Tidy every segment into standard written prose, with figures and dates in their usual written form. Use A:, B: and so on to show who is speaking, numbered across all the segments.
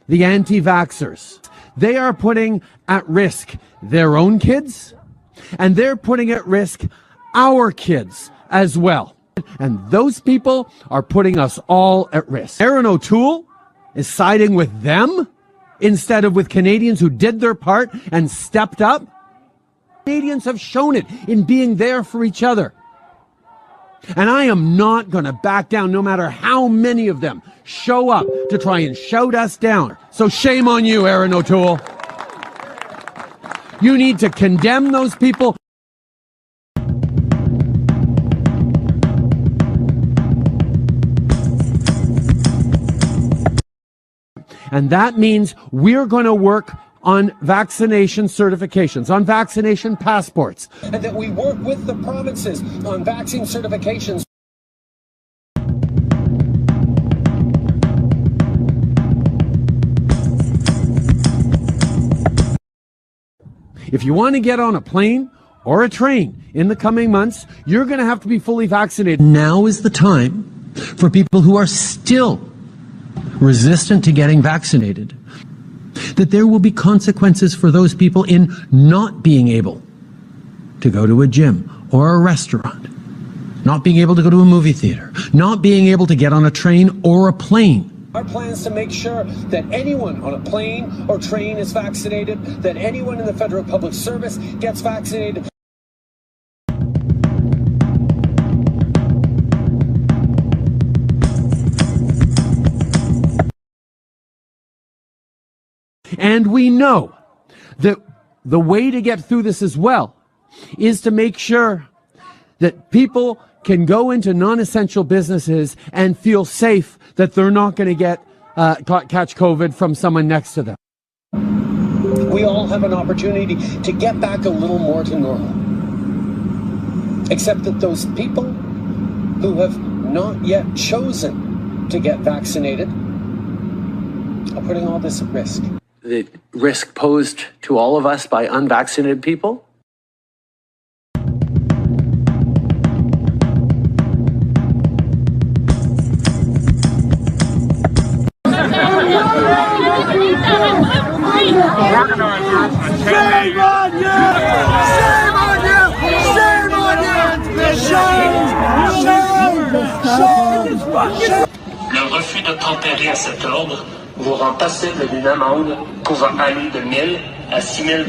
A: the anti-vaxxers. They are putting at risk their own kids, and they're putting at risk our kids as well. And those people are putting us all at risk. Aaron O'Toole is siding with them instead of with Canadians who did their part and stepped up. Canadians have shown it in being there for each other. And I am not going to back down no matter how many of them show up to try and shout us down. So shame on you, Aaron O'Toole. You need to condemn those people. And that means we're going to work on vaccination certifications, on vaccination passports.
B: And that we work with the provinces on vaccine certifications.
A: If you want to get on a plane or a train in the coming months, you're going to have to be fully vaccinated. Now is the time for people who are still resistant to getting vaccinated, that there will be consequences for those people in not being able to go to a gym or a restaurant, not being able to go to a movie theater, not being able to get on a train or a plane.
B: Our plan is to make sure that anyone on a plane or train is vaccinated, that anyone in the federal public service gets vaccinated.
A: And we know that the way to get through this as well is to make sure that people can go into non-essential businesses and feel safe that they're not going to get catch COVID from someone next to them.
B: We all have an opportunity to get back a little more to normal. Except that those people who have not yet chosen to get vaccinated are putting all this at risk.
C: The risk posed to all of us by unvaccinated people?
D: Shame on you! Shame on you! Shame on you! Shame!
E: Le refus d'obtempérer à cet ordre vous rend passible d'une amende pouvant aller de 1 000 à 6 000 $.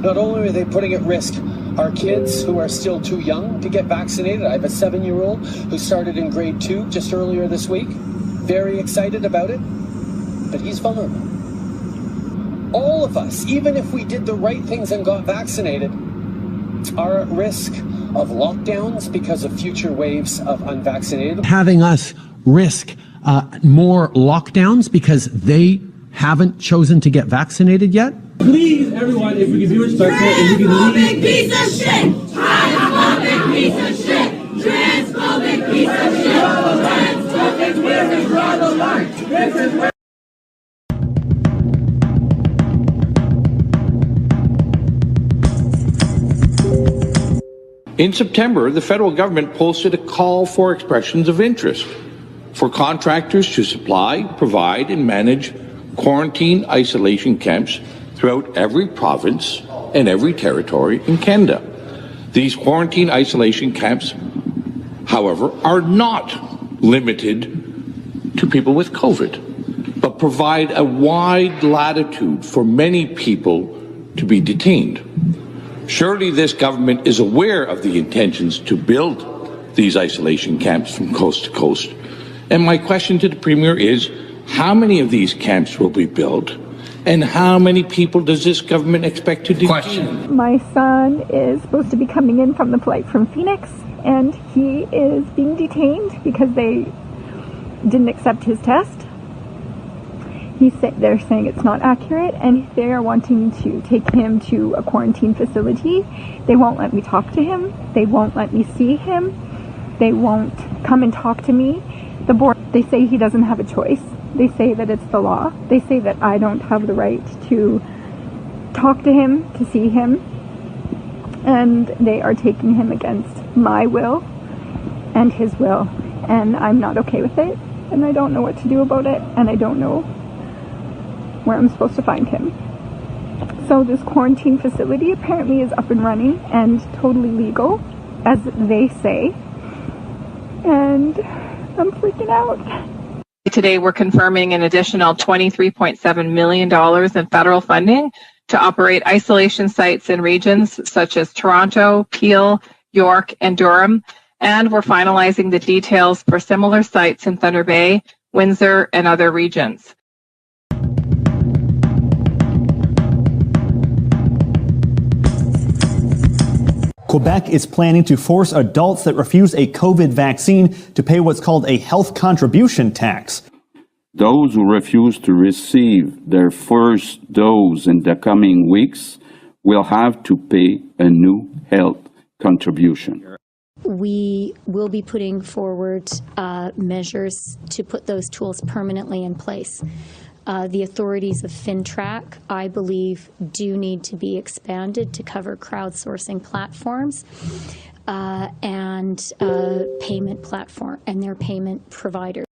B: Not only are they putting at risk our kids who are still too young to get vaccinated. I have a 7-year-old who started in grade 2 just earlier this week. Very excited about it, but he's vulnerable. All of us, even if we did the right things and got vaccinated, are at risk of lockdowns because of future waves of unvaccinated.
A: Having us risk more lockdowns because they haven't chosen to get vaccinated yet.
F: Please, everyone, if we can be respectful and we can leave.
D: Piece of shit! Transphobic piece of shit! Transphobic piece of shit! Transphobic, where we draw the line. This is where.
G: In September, the federal government posted a call for expressions of interest for contractors to supply, provide, and manage quarantine isolation camps throughout every province and every territory in Canada. These quarantine isolation camps, however, are not limited to people with COVID, but provide a wide latitude for many people to be detained. Surely this government is aware of the intentions to build these isolation camps from coast to coast. And my question to the Premier is, how many of these camps will be built? And how many people does this government expect to detain?
H: My son is supposed to be coming in from the flight from Phoenix, and he is being detained because they didn't accept his test. They're saying it's not accurate, and they are wanting to take him to a quarantine facility. They won't let me talk to him. They won't let me see him. They won't come and talk to me. The board, they say he doesn't have a choice. They say that it's the law. They say that I don't have the right to talk to him, to see him. and they are taking him against my will and his will, and I'm not okay with it, and I don't know what to do about it, and I don't know where I'm supposed to find him. So this quarantine facility apparently is up and running and totally legal, as they say, and I'm freaking out.
I: Today, we're confirming an additional $23.7 million in federal funding to operate isolation sites in regions such as Toronto, Peel, York, and Durham. And we're finalizing the details for similar sites in Thunder Bay, Windsor, and other regions.
J: Quebec is planning to force adults that refuse a COVID vaccine to pay what's called a health contribution tax.
K: Those who refuse to receive their first dose in the coming weeks will have to pay a new health contribution.
L: We will be putting forward measures to put those tools permanently in place. The authorities of FinTrack, I believe, do need to be expanded to cover crowdsourcing platforms and payment platform and their payment providers.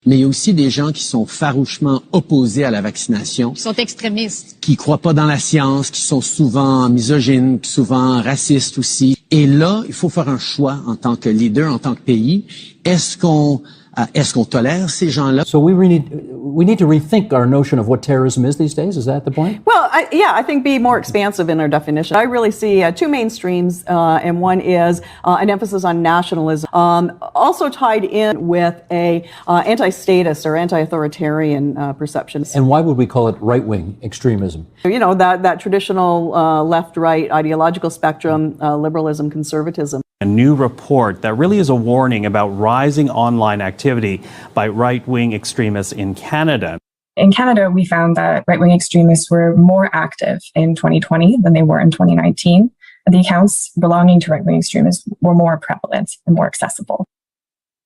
M: Mais il y a aussi des gens qui sont farouchement opposés à la vaccination. Qui sont extrémistes. Qui croient pas dans la science, qui sont souvent misogynes, souvent racistes aussi. Et là, il faut faire un choix en tant que leader, en tant que pays. Est-ce qu'on tolère ces gens-là?
N: So we need to rethink our notion of what terrorism is these days. Is that the point?
O: Well, I think be more expansive in our definition. I really see two main streams, and one is an emphasis on nationalism, also tied in with a anti-statist or anti-authoritarian perception.
N: And why would we call it right-wing extremism?
O: You know, that traditional left-right ideological spectrum, liberalism, conservatism.
J: A new report that really is a warning about rising online activity by right-wing extremists in Canada.
P: In Canada, we found that right-wing extremists were more active in 2020 than they were in 2019. The accounts belonging to right-wing extremists were more prevalent and more accessible.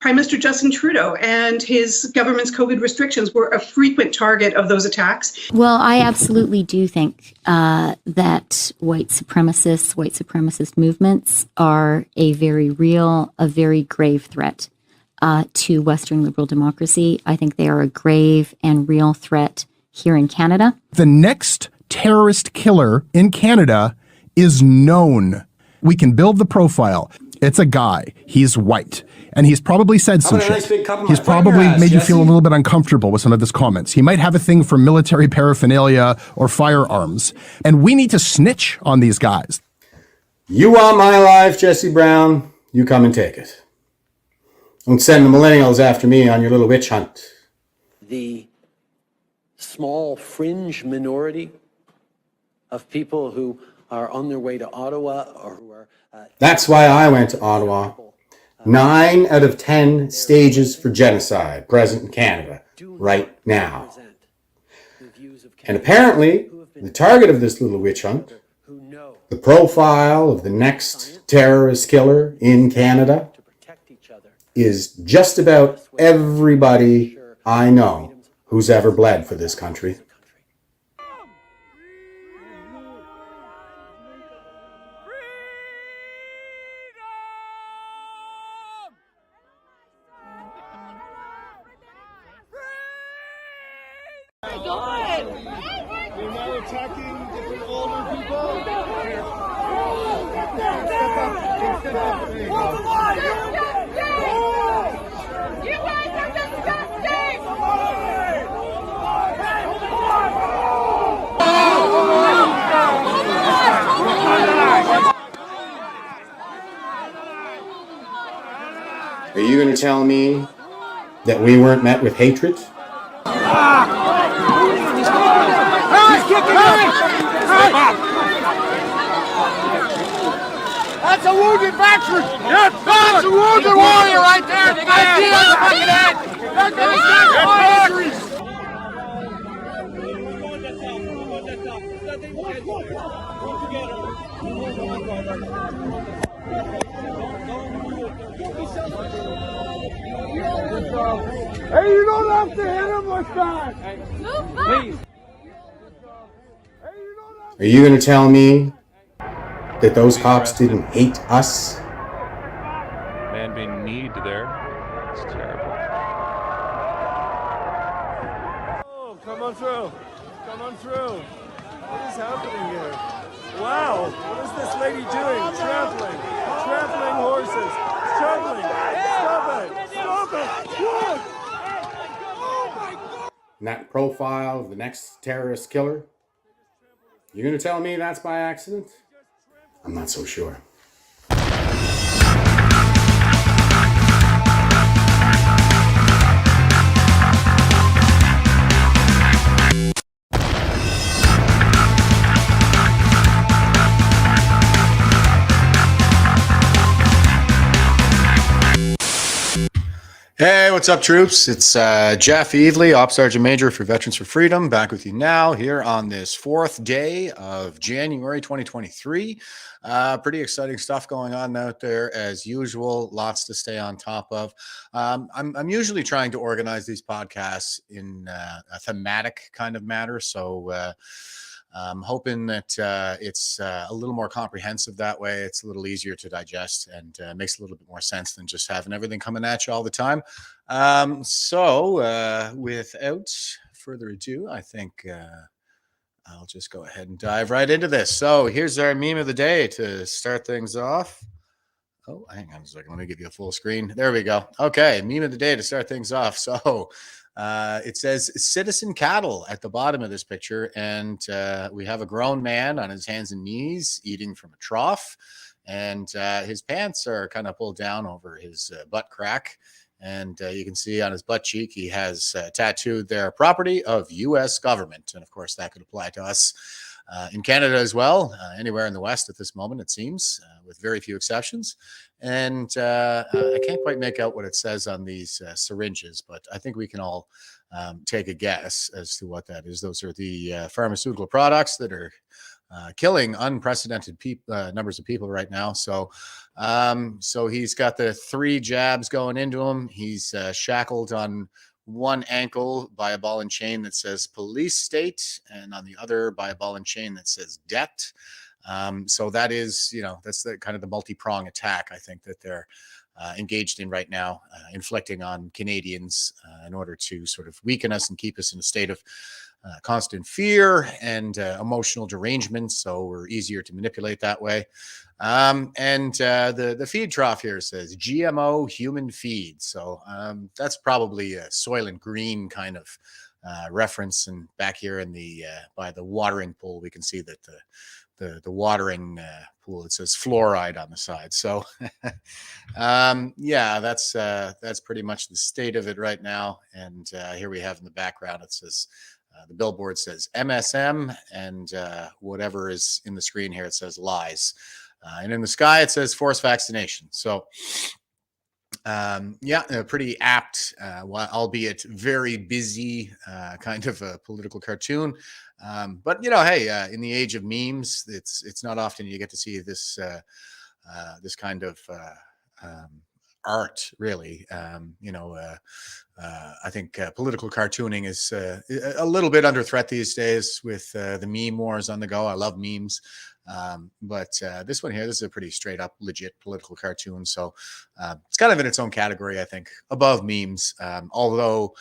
Q: Prime Minister Justin Trudeau and his government's COVID restrictions were a frequent target of those attacks.
L: Well, I absolutely do think that white supremacist movements are a very real, a very grave threat to Western liberal democracy. I think they are a grave and real threat here in Canada.
R: The next terrorist killer in Canada is known. We can build the profile. It's a guy. He's white. And he's probably said some shit. He's probably made you feel a little bit uncomfortable with some of his comments. He might have a thing for military paraphernalia or firearms. And we need to snitch on these guys.
S: You want my life, Jesse Brown? You come and take it. Don't send the millennials after me on your little witch hunt.
C: The small fringe minority of people who are on their way to Ottawa or who are...
S: That's why I went to Ottawa. 9 out of 10 stages for genocide present in Canada right now. And apparently, the target of this little witch hunt, the profile of the next terrorist killer in Canada, is just about everybody I know who's ever bled for this country. Are you going to tell me that we weren't met with hatred?
D: That's a wounded veteran! That's a wounded warrior right there! They got a deal in the fucking head! They're gonna get injuries! Hey, you don't have to hit him like that. Please.
S: Are you going to tell me that those cops didn't hate us?
T: Man being kneed there. It's terrible.
D: Oh, come on through. Come on through. What is happening here? Wow. What is this lady doing? Trampling. Trampling horses. Trampling. Stop it. Stop it. Look. Oh my God.
S: And that profile of the next terrorist killer? You're going to tell me that's by accident? I'm not so sure. Hey, what's up, troops? It's Jeff Evely, Ops Sgt-Maj for Veterans for Freedom, back with you now here on this 4th day of January 2023. Pretty exciting stuff going on out there as usual. Lots to stay on top of. I'm usually trying to organize these podcasts in a thematic kind of manner, so I'm hoping that it's a little more comprehensive that way. It's a little easier to digest and makes a little bit more sense than just having everything coming at you all the time. So without further ado, I think I'll just go ahead and dive right into this. So here's our meme of the day to start things off. Oh, hang on a second. Let me give you a full screen. There we go. Okay, meme of the day to start things off. So it says citizen cattle at the bottom of this picture, and we have a grown man on his hands and knees eating from a trough, and his pants are kind of pulled down over his butt crack, and you can see on his butt cheek he has tattooed there property of U.S. government, and of course that could apply to us in Canada as well, anywhere in the West at this moment, it seems, with very few exceptions. And I can't quite make out what it says on these syringes, but I think we can all take a guess as to what that is. Those are the pharmaceutical products that are killing unprecedented numbers of people right now. So he's got the 3 jabs going into him. He's shackled on one ankle by a ball and chain that says police state, and on the other by a ball and chain that says debt. So that is, that's the kind of the multi-prong attack, I think, that they're engaged in right now, inflicting on Canadians in order to sort of weaken us and keep us in a state of constant fear and emotional derangement, so we're easier to manipulate that way. And the feed trough here says GMO human feed, so that's probably a Soil and Green kind of reference. And back here in the by the watering pool, we can see that the watering pool, it says fluoride on the side. So yeah, that's pretty much the state of it right now. And here we have in the background, it says the billboard says MSM, and whatever is in the screen here, it says lies. And in the sky, it says forced vaccination. So yeah, a pretty apt, albeit very busy kind of a political cartoon. But hey, in the age of memes, it's not often you get to see this this kind of art, really. I think political cartooning is a little bit under threat these days with the meme wars on the go. I love memes. But this one here, this is a pretty straight up legit political cartoon. So it's kind of in its own category, I think, above memes. Although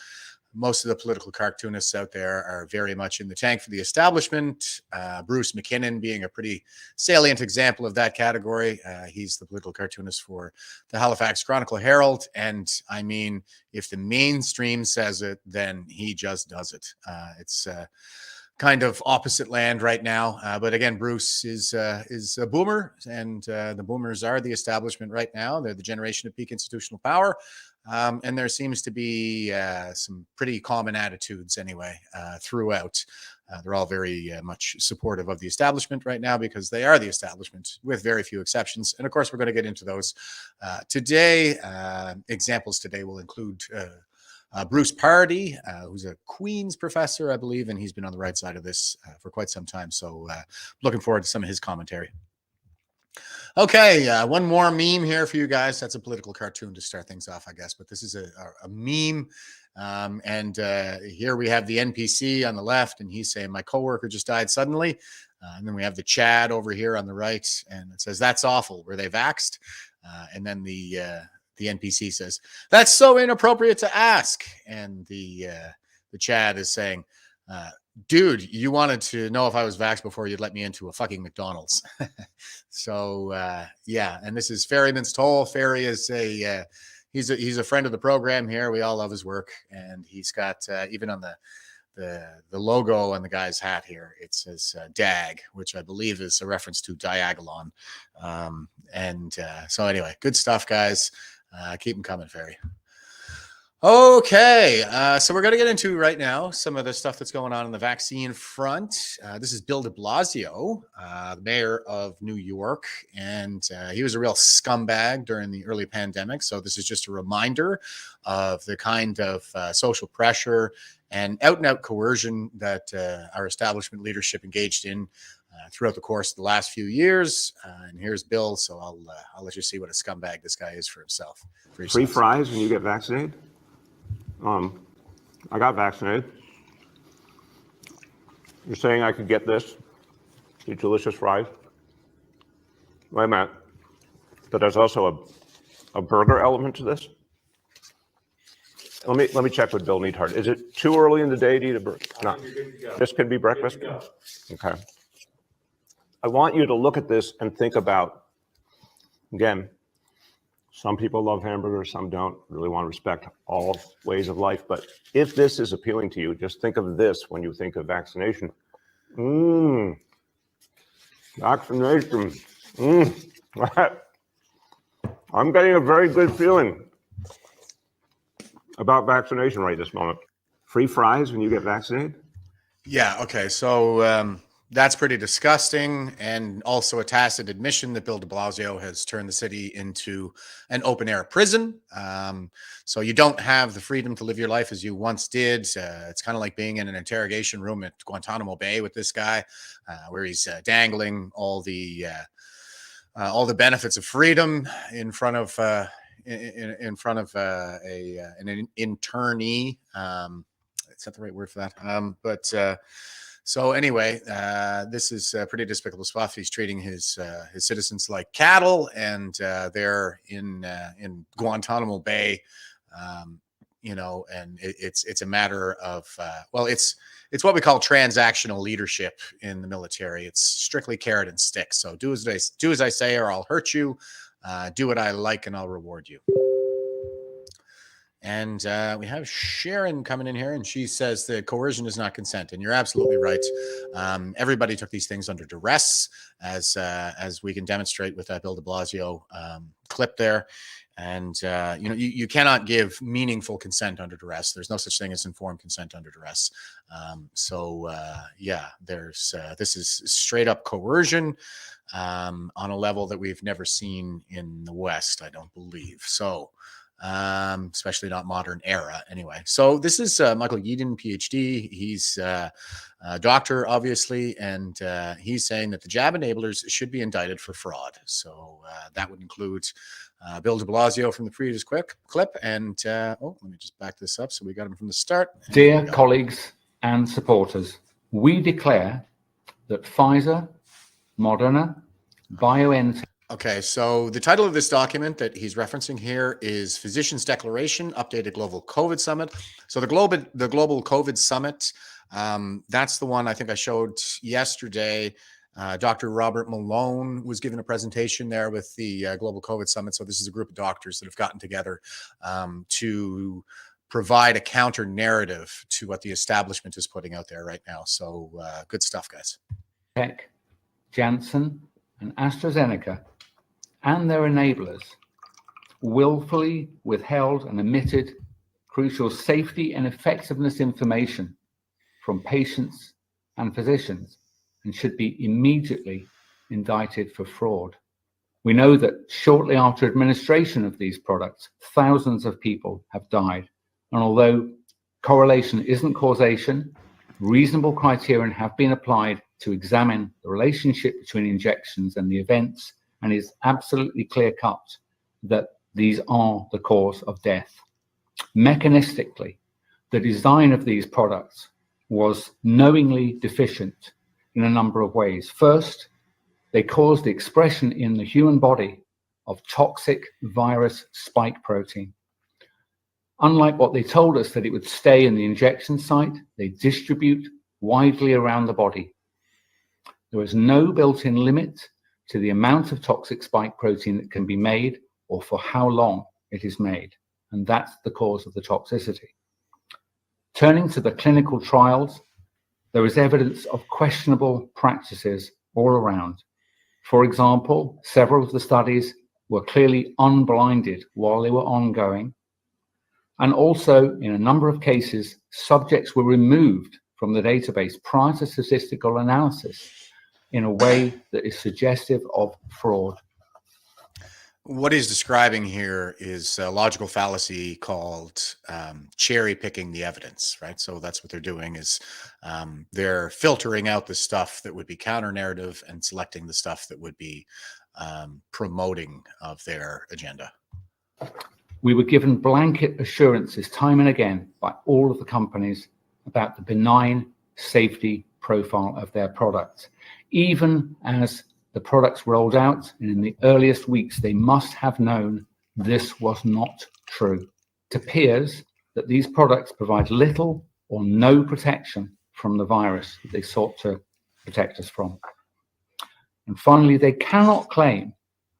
S: most of the political cartoonists out there are very much in the tank for the establishment. Bruce McKinnon being a pretty salient example of that category. He's the political cartoonist for the Halifax Chronicle Herald. And I mean, if the mainstream says it, then he just does it. It's kind of opposite land right now. But again, Bruce is a boomer, and the boomers are the establishment right now. They're the generation of peak institutional power. And there seems to be some pretty common attitudes anyway throughout. They're all very much supportive of the establishment right now because they are the establishment with very few exceptions. And of course, we're going to get into those today. Examples today will include Bruce Pardee, who's a Queen's professor, I believe, and he's been on the right side of this for quite some time. So looking forward to some of his commentary.
U: Okay, one more meme here for you guys. That's a political cartoon to start things off, I guess, but this is a meme. And here we have the NPC on the left, and he's saying, my coworker just died suddenly. And then we have the Chad over here on the right, and it says, that's awful. Were they vaxxed? And then the NPC says, that's so inappropriate to ask. And the Chad is saying, dude, you wanted to know if I was vaxxed before you'd let me into a fucking McDonald's. So, yeah, and this is Ferryman's Toll. Ferry is he's a friend of the program here. We all love his work, and he's got even on the logo on the guy's hat here, it says DAG, which I believe is a reference to Diagolon. So anyway, good stuff, guys. Keep them coming, Ferry. Okay, so we're going to get into right now some of the stuff that's going on the vaccine front. This is Bill de Blasio, the mayor of New York, and he was a real scumbag during the early pandemic. So this is just a reminder of the kind of social pressure and out-and-out coercion that our establishment leadership engaged in throughout the course of the last few years. And here's Bill, so I'll let you see what a scumbag this guy is for himself.
V: Free fries when you get vaccinated? I got vaccinated. You're saying I could get this, these delicious fries? Wait a minute. But there's also a burger element to this? Let me check with Bill Neathart. Is it too early in the day to eat a burger? No. This could be breakfast? Okay. I want you to look at this and think about, again, some people love hamburgers, some don't. Really want to respect all ways of life. But if this is appealing to you, just think of this when you think of vaccination. Vaccination. I'm getting a very good feeling about vaccination right this moment. Free fries when you get vaccinated?
U: Yeah, okay. So that's pretty disgusting, and also a tacit admission that Bill de Blasio has turned the city into an open-air prison. So you don't have the freedom to live your life as you once did. It's kind of like being in an interrogation room at Guantanamo Bay with this guy, where he's dangling all the benefits of freedom in front of an internee. Is that the right word for that? So anyway, this is pretty despicable stuff. He's treating his citizens like cattle, and they're in Guantanamo Bay, and it's a matter of it's what we call transactional leadership in the military. It's strictly carrot and stick. So do as I say, or I'll hurt you. Do what I like, and I'll reward you. And we have Sharon coming in here, and she says that coercion is not consent. And you're absolutely right. Everybody took these things under duress, as we can demonstrate with that Bill de Blasio clip there. And, you cannot give meaningful consent under duress. There's no such thing as informed consent under duress. This is straight up coercion on a level that we've never seen in the West, I don't believe. So, especially not modern era anyway. So this is Michael Yeadon, PhD. He's a doctor, obviously, and he's saying that the jab enablers should be indicted for fraud. So that would include Bill de Blasio from the previous clip. And let me just back this up so we got him from the start.
W: Dear colleagues and supporters, we declare that Pfizer, Moderna, BioNTech.
U: Okay, so the title of this document that he's referencing here is Physicians' Declaration, Updated Global COVID Summit. So the Global COVID Summit, that's the one I think I showed yesterday. Dr. Robert Malone was giving a presentation there with the Global COVID Summit. So this is a group of doctors that have gotten together to provide a counter narrative to what the establishment is putting out there right now. So good stuff, guys.
W: Janssen and AstraZeneca and their enablers willfully withheld and omitted crucial safety and effectiveness information from patients and physicians and should be immediately indicted for fraud. We know that shortly after administration of these products, thousands of people have died. And although correlation isn't causation, reasonable criterion have been applied to examine the relationship between injections and the events and it's absolutely clear-cut that these are the cause of death. Mechanistically, the design of these products was knowingly deficient in a number of ways. First, they caused the expression in the human body of toxic virus spike protein. Unlike what they told us that it would stay in the injection site, they distribute widely around the body. There is no built-in limit to the amount of toxic spike protein that can be made or for how long it is made, and that's the cause of the toxicity. Turning to the clinical trials, there is evidence of questionable practices all around. For example, several of the studies were clearly unblinded while they were ongoing. And also, in a number of cases, subjects were removed from the database prior to statistical analysis in a way that is suggestive of fraud.
U: What he's describing here is a logical fallacy called cherry picking the evidence, right? So that's what they're doing is they're filtering out the stuff that would be counter narrative and selecting the stuff that would be promoting of their agenda.
W: We were given blanket assurances time and again by all of the companies about the benign safety profile of their products. Even as the products rolled out, and in the earliest weeks, they must have known this was not true. It appears that these products provide little or no protection from the virus that they sought to protect us from. And finally, they cannot claim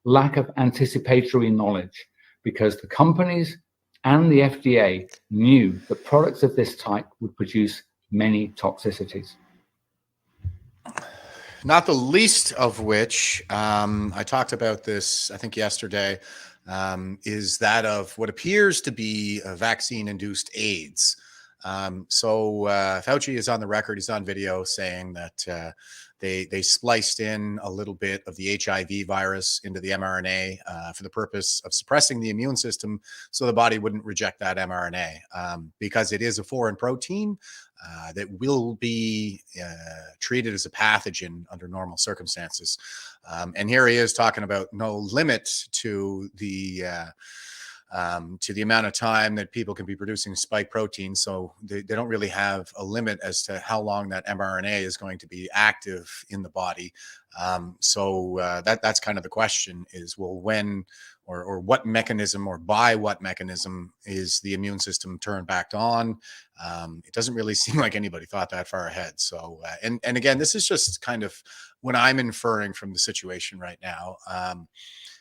W: lack of anticipatory knowledge because the companies and the FDA knew that products of this type would produce many toxicities.
U: Not the least of which, I talked about this, I think yesterday, is that of what appears to be a vaccine-induced AIDS. So Fauci is on the record, he's on video saying that they spliced in a little bit of the HIV virus into the mRNA for the purpose of suppressing the immune system so the body wouldn't reject that mRNA because it is a foreign protein that will be treated as a pathogen under normal circumstances. And here he is talking about no limit to the amount of time that people can be producing spike protein. So they don't really have a limit as to how long that mRNA is going to be active in the body. So that's kind of the question is, well, when or what mechanism or by what mechanism is the immune system turned back on? It doesn't really seem like anybody thought that far ahead. So, and again, this is just kind of what I'm inferring from the situation right now.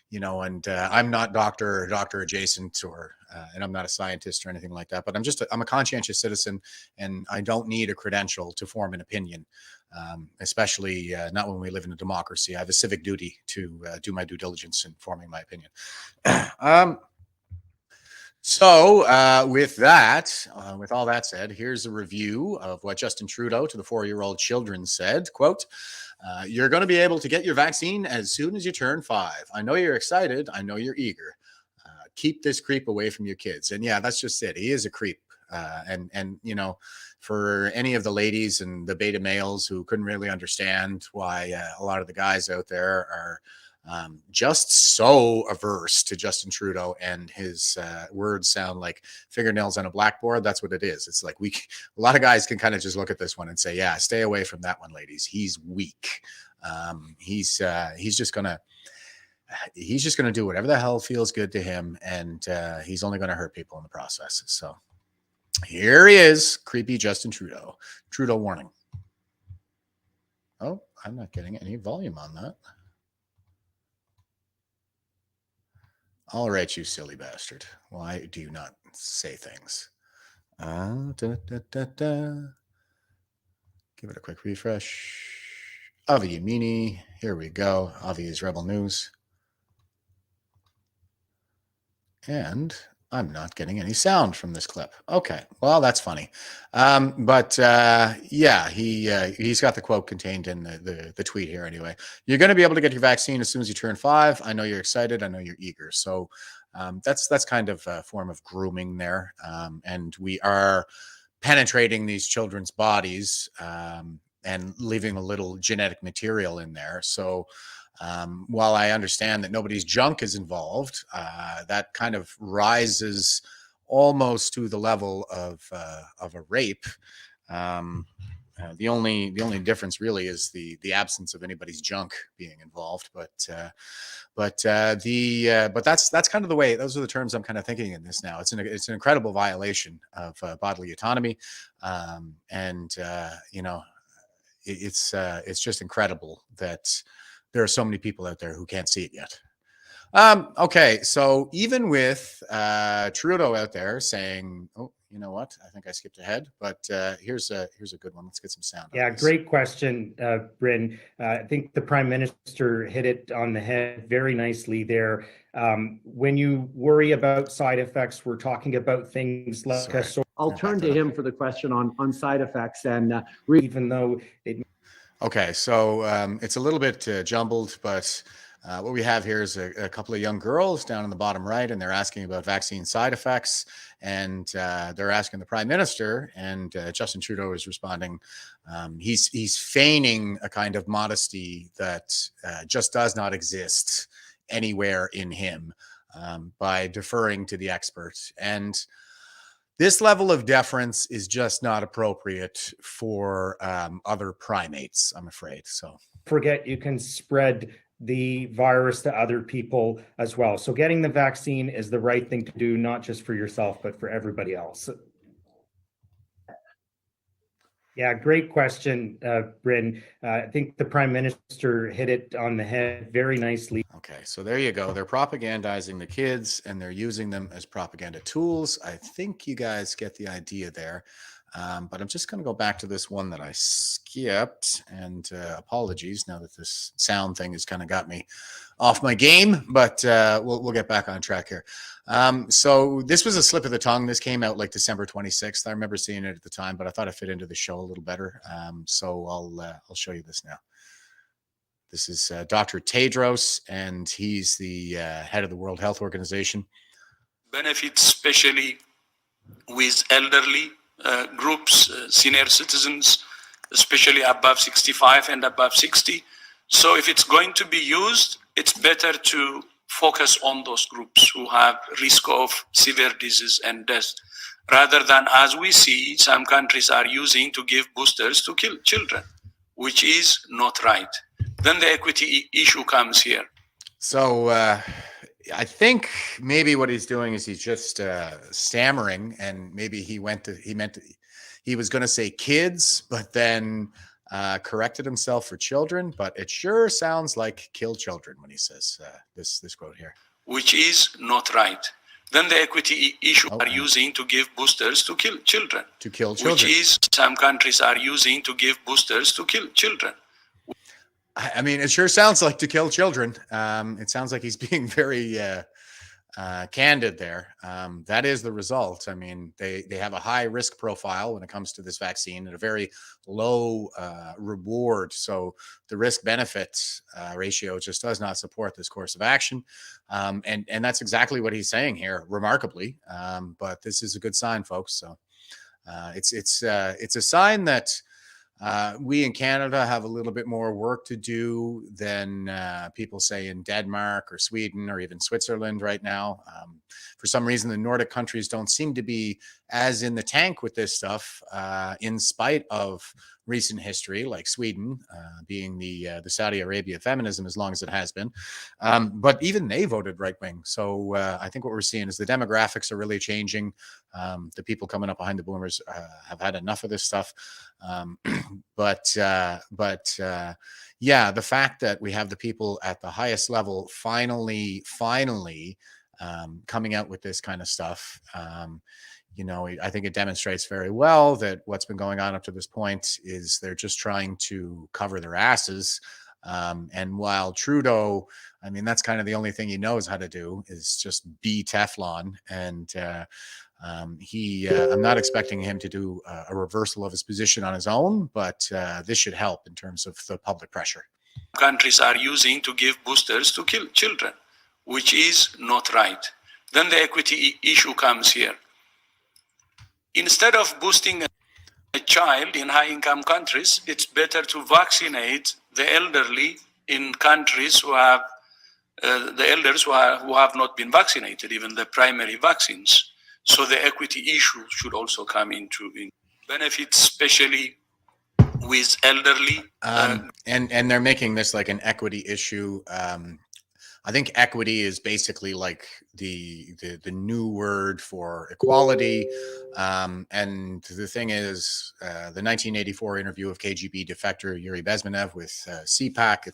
U: You know, and I'm not doctor adjacent or, and I'm not a scientist or anything like that, but I'm a conscientious citizen and I don't need a credential to form an opinion, especially not when we live in a democracy. I have a civic duty to do my due diligence in forming my opinion. So with that, with all that said, here's a review of what Justin Trudeau to the 4-year-old children said, quote, you're going to be able to get your vaccine as soon as you turn 5. I know you're excited. I know you're eager. Keep this creep away from your kids. And yeah, that's just it. He is a creep. And you know, for any of the ladies and the beta males who couldn't really understand why a lot of the guys out there are just so averse to Justin Trudeau and his words sound like fingernails on a blackboard. That's what it is. It's like a lot of guys can kind of just look at this one and say, yeah, stay away from that one, ladies. He's weak. He's just gonna do whatever the hell feels good to him, and he's only gonna hurt people in the process. So here he is, creepy Justin Trudeau. Trudeau warning. Oh, I'm not getting any volume on that. All right, you silly bastard. Why do you not say things? Give it a quick refresh. Avi Yamini. Here we go. Avi is Rebel News. And I'm not getting any sound from this clip. Okay, well, that's funny. Yeah, he's got the quote contained in the tweet here anyway. You're going to be able to get your vaccine as soon as you turn 5. I know you're excited. I know you're eager. So that's kind of a form of grooming there. And we are penetrating these children's bodies and leaving a little genetic material in there. So While I understand that nobody's junk is involved, that kind of rises almost to the level of a rape. The only difference really is the absence of anybody's junk being involved. But that's kind of the way. Those are the terms I'm kind of thinking in this now. It's an incredible violation of bodily autonomy, and it's just incredible that there are so many people out there who can't see it yet. Okay, so even with Trudeau out there saying, "Oh, you know what? I think I skipped ahead," but here's a good one. Let's get some sound.
A: Yeah, great question, Bryn. I think the Prime Minister hit it on the head very nicely there. When you worry about side effects, we're talking about things like
B: I'll turn to him for the question on side effects, and
A: even though it.
U: Okay, so it's a little bit jumbled, but what we have here is a couple of young girls down in the bottom right, and they're asking about vaccine side effects, and they're asking the Prime Minister, and Justin Trudeau is responding. He's feigning a kind of modesty that just does not exist anywhere in him by deferring to the experts. And this level of deference is just not appropriate for other primates, I'm afraid. So
A: forget you can spread the virus to other people as well. So getting the vaccine is the right thing to do, not just for yourself, but for everybody else. Yeah, great question, Bryn. I think the Prime Minister hit it on the head very nicely.
U: Okay, so there you go. They're propagandizing the kids, and they're using them as propaganda tools. I think you guys get the idea there. But I'm just going to go back to this one that I skipped, and apologies now that this sound thing has kind of got me off my game, but we'll get back on track here. So this was a slip of the tongue. This came out like December 26th. I remember seeing it at the time, but I thought it fit into the show a little better. So I'll show you this now. This is Dr. Tedros, and he's the head of the World Health Organization.
E: Benefits especially with elderly groups, senior citizens, especially above 65 and above 60. So if it's going to be used, it's better to focus on those groups who have risk of severe disease and death, rather than, as we see, some countries are using to give boosters to kill children, which is not right. Then the equity issue comes here.
U: So I think maybe what he's doing is he's just stammering, and maybe he was going to say kids, but then corrected himself for children. But it sure sounds like kill children when he says this quote here,
E: which is not right. Then the equity issue are using to give boosters to kill children.
U: To kill children.
E: Which is some countries are using to give boosters to kill children.
U: I mean, it sure sounds like to kill children. It sounds like he's being very candid there. That is the result. I mean, they have a high risk profile when it comes to this vaccine and a very low reward. So the risk benefit ratio just does not support this course of action. And that's exactly what he's saying here, remarkably. But this is a good sign, folks. So it's a sign that we in Canada have a little bit more work to do than people say in Denmark or Sweden or even Switzerland right now. For some reason, the Nordic countries don't seem to be as in the tank with this stuff, in spite of recent history, like Sweden being the Saudi Arabia feminism as long as it has been. But even they voted right-wing. So I think what we're seeing is the demographics are really changing. The people coming up behind the boomers have had enough of this stuff. But yeah, the fact that we have the people at the highest level finally coming out with this kind of stuff, I think it demonstrates very well that what's been going on up to this point is they're just trying to cover their asses. And while Trudeau, I mean, that's kind of the only thing he knows how to do is just be Teflon. And I'm not expecting him to do a reversal of his position on his own, but this should help in terms of the public pressure.
E: Countries are using to give boosters to kill children, which is not right. Then the equity issue comes here. Instead of boosting a child in high-income countries, it's better to vaccinate the elderly in countries who have the elders who have not been vaccinated, even the primary vaccines. So the equity issue should also come into benefits, especially with elderly.
U: And they're making this like an equity issue. I think equity is basically like the new word for equality. And the thing is, the 1984 interview of KGB defector Yuri Bezmenev with CPAC,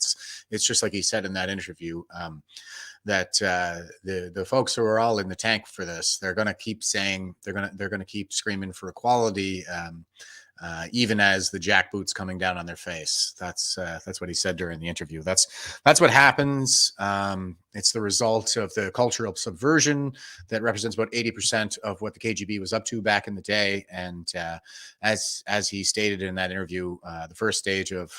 U: it's just like he said in that interview, that the folks who are all in the tank for this, they're going to keep saying, they're going to keep screaming for equality. Even as the jackboot's coming down on their face. That's what he said during the interview. That's what happens. It's the result of the cultural subversion that represents about 80% of what the KGB was up to back in the day. And as he stated in that interview, the first stage of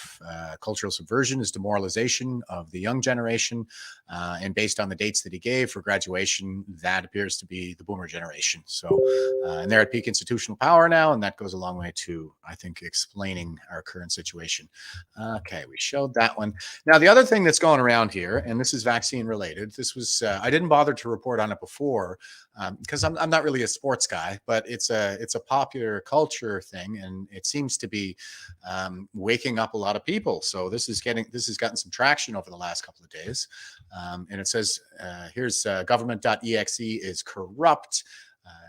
U: cultural subversion is demoralization of the young generation. And based on the dates that he gave for graduation, that appears to be the boomer generation. So, and they're at peak institutional power now, and that goes a long way to, I think, explaining our current situation. Okay, we showed that one. Now, the other thing that's going around here, and this is vaccine related, this was, I didn't bother to report on it before because I'm not really a sports guy, but it's a popular culture thing, and it seems to be waking up a lot of people. So this has gotten some traction over the last couple of days. And it says, here's government.exe is corrupt.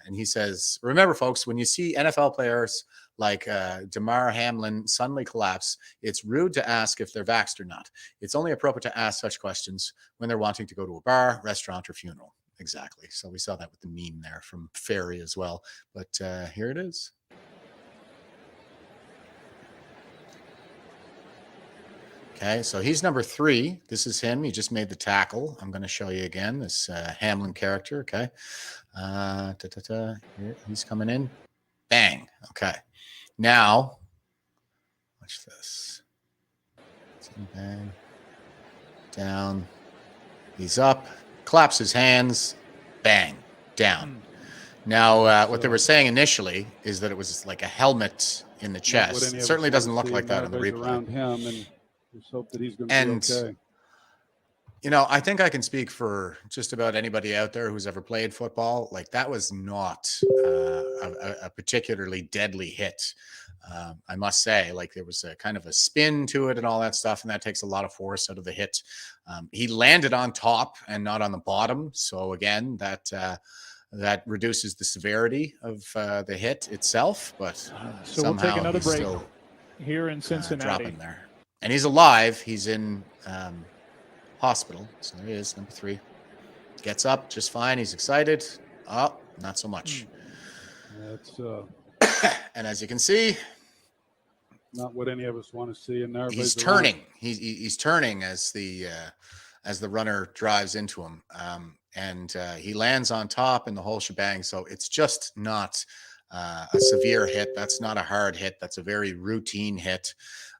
U: And he says, remember, folks, when you see NFL players like Damar Hamlin suddenly collapse, it's rude to ask if they're vaxxed or not. It's only appropriate to ask such questions when they're wanting to go to a bar, restaurant, or funeral. Exactly. So we saw that with the meme there from Ferry as well. But here it is. Okay, so he's number 3. This is him. He just made the tackle. I'm going to show you again, this Hamlin character. Okay. Here, he's coming in. Bang. Okay. Now, watch this. Bang. Down. He's up. Claps his hands. Bang. Down. Now, what they were saying initially is that it was like a helmet in the chest. It certainly doesn't look like that on the replay.
F: Around him, and just hope that he's going to be okay.
U: You know, I think I can speak for just about anybody out there who's ever played football. Like, that was not a particularly deadly hit. I must say, like, there was a kind of a spin to it and all that stuff, and that takes a lot of force out of the hit. He landed on top and not on the bottom. So again, that reduces the severity of the hit itself, but
F: So
U: somehow
F: we'll take another
U: he's
F: break
U: still
F: here in Cincinnati.
U: dropping there. And he's alive. He's in hospital. So there he is, number 3. Gets up just fine. He's excited. Oh, not so much.
F: That's
U: and as you can see,
F: not what any of us want to see in there.
U: he's turning. He's turning as the runner drives into him. And he lands on top and the whole shebang. So it's just not a severe hit. That's not a hard hit. That's a very routine hit.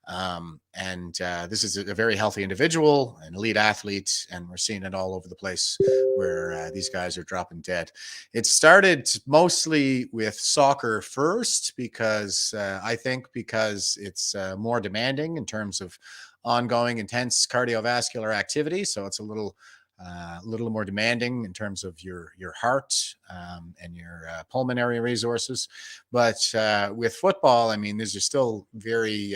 U: And this is a very healthy individual, an elite athlete, and we're seeing it all over the place where these guys are dropping dead. It started mostly with soccer first because I think because it's more demanding in terms of ongoing intense cardiovascular activity. So it's a little more demanding in terms of your heart and your pulmonary resources. But with football, I mean, these are still very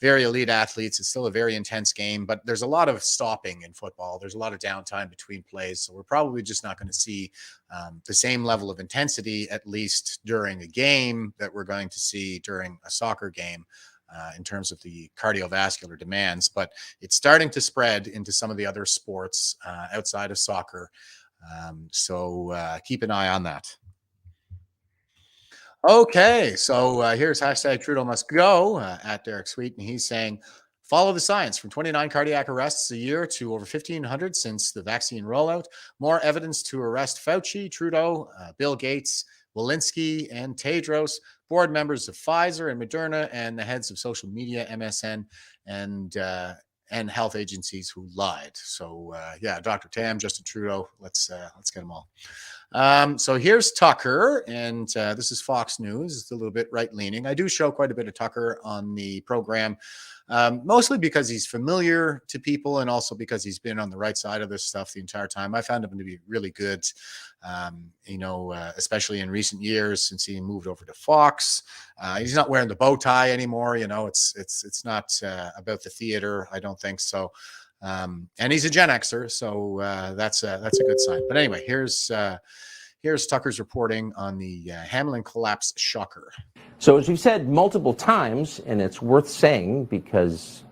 U: elite athletes. It's still a very intense game, but there's a lot of stopping in football. There's a lot of downtime between plays. So we're probably just not going to see the same level of intensity, at least during a game, that we're going to see during a soccer game. In terms of the cardiovascular demands, but it's starting to spread into some of the other sports outside of soccer. So keep an eye on that. Okay, so here's hashtag Trudeau must go at Derek Sweet, and he's saying, follow the science. From 29 cardiac arrests a year to over 1,500 since the vaccine rollout. More evidence to arrest Fauci, Trudeau, Bill Gates, Walensky, and Tedros, board members of Pfizer and Moderna, and the heads of social media, MSN, and health agencies who lied. So yeah, Dr. Tam, Justin Trudeau, let's get them all. So here's Tucker, and this is Fox News. It's a little bit right-leaning. I do show quite a bit of Tucker on the program, mostly because he's familiar to people and also because he's been on the right side of this stuff the entire time. I found him to be really good, especially in recent years since he moved over to Fox. He's not wearing the bow tie anymore. It's not about the theater. I don't think so. And he's a Gen Xer, so that's a good sign. But anyway, here's Tucker's reporting on the Hamelin collapse shocker.
G: So as we've said multiple times, and it's worth saying because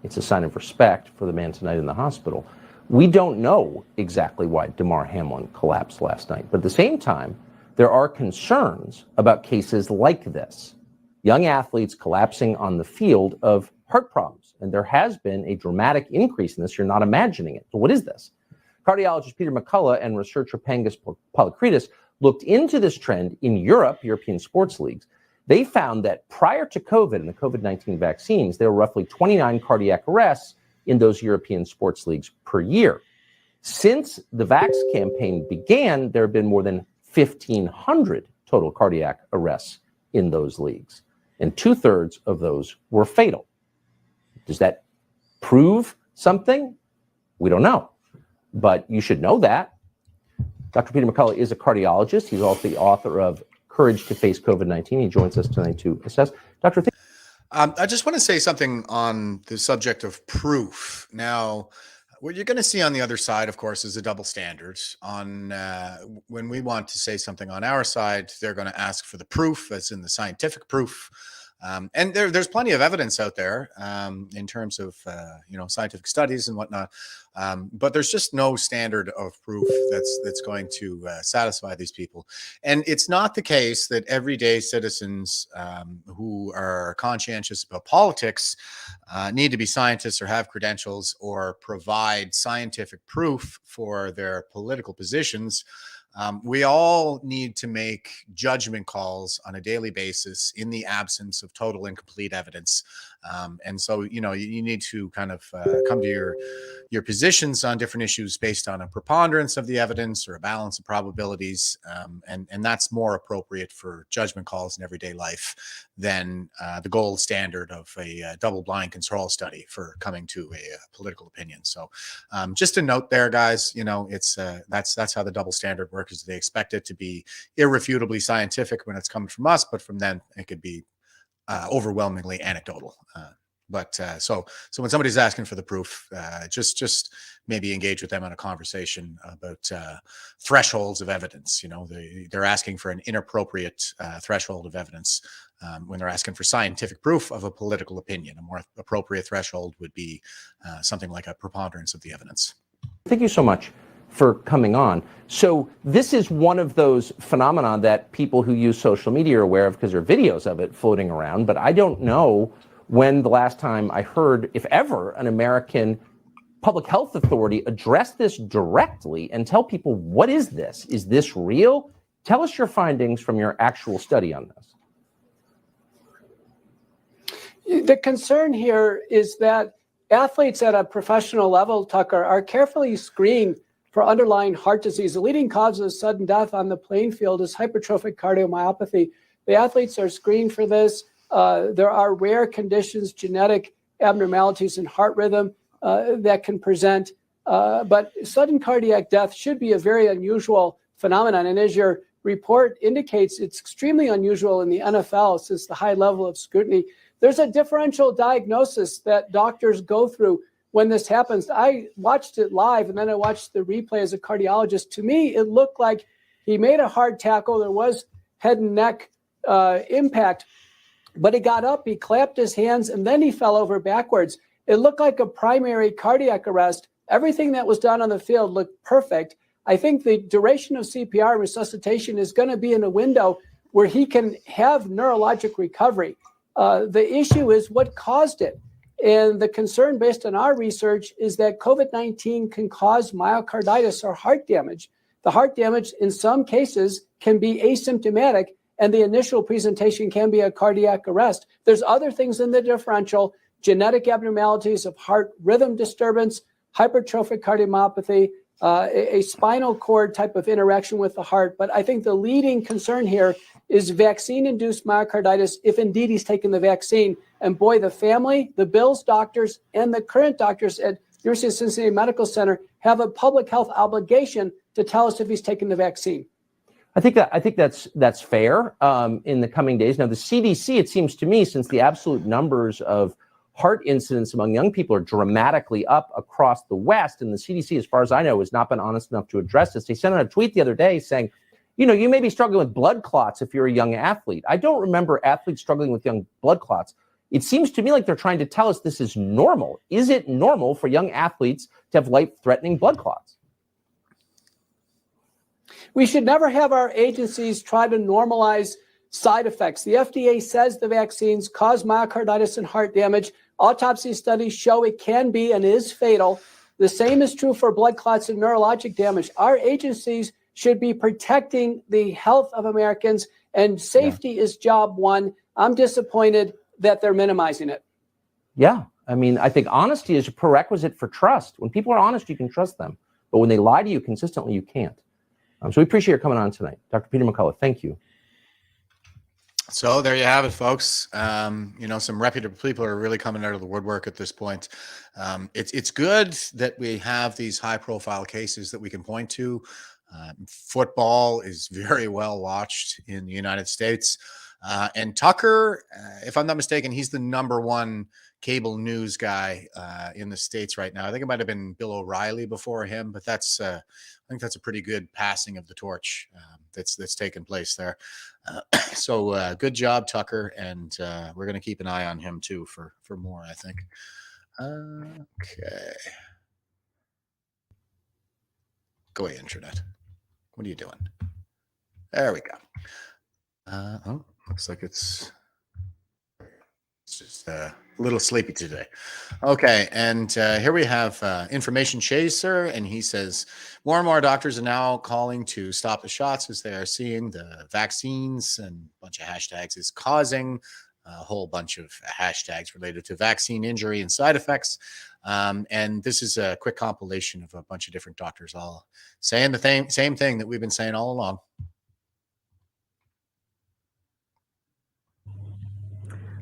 G: it's a sign of respect for the man tonight in the hospital, we don't know exactly why Damar Hamlin collapsed last night. But at the same time, there are concerns about cases like this. Young athletes collapsing on the field of heart problems. And there has been a dramatic increase in this. You're not imagining it. So what is this? Cardiologist Peter McCullough and researcher Pangis Polycretis looked into this trend in European sports leagues. They found that prior to COVID and the COVID-19 vaccines, there were roughly 29 cardiac arrests in those European sports leagues per year. Since the Vax campaign began, there have been more than 1,500 total cardiac arrests in those leagues, and 2/3 of those were fatal. Does that prove something? We don't know, but you should know that. Dr. Peter McCullough is a cardiologist. He's also the author of Courage to Face COVID-19. He joins us tonight to assess. Dr.
U: I just want to say something on the subject of proof. Now, what you're going to see on the other side, of course, is a double standard. On when we want to say something on our side, they're going to ask for the proof, as in the scientific proof. And there's plenty of evidence out there in terms of scientific studies and whatnot, but there's just no standard of proof that's going to satisfy these people. And it's not the case that everyday citizens who are conscientious about politics need to be scientists or have credentials or provide scientific proof for their political positions. We all need to make judgment calls on a daily basis in the absence of total and complete evidence. And so, you need to kind of come to your positions on different issues based on a preponderance of the evidence or a balance of probabilities. And that's more appropriate for judgment calls in everyday life than the gold standard of a double-blind control study for coming to a political opinion. So just a note there, guys, it's that's how the double standard works. Is they expect it to be irrefutably scientific when it's coming from us, but from them it could be overwhelmingly anecdotal. So when somebody's asking for the proof, just maybe engage with them in a conversation about thresholds of evidence. They're asking for an inappropriate threshold of evidence when they're asking for scientific proof of a political opinion. A more appropriate threshold would be something like a preponderance of the evidence.
G: Thank you so much for coming on. So this is one of those phenomena that people who use social media are aware of because there are videos of it floating around, but I don't know when the last time I heard, if ever, an American public health authority address this directly and tell people, what is this? Is this real? Tell us your findings from your actual study on this.
H: The concern here is that athletes at a professional level, Tucker, are carefully screened for underlying heart disease. The leading cause of sudden death on the playing field is hypertrophic cardiomyopathy. The athletes are screened for this. There are rare conditions, genetic abnormalities in heart rhythm that can present. But sudden cardiac death should be a very unusual phenomenon. And as your report indicates, it's extremely unusual in the NFL since the high level of scrutiny. There's a differential diagnosis that doctors go through when this happens. I watched it live and then I watched the replay as a cardiologist. To me, it looked like he made a hard tackle. There was head and neck impact, but he got up, he clapped his hands, and then he fell over backwards. It looked like a primary cardiac arrest. Everything that was done on the field looked perfect. I think the duration of CPR resuscitation is going to be in a window where he can have neurologic recovery. The issue is what caused it. And the concern based on our research is that COVID-19 can cause myocarditis or heart damage. The heart damage in some cases can be asymptomatic and the initial presentation can be a cardiac arrest. There's other things in the differential, genetic abnormalities of heart rhythm disturbance, hypertrophic cardiomyopathy, a spinal cord type of interaction with the heart. But I think the leading concern here is vaccine-induced myocarditis if indeed he's taken the vaccine. And boy, the family, the Bill's doctors, and the current doctors at University of Cincinnati Medical Center have a public health obligation to tell us if he's taken the vaccine.
G: I think that's fair in the coming days. Now, the CDC, it seems to me, since the absolute numbers of heart incidents among young people are dramatically up across the West, and the CDC, as far as I know, has not been honest enough to address this. They sent out a tweet the other day saying, you know, you may be struggling with blood clots if you're a young athlete. I don't remember athletes struggling with young blood clots. It seems to me like they're trying to tell us this is normal. Is it normal for young athletes to have life-threatening blood clots?
H: We should never have our agencies try to normalize side effects. The FDA says the vaccines cause myocarditis and heart damage. Autopsy studies show it can be and is fatal. The same is true for blood clots and neurologic damage. Our agencies should be protecting the health of Americans, and safety is job one. I'm disappointed that they're minimizing it.
G: Yeah. I mean, I think honesty is a prerequisite for trust. When people are honest, you can trust them. But when they lie to you consistently, you can't. So we appreciate your coming on tonight. Dr. Peter McCullough, thank you.
U: So there you have it, folks. You know, some reputable people are really coming out of the woodwork at this point. It's good that we have these high-profile cases that we can point to. Football is very well watched in the United States. And Tucker, if I'm not mistaken, he's the #1 cable news guy in the States right now. I think it might have been Bill O'Reilly before him, but that's I think that's a pretty good passing of the torch that's taken place there. So good job, Tucker, and we're going to keep an eye on him too for more, I think. Okay. Go away, internet. What are you doing? There we go. Oh, looks like it's just a little sleepy today. Okay, and here we have Information Chaser, and he says, more and more doctors are now calling to stop the shots as they are seeing the vaccines, and a bunch of hashtags is causing a whole bunch of hashtags related to vaccine injury and side effects. And this is a quick compilation of a bunch of different doctors all saying the same thing that we've been saying all along.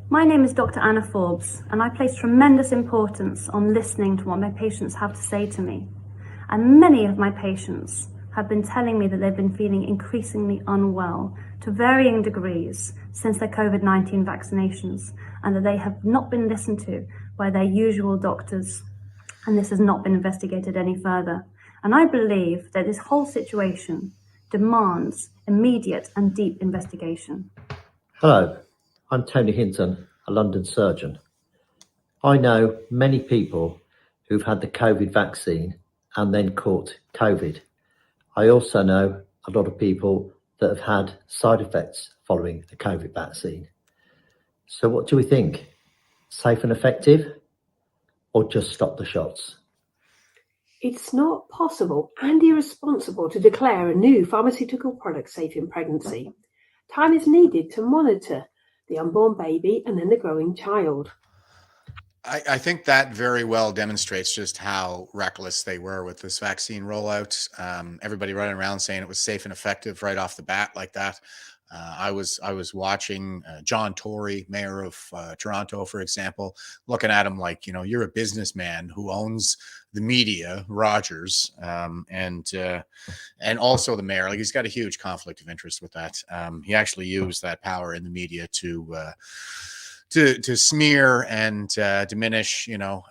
I: My name is Dr. Anna Forbes, and I place tremendous importance on listening to what my patients have to say to me. And many of my patients have been telling me that they've been feeling increasingly unwell to varying degrees since their COVID-19 vaccinations, and that they have not been listened to by their usual doctors, and this has not been investigated any further. And I believe that this whole situation demands immediate and deep investigation.
K: Hello, I'm Tony Hinton, a London surgeon. I know many people who've had the COVID vaccine and then caught COVID. I also know a lot of people that have had side effects following the COVID vaccine. So what do we think? Safe and effective, or just stop the shots?
M: It's not possible and irresponsible to declare a new pharmaceutical product safe in pregnancy. Time is needed to monitor the unborn baby and then the growing child.
U: I think that very well demonstrates just how reckless they were with this vaccine rollout. Everybody running around saying it was safe and effective right off the bat like that. I was watching John Tory, mayor of Toronto, for example, looking at him like, you know, you're a businessman who owns the media, Rogers, and also the mayor. Like, he's got a huge conflict of interest with that. He actually used that power in the media to smear and diminish, you know,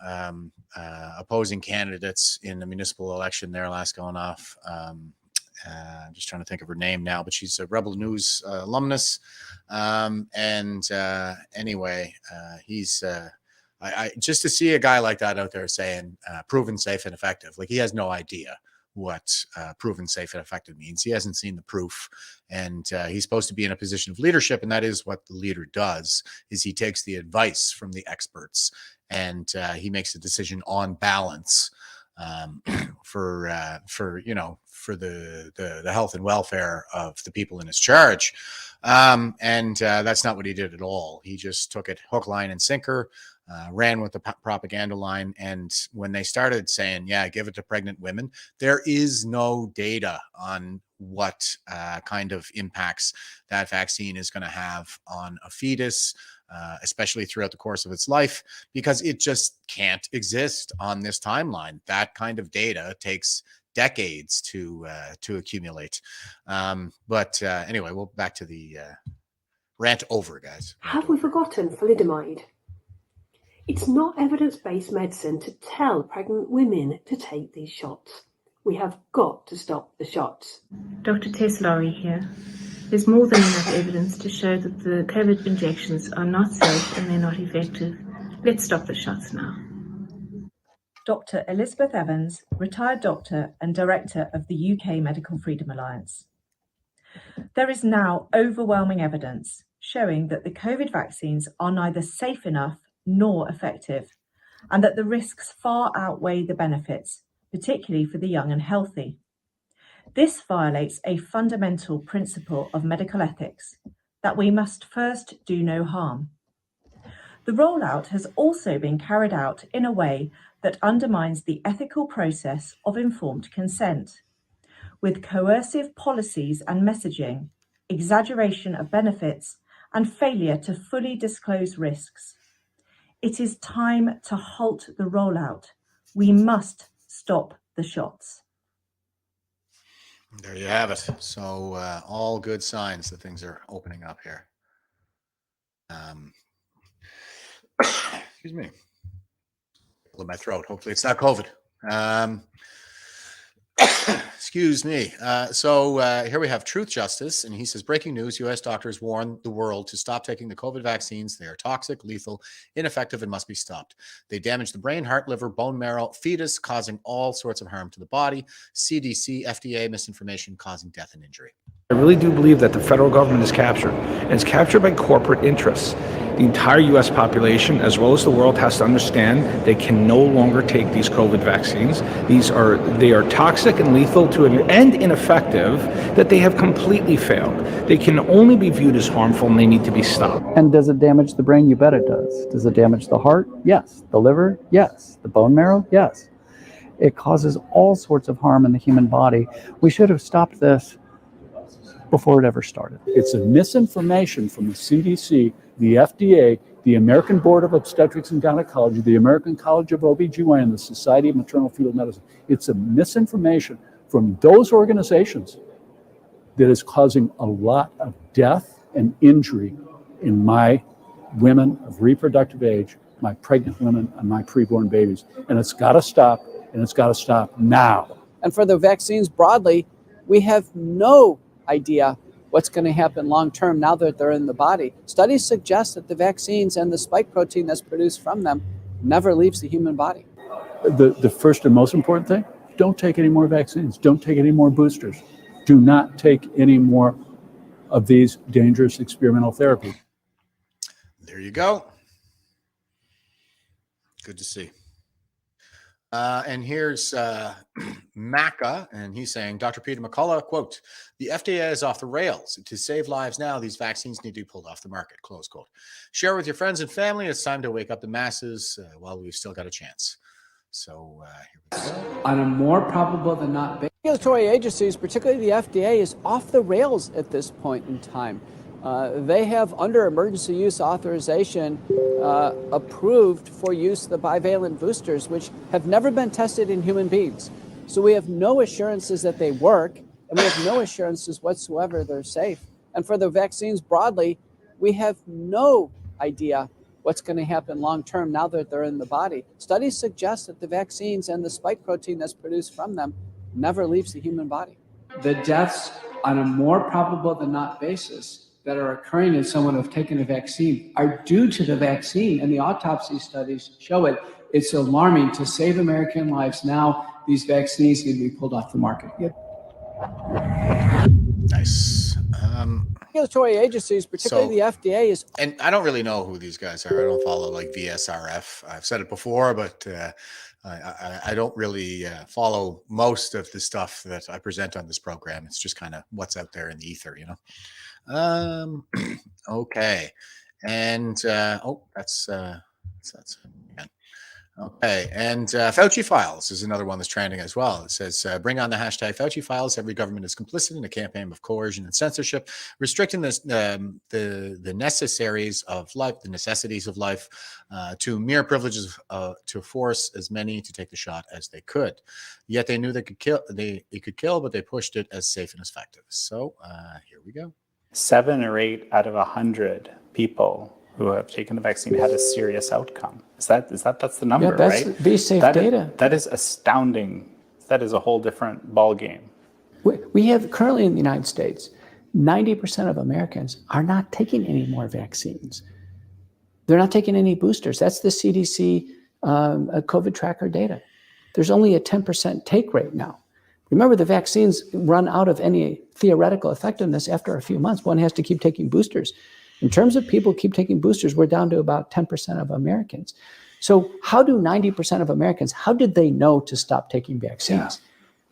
U: opposing candidates in the municipal election there last going off. I'm just trying to think of her name now, but she's a Rebel News alumnus. Anyway, he's I just to see a guy like that out there saying proven safe and effective, like he has no idea what proven safe and effective means. He hasn't seen the proof, and he's supposed to be in a position of leadership, and that is what the leader does, is he takes the advice from the experts and he makes a decision on balance for the health and welfare of the people in his charge. That's not what he did at all. He just took it hook, line, and sinker. ran with the propaganda line. And when they started saying, yeah, give it to pregnant women, there is no data on what kind of impacts that vaccine is going to have on a fetus, especially throughout the course of its life, because it just can't exist on this timeline. That kind of data takes decades to accumulate. But anyway, we'll back to the rant over, guys.
M: Have we forgotten thalidomide? It's not evidence-based medicine to tell pregnant women to take these shots. We have got to stop the shots.
J: Dr. Tess Laurie here. There's more than enough evidence to show that the COVID injections are not safe and they're not effective. Let's stop the shots now.
N: Dr. Elizabeth Evans, retired doctor and director of the UK Medical Freedom Alliance. There is now overwhelming evidence showing that the COVID vaccines are neither safe enough nor effective, and that the risks far outweigh the benefits, particularly for the young and healthy. This violates a fundamental principle of medical ethics, that we must first do no harm. The rollout has also been carried out in a way that undermines the ethical process of informed consent, with coercive policies and messaging, exaggeration of benefits, and failure to fully disclose risks. It is time to halt the rollout. We must stop the shots.
U: There you have it. So all good signs that things are opening up here. Excuse me. In my throat. Hopefully it's not COVID. Excuse me. So here we have Truth Justice, and he says, breaking news, U.S. doctors warn the world to stop taking the COVID vaccines. They are toxic, lethal, ineffective, and must be stopped. They damage the brain, heart, liver, bone marrow, fetus, causing all sorts of harm to the body. CDC, FDA, misinformation, causing death and injury.
O: I really do believe that the federal government is captured, and it's captured by corporate interests. The entire U.S. population, as well as the world, has to understand they can no longer take these COVID vaccines. They are toxic and lethal and ineffective, that they have completely failed. They can only be viewed as harmful, and they need to be stopped.
X: And does it damage the brain? You bet it does. Does it damage the heart? Yes. The liver? Yes. The bone marrow? Yes. It causes all sorts of harm in the human body. We should have stopped this before it ever started.
Y: It's a misinformation from the CDC, the FDA, the American Board of Obstetrics and Gynecology, the American College of OBGYN, the Society of Maternal Fetal Medicine. It's a misinformation from those organizations that is causing a lot of death and injury in my women of reproductive age, my pregnant women, and my preborn babies. And it's got to stop, and it's got to stop now.
H: And for the vaccines broadly, we have no idea what's going to happen long term now that they're in the body. Studies suggest that the vaccines and the spike protein that's produced from them never leaves the human body.
Y: The first and most important thing, don't take any more vaccines. Don't take any more boosters. Do not take any more of these dangerous experimental therapies.
U: There you go. Good to see. And here's Maca, and he's saying, Dr. Peter McCullough, quote, the FDA is off the rails. To save lives now, these vaccines need to be pulled off the market, close quote. Share with your friends and family. It's time to wake up the masses while we've still got a chance. So here we go.
B: On a more probable than not basis.
H: Regulatory agencies, particularly the FDA, is off the rails at this point in time. They have, under emergency use authorization, approved for use the bivalent boosters, which have never been tested in human beings. So we have no assurances that they work, and we have no assurances whatsoever they're safe. And for the vaccines broadly, we have no idea what's going to happen long term now that they're in the body. Studies suggest that the vaccines and the spike protein that's produced from them never leaves the human body.
B: The deaths on a more probable than not basis that are occurring in someone who've taken a vaccine are due to the vaccine, and the autopsy studies show it. It's alarming. To save American lives now, these vaccines need to be pulled off the market.
U: Nice.
H: Regulatory agencies, particularly the FDA, is...
U: And I don't really know who these guys are. I don't follow like VSRF. I've said it before, but I don't really follow most of the stuff that I present on this program. It's just kind of what's out there in the ether, you know? Okay. And, oh, that's Okay, and Fauci Files is another one that's trending as well. It says, bring on the hashtag Fauci Files. Every government is complicit in a campaign of coercion and censorship, restricting the necessities of life to mere privileges to force as many to take the shot as they could. Yet they knew they could kill, but they pushed it as safe and as effective. So here we go.
C: 7 or 8 out of 100 people who have taken the vaccine had a serious outcome. That's the number,
H: Yeah, that's
C: right?
H: V4F data.
C: That is astounding. That is a whole different ball game.
H: We have currently in the United States, 90% of Americans are not taking any more vaccines. They're not taking any boosters. That's the CDC COVID tracker data. There's only a 10% take rate now. Remember, the vaccines run out of any theoretical effectiveness after a few months. One has to keep taking boosters. In terms of people keep taking boosters, we're down to about 10% of Americans. So how do 90% of Americans, how did they know to stop taking vaccines?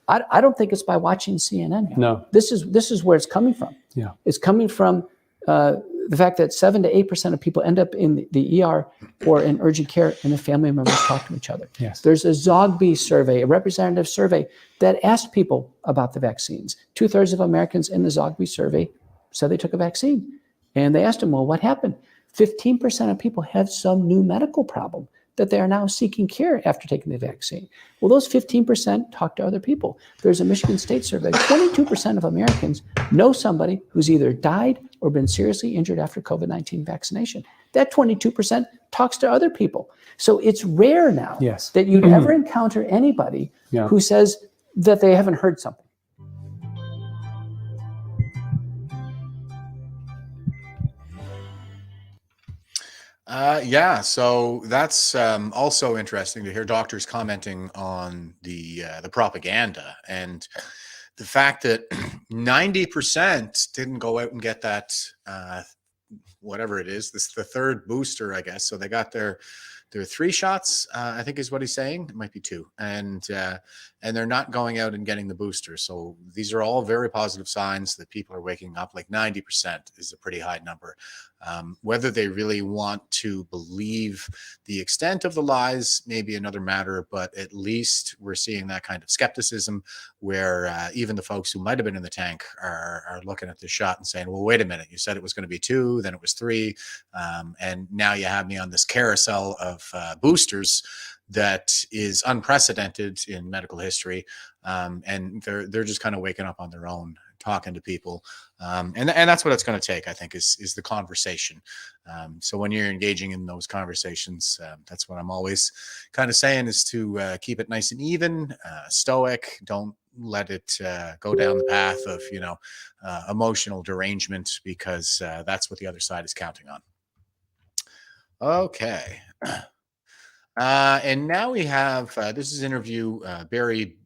H: Yeah. I don't think it's by watching CNN.
Y: No.
H: This is where it's coming from.
Y: Yeah.
H: It's coming from the fact that 7 to 8% of people end up in the ER or in urgent care, and the family members talk to each other.
Y: Yes.
H: There's a Zogby survey, a representative survey that asked people about the vaccines. 2/3 of Americans in the Zogby survey said they took a vaccine. And they asked them, well, what happened? 15% of people have some new medical problem that they are now seeking care after taking the vaccine. Well, those 15% talk to other people. There's a Michigan State survey. 22% of Americans know somebody who's either died or been seriously injured after COVID-19 vaccination. That 22% talks to other people. So it's rare now that you'd ever encounter anybody who says that they haven't heard something.
U: Yeah, so that's also interesting to hear doctors commenting on the propaganda and the fact that 90% didn't go out and get that whatever it is, the third booster, I guess. So they got their 3 shots, I think is what he's saying. It might be 2, and they're not going out and getting the booster. So these are all very positive signs that people are waking up. Like 90% is a pretty high number. Whether they really want to believe the extent of the lies may be another matter, but at least we're seeing that kind of skepticism where even the folks who might have been in the tank are looking at the shot and saying, well, wait a minute, you said it was going to be 2, then it was 3, and now you have me on this carousel of boosters that is unprecedented in medical history, and they're just kind of waking up on their own, talking to people, and that's what it's going to take, I think, is the conversation. So when you're engaging in those conversations, that's what I'm always kind of saying, is to keep it nice and even, stoic. Don't let it go down the path of emotional derangement, because that's what the other side is counting on. Okay. And now we have, this is interview Barry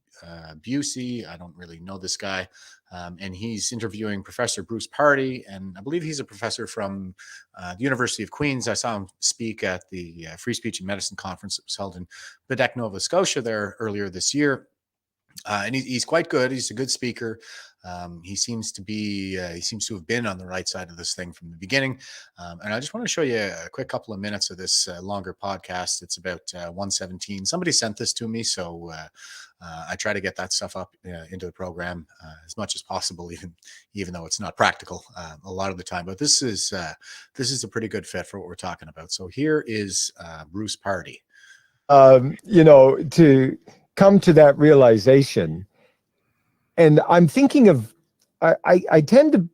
U: Busey. I don't really know this guy. And he's interviewing Professor Bruce Pardy. And I believe he's a professor from the University of Queens. I saw him speak at the Free Speech and Medicine Conference that was held in Quebec, Nova Scotia there earlier this year. And he's quite good. He's a good speaker. He seems to have been on the right side of this thing from the beginning. And I just want to show you a quick couple of minutes of this longer podcast. It's about 1:17. Somebody sent this to me, so I try to get that stuff up into the program as much as possible, even though it's not practical a lot of the time. But this is a pretty good fit for what we're talking about. So here is Bruce Pardy.
L: To come to that realization. And I'm thinking of, I tend to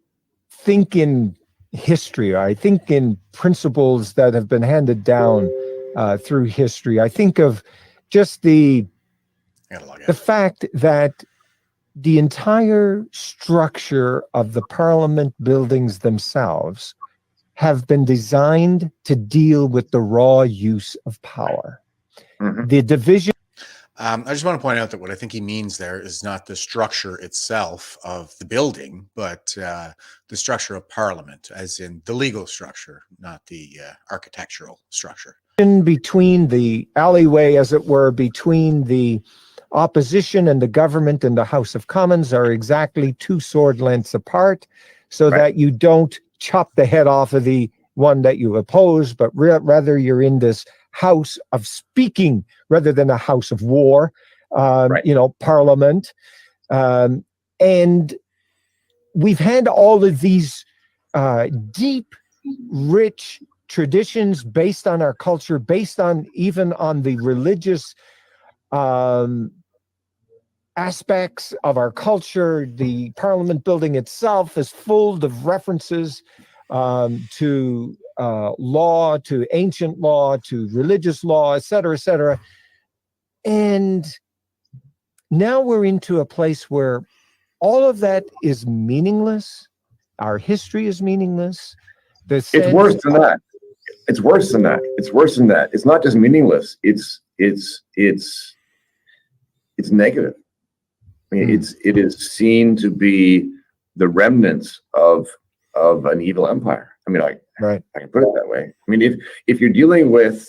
L: think in history, or I think in principles that have been handed down through history. I think of just the fact that the entire structure of the parliament buildings themselves have been designed to deal with the raw use of power. Mm-hmm. The division.
U: I just want to point out that what I think he means there is not the structure itself of the building, but the structure of Parliament, as in the legal structure, not the architectural structure.
L: Between the alleyway, as it were, between the opposition and the government and the House of Commons are exactly 2 sword lengths apart, so that you don't chop the head off of the one that you oppose, but rather you're in this house of speaking rather than a house of war, parliament. And we've had all of these deep, rich traditions based on our culture, based on even on the religious aspects of our culture. The Parliament building itself is full of references to law, to ancient law, to religious law, et cetera, et cetera. And now we're into a place where all of that is meaningless. Our history is meaningless.
D: It's worse than that. It's worse than that. It's worse than that. It's not just meaningless. It's negative. I mean, it is seen to be the remnants of an evil empire. I mean, I can put it that way. I mean, if you're dealing with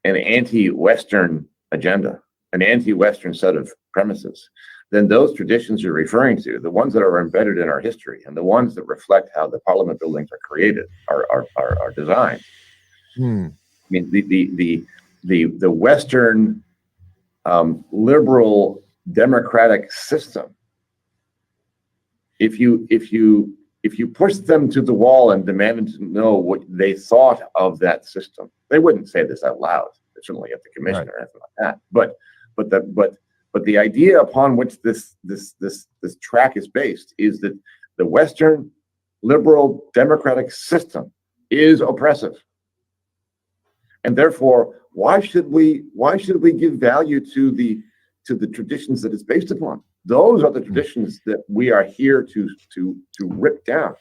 D: an anti-Western agenda, an anti-Western set of premises, then those traditions you're referring to, the ones that are embedded in our history and the ones that reflect how the Parliament buildings are created, are designed. I mean, the Western liberal democratic system, if you push them to the wall and demanded to know what they thought of that system, they wouldn't say this out loud, certainly at the commission or anything like that. But the idea upon which this track is based is that the Western liberal democratic system is oppressive, and therefore, why should we give value to the traditions that it's based upon? Those are the traditions that we are here to rip down.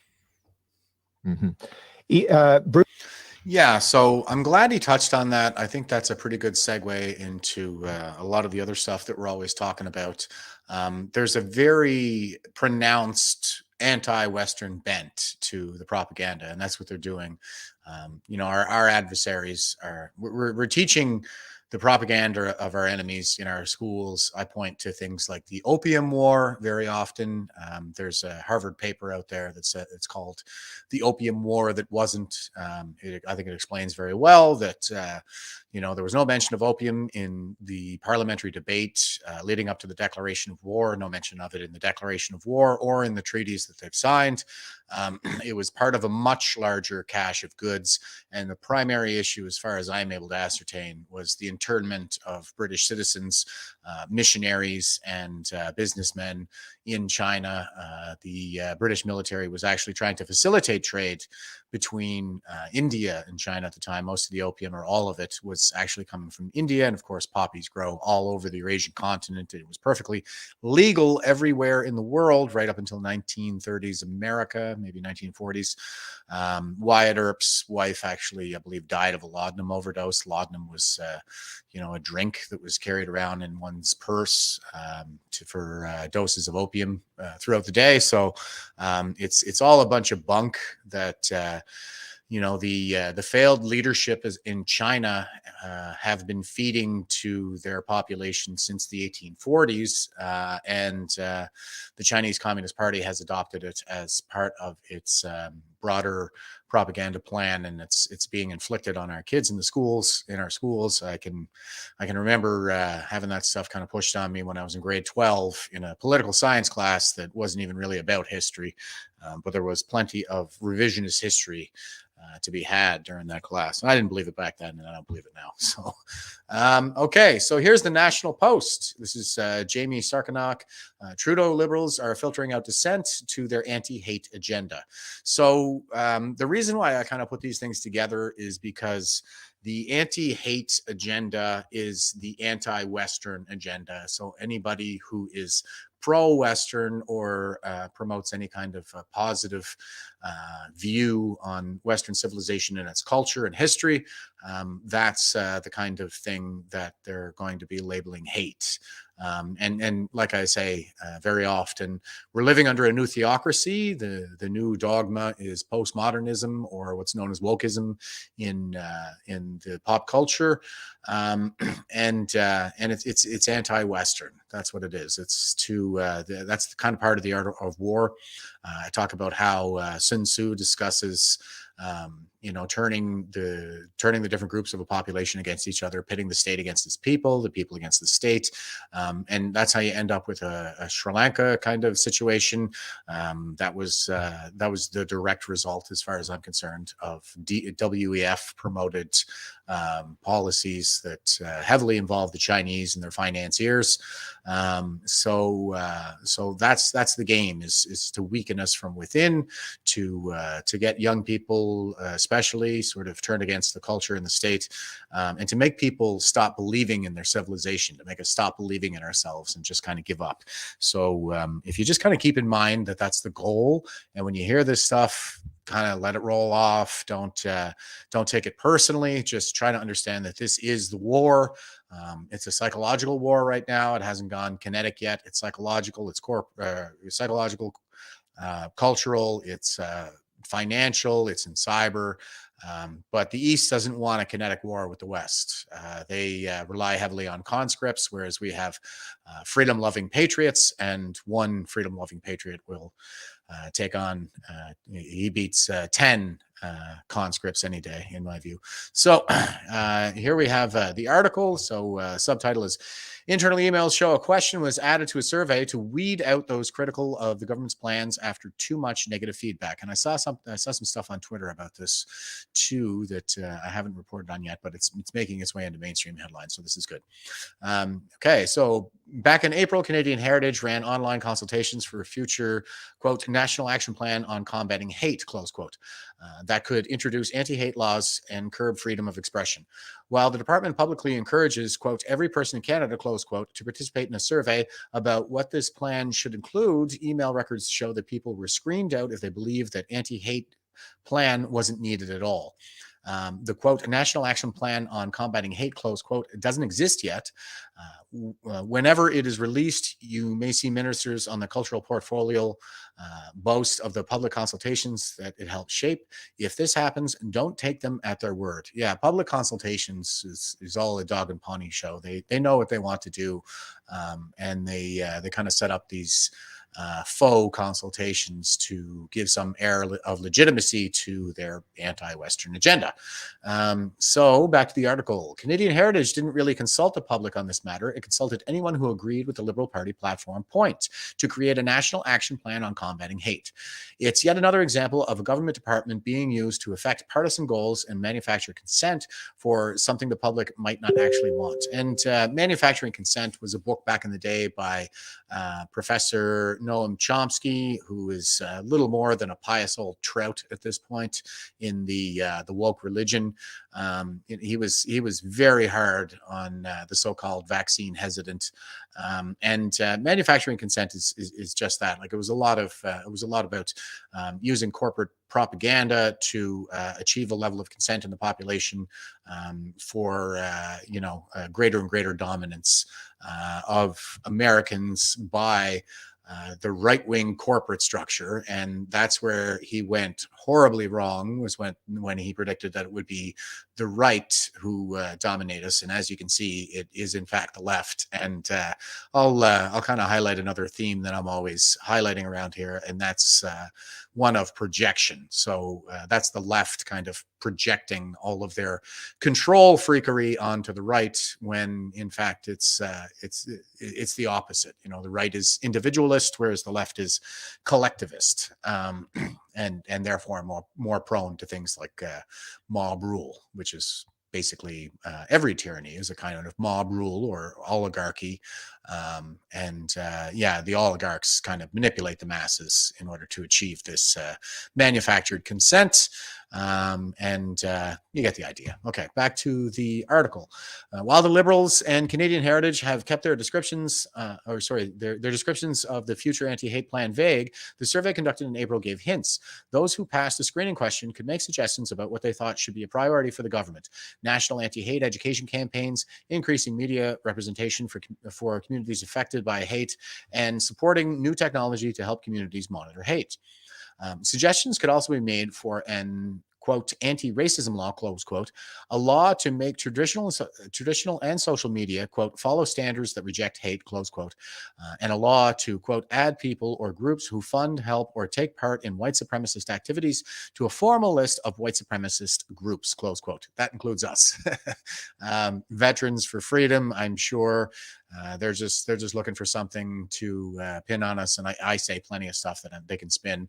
U: Yeah, so I'm glad he touched on that. I think that's a pretty good segue into a lot of the other stuff that we're always talking about. There's a very pronounced anti-Western bent to the propaganda, and that's what they're doing. Our adversaries we're teaching the propaganda of our enemies in our schools. I point to things like the Opium War very often. There's a Harvard paper out there that's it's called "The Opium War That Wasn't." I think it explains very well that there was no mention of opium in the parliamentary debate leading up to the declaration of war. No mention of it in the declaration of war or in the treaties that they've signed. It was part of a much larger cache of goods, and the primary issue, as far as I'm able to ascertain, was the internment of British citizens, missionaries, and businessmen in China. The British military was actually trying to facilitate trade between India and China at the time. Most of the opium, or all of it, was actually coming from India, and of course poppies grow all over the Eurasian continent. It was perfectly legal everywhere in the world right up until 1930s America, maybe 1940s. Wyatt Earp's wife actually, I believe, died of a laudanum overdose. Laudanum was a drink that was carried around in one's purse for doses of opium throughout the day. So it's all a bunch of bunk that the failed leadership in China have been feeding to their population since the 1840s, and the Chinese Communist Party has adopted it as part of its broader propaganda plan, and it's being inflicted on our kids in our schools. I can remember having that stuff kind of pushed on me when I was in grade 12 in a political science class that wasn't even really about history, but there was plenty of revisionist history to be had during that class. And I didn't believe it back then, and I don't believe it now. So, okay. So here's the National Post. This is Jamie Sarkanock. Trudeau Liberals are filtering out dissent to their anti-hate agenda. So the reason why I kind of put these things together is because the anti-hate agenda is the anti-Western agenda. So anybody who is pro-Western or promotes any kind of positive view on Western civilization and its culture and history, that's the kind of thing that they're going to be labeling hate. And like I say, very often we're living under a new theocracy. The new dogma is postmodernism, or what's known as wokeism in the pop culture, and it's anti-Western. That's what it is. It's that's the kind of part of the art of war. I talk about how Sun Tzu discusses turning the different groups of a population against each other, pitting the state against its people, the people against the state, and that's how you end up with a Sri Lanka kind of situation. That was the direct result, as far as I'm concerned, of WEF promoted policies that heavily involve the Chinese and their financiers. So that's the game, is to weaken us from within, to get young people, especially, sort of turned against the culture and the state, and to make people stop believing in their civilization, to make us stop believing in ourselves and just kind of give up. So if you just kind of keep in mind that that's the goal, and when you hear this stuff, kind of let it roll off. Don't take it personally. Just try to understand that this is the war. It's a psychological war right now. It hasn't gone kinetic yet. It's psychological. It's psychological, cultural. It's financial. It's in cyber. But the East doesn't want a kinetic war with the West. They rely heavily on conscripts, whereas we have freedom-loving patriots, and one freedom-loving patriot will take on, he beats 10 conscripts any day, in my view. So here we have the article. So subtitle is, internal emails show a question was added to a survey to weed out those critical of the government's plans after too much negative feedback. And I saw some stuff on Twitter about this too that I haven't reported on yet, but it's making its way into mainstream headlines, so this is good. Okay, so back in April, Canadian Heritage ran online consultations for a future, quote, national action plan on combating hate, close quote, that could introduce anti-hate laws and curb freedom of expression. While the department publicly encourages, quote, every person in Canada, close quote, to participate in a survey about what this plan should include, email records show that people were screened out if they believed that anti-hate plan wasn't needed at all. The quote, national action plan on combating hate, close quote, doesn't exist yet. Whenever it is released, you may see ministers on the cultural portfolio boast of the public consultations that it helped shape. If this happens, don't take them at their word. Yeah, public consultations is all a dog and pony show. They know what they want to do, and they kind of set up these faux consultations to give some air of legitimacy to their anti-Western agenda. So back to the article. Canadian Heritage didn't really consult the public on this matter. It consulted anyone who agreed with the Liberal Party platform point to create a national action plan on combating hate. It's yet another example of a government department being used to affect partisan goals and manufacture consent for something the public might not actually want. And Manufacturing Consent was a book back in the day by Professor Noam Chomsky, who is little more than a pious old trout at this point in the woke religion. He was very hard on the so-called vaccine hesitant, and Manufacturing Consent is just that. Like, it was a lot about using corporate propaganda to achieve a level of consent in the population for greater and greater dominance of Americans by the right-wing corporate structure. And that's where he went horribly wrong, was when he predicted that it would be the right who dominate us. And as you can see, it is in fact the left. And I'll kind of highlight another theme that I'm always highlighting around here, and that's one of projection. So that's the left kind of projecting all of their control freakery onto the right, when in fact it's the opposite. You know, the right is individualist, whereas the left is collectivist, and therefore more prone to things like mob rule, which is basically every tyranny is a kind of mob rule or oligarchy. The oligarchs kind of manipulate the masses in order to achieve this manufactured consent. You get the idea. Okay, back to the article. While the Liberals and Canadian Heritage have kept their descriptions, their descriptions of the future anti-hate plan vague, the survey conducted in April gave hints. Those who passed the screening question could make suggestions about what they thought should be a priority for the government: national anti-hate education campaigns, increasing media representation for communities affected by hate, and supporting new technology to help communities monitor hate. Suggestions could also be made for an quote, anti-racism law, close quote, a law to make traditional and social media, quote, follow standards that reject hate, close quote, and a law to, quote, add people or groups who fund, help, or take part in white supremacist activities to a formal list of white supremacist groups, close quote. That includes us. Veterans for Freedom, I'm sure they're just looking for something to pin on us, and I say plenty of stuff that they can spin,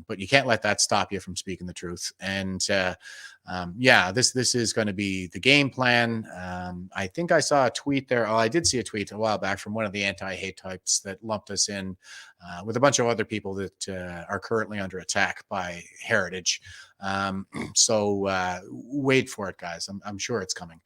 U: but you can't let that stop you from speaking the truth. And yeah, this is going to be the game plan. I think I saw a tweet there. Oh, I did see a tweet a while back from one of the anti-hate types that lumped us in with a bunch of other people that are currently under attack by Heritage. So wait for it, guys. I'm sure it's coming.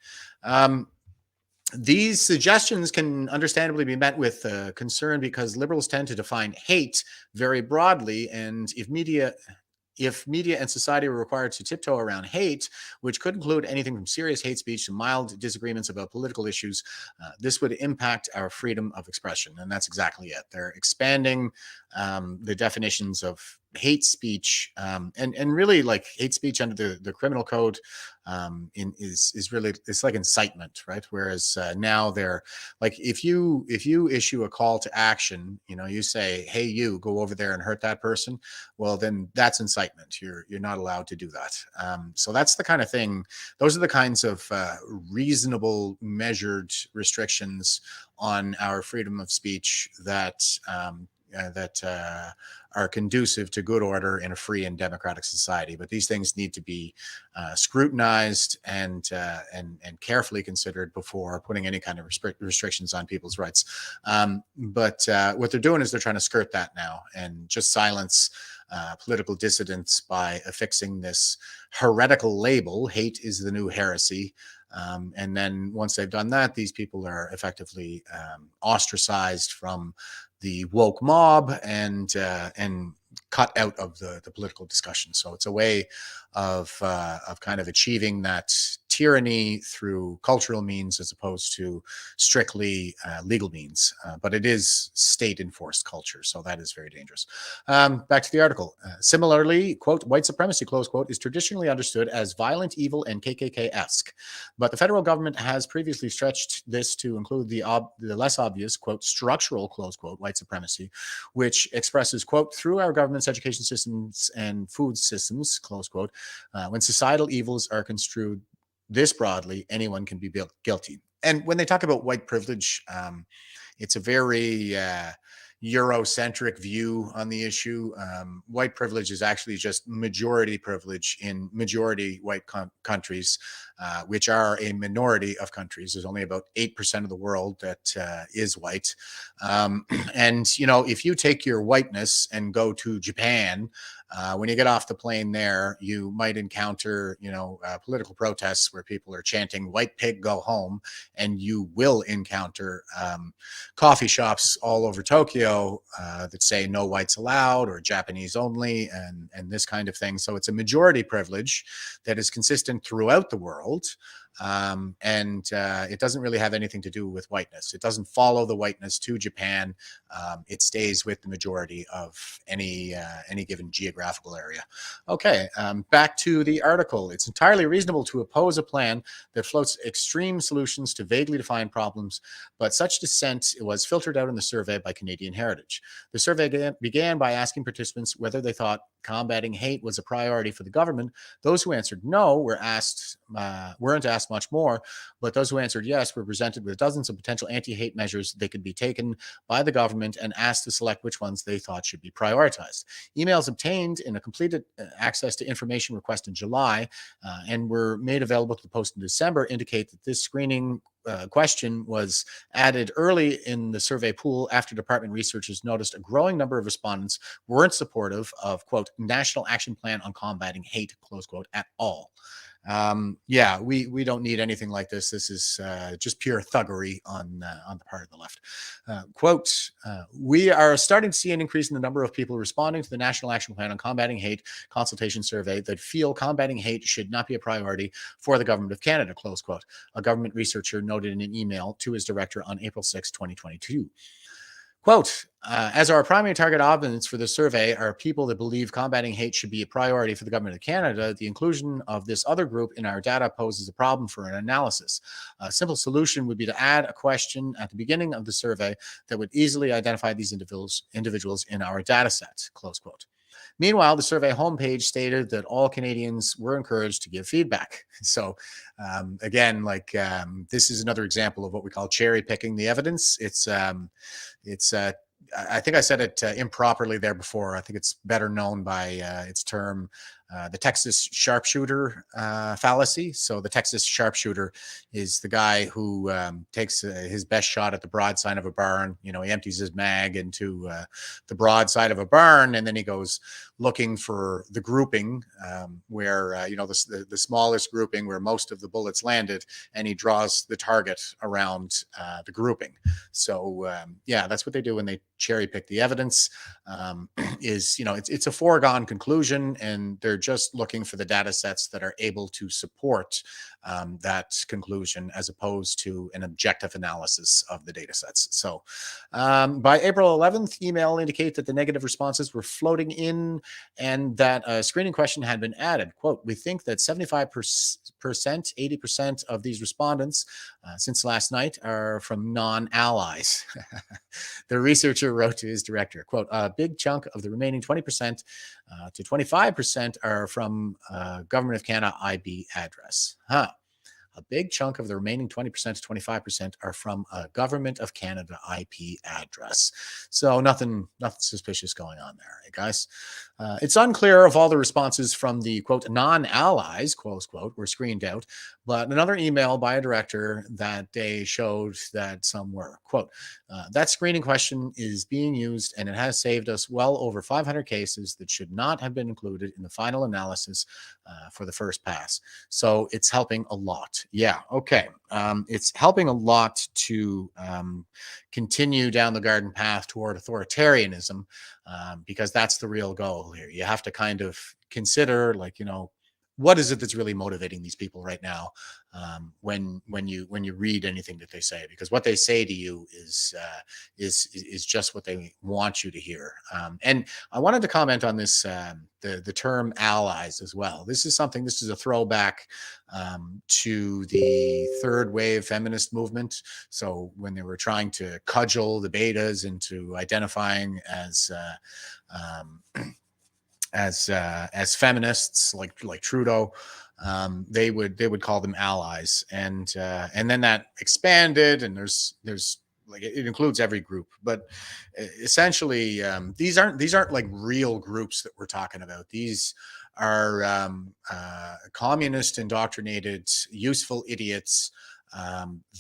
U: These suggestions can understandably be met with concern because liberals tend to define hate very broadly, and if media and society were required to tiptoe around hate, which could include anything from serious hate speech to mild disagreements about political issues, this would impact our freedom of expression. And that's exactly it. They're expanding the definitions of hate speech, and really, like, hate speech under the criminal code is really, it's like incitement, right? Whereas now they're like, if you issue a call to action, you say, hey, you go over there and hurt that person, well, then that's incitement. You're not allowed to do that. So that's the kind of thing, those are the kinds of reasonable, measured restrictions on our freedom of speech that are conducive to good order in a free and democratic society. But these things need to be scrutinized and carefully considered before putting any kind of restrictions on people's rights. But what they're doing is they're trying to skirt that now and just silence political dissidents by affixing this heretical label, hate is the new heresy. And then once they've done that, these people are effectively ostracized from the woke mob and cut out of the political discussion. So it's a way of kind of achieving that tyranny through cultural means as opposed to strictly legal means. But it is state-enforced culture, so that is very dangerous. Back to the article. Similarly, quote, white supremacy, close quote, is traditionally understood as violent, evil, and KKK-esque. But the federal government has previously stretched this to include the less obvious, quote, structural, close quote, white supremacy, which expresses, quote, through our government's education systems and food systems, close quote, when societal evils are construed this broadly, anyone can be guilty. And when they talk about white privilege, it's a very Eurocentric view on the issue. White privilege is actually just majority privilege in majority white countries, which are a minority of countries. There's only about 8% of the world that is white. And, if you take your whiteness and go to Japan, when you get off the plane there, you might encounter, political protests where people are chanting "White pig, go home," and you will encounter coffee shops all over Tokyo that say "No whites allowed" or "Japanese only," and this kind of thing. So it's a majority privilege that is consistent throughout the world. And it doesn't really have anything to do with whiteness. It doesn't follow the whiteness to Japan. It stays with the majority of any given geographical area. Okay, back to the article. It's entirely reasonable to oppose a plan that floats extreme solutions to vaguely defined problems, but such dissent was filtered out in the survey by Canadian Heritage. The survey began by asking participants whether they thought combating hate was a priority for the government. Those who answered no weren't asked much more, but those who answered yes were presented with dozens of potential anti-hate measures that could be taken by the government and asked to select which ones they thought should be prioritized. Emails obtained in a completed access to information request in July and were made available to the Post in December indicate that this screening question was added early in the survey pool after department researchers noticed a growing number of respondents weren't supportive of, quote, National Action Plan on Combating Hate, close quote, at all. Yeah, we don't need anything like this. This is just pure thuggery on the part of the left. Quote, we are starting to see an increase in the number of people responding to the National Action Plan on Combating Hate consultation survey that feel combating hate should not be a priority for the government of Canada, close quote, a government researcher noted in an email to his director on April 6, 2022. Quote, as our primary target audience for the survey are people that believe combating hate should be a priority for the government of Canada, the inclusion of this other group in our data poses a problem for an analysis. A simple solution would be to add a question at the beginning of the survey that would easily identify these individuals in our data set, close quote. Meanwhile, the survey homepage stated that all Canadians were encouraged to give feedback. So again, like this is another example of what we call cherry picking the evidence. I think I said it improperly there before. I think it's better known by its term, the Texas sharpshooter fallacy. So the Texas sharpshooter is the guy who takes his best shot at the broadside of a barn. You know, he empties his mag into the broadside of a barn, and then he goes looking for the grouping where, you know, the smallest grouping where most of the bullets landed, and he draws the target around the grouping. So yeah, that's what they do when they cherry pick the evidence. Is, you know, it's a foregone conclusion, and they're just looking for the data sets that are able to support that conclusion, as opposed to an objective analysis of the data sets. So by April 11th, email indicate that the negative responses were floating in, and that a screening question had been added. Quote, we think that 75%, 80% of these respondents since last night are from non-allies. The researcher wrote to his director, quote, a big chunk of the remaining 20% to 25% are from Government of Canada IB address. A big chunk of the remaining 20% to 25% are from a Government of Canada IP address. So nothing suspicious going on there, right, guys? It's unclear if all the responses from the, quote, non-allies, close quote, were screened out, but another email by a director that day showed that some were. Quote, that screening question is being used, and it has saved us well over 500 cases that should not have been included in the final analysis for the first pass. So it's helping a lot. Yeah, okay. It's helping a lot to continue down the garden path toward authoritarianism, because that's the real goal here. You have to kind of consider, like, you know, what is it that's really motivating these people right now when you read anything that they say, because what they say to you is just what they want you to hear. And I wanted to comment on this, the term allies as well. This is a throwback to the third wave feminist movement. So when they were trying to cudgel the betas into identifying as feminists, like Trudeau, they would call them allies, and then that expanded, and there's like it includes every group, but essentially these aren't like real groups that we're talking about. These are communist indoctrinated useful idiots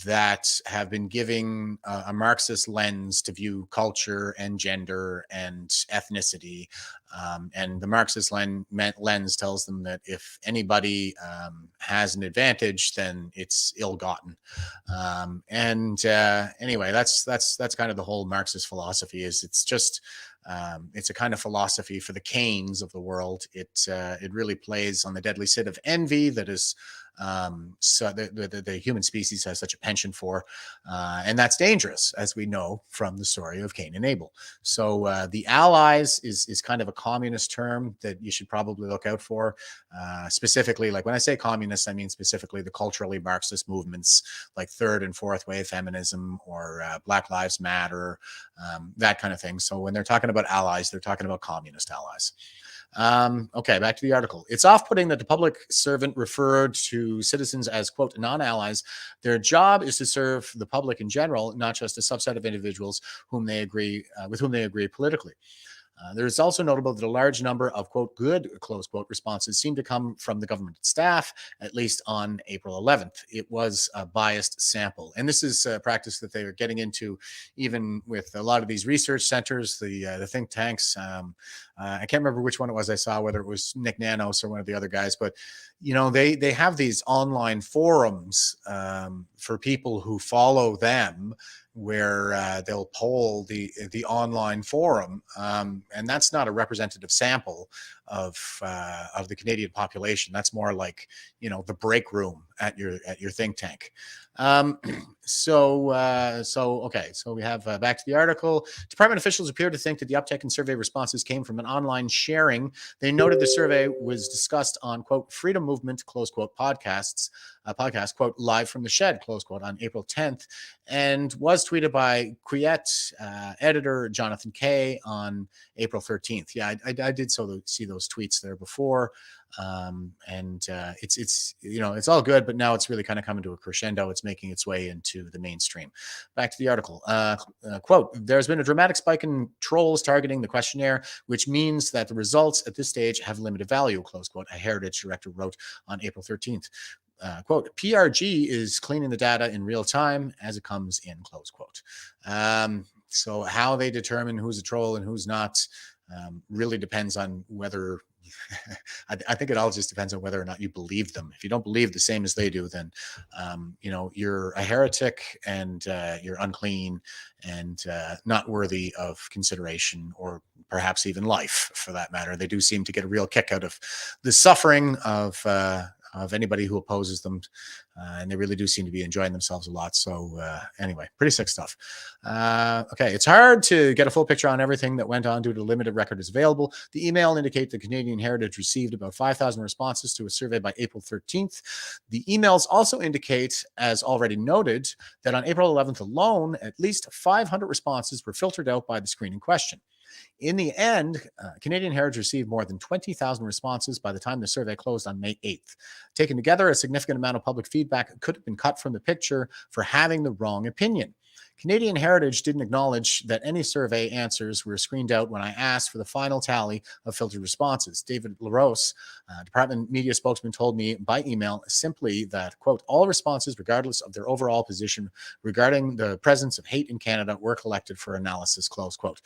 U: that have been giving a Marxist lens to view culture and gender and ethnicity. And the Marxist lens tells them that if anybody has an advantage, then it's ill-gotten. Anyway, that's kind of the whole Marxist philosophy. It's just it's a kind of philosophy for the Keynes of the world. It really plays on the deadly sin of envy that is so the human species has such a penchant for, and that's dangerous, as we know from the story of Cain and Abel. So the allies is kind of a communist term that you should probably look out for. Specifically, like when I say communist, I mean specifically the culturally Marxist movements like third and fourth wave feminism or Black Lives Matter, that kind of thing. So when they're talking about allies, they're talking about communist allies. Okay, back to the article. It's off-putting that the public servant referred to citizens as, quote, non-allies. Their job is to serve the public in general, not just a subset of individuals with whom they agree politically. There is also notable that a large number of, quote, good, close quote, responses seem to come from the government staff, at least on April 11th. It was a biased sample. And this is a practice that they are getting into even with a lot of these research centers, the think tanks. I can't remember which one it was I saw, whether it was Nick Nanos or one of the other guys, but you know, they have these online forums for people who follow them, where they'll poll the online forum, and that's not a representative sample the Canadian population. That's more like, you know, the break room at your think tank. So we have back to the article. Department officials appear to think that the uptick in survey responses came from an online sharing. They noted the survey was discussed on, quote, Freedom Movement, close quote, podcast, quote, Live from the Shed, close quote, on April 10th, and was tweeted by Quiet editor Jonathan Kay on April 13th. Yeah, I did see those tweets there before. It's you know, it's all good, but now it's really kind of coming to a crescendo. It's making its way into the mainstream. Back to the article. Quote, there's been a dramatic spike in trolls targeting the questionnaire, which means that the results at this stage have limited value, close quote, a Heritage director wrote on April 13th. Quote, PRG is cleaning the data in real time as it comes in, close quote. So how they determine who's a troll and who's not really depends on whether I think it all just depends on whether or not you believe them. If you don't believe the same as they do, then you know, you're a heretic and you're unclean and not worthy of consideration, or perhaps even life for that matter. They do seem to get a real kick out of the suffering of anybody who opposes them, and they really do seem to be enjoying themselves a lot. So anyway, pretty sick stuff. Okay, it's hard to get a full picture on everything that went on due to limited record is available. The email indicate the Canadian Heritage received about 5,000 responses to a survey by April 13th. The emails also indicate, as already noted, that on April 11th alone, at least 500 responses were filtered out by the screening question. In the end, Canadian Heritage received more than 20,000 responses by the time the survey closed on May 8th. Taken together, a significant amount of public feedback could have been cut from the picture for having the wrong opinion. Canadian Heritage didn't acknowledge that any survey answers were screened out when I asked for the final tally of filtered responses. David LaRose, department media spokesman, told me by email simply that, quote, all responses, regardless of their overall position regarding the presence of hate in Canada, were collected for analysis, close quote.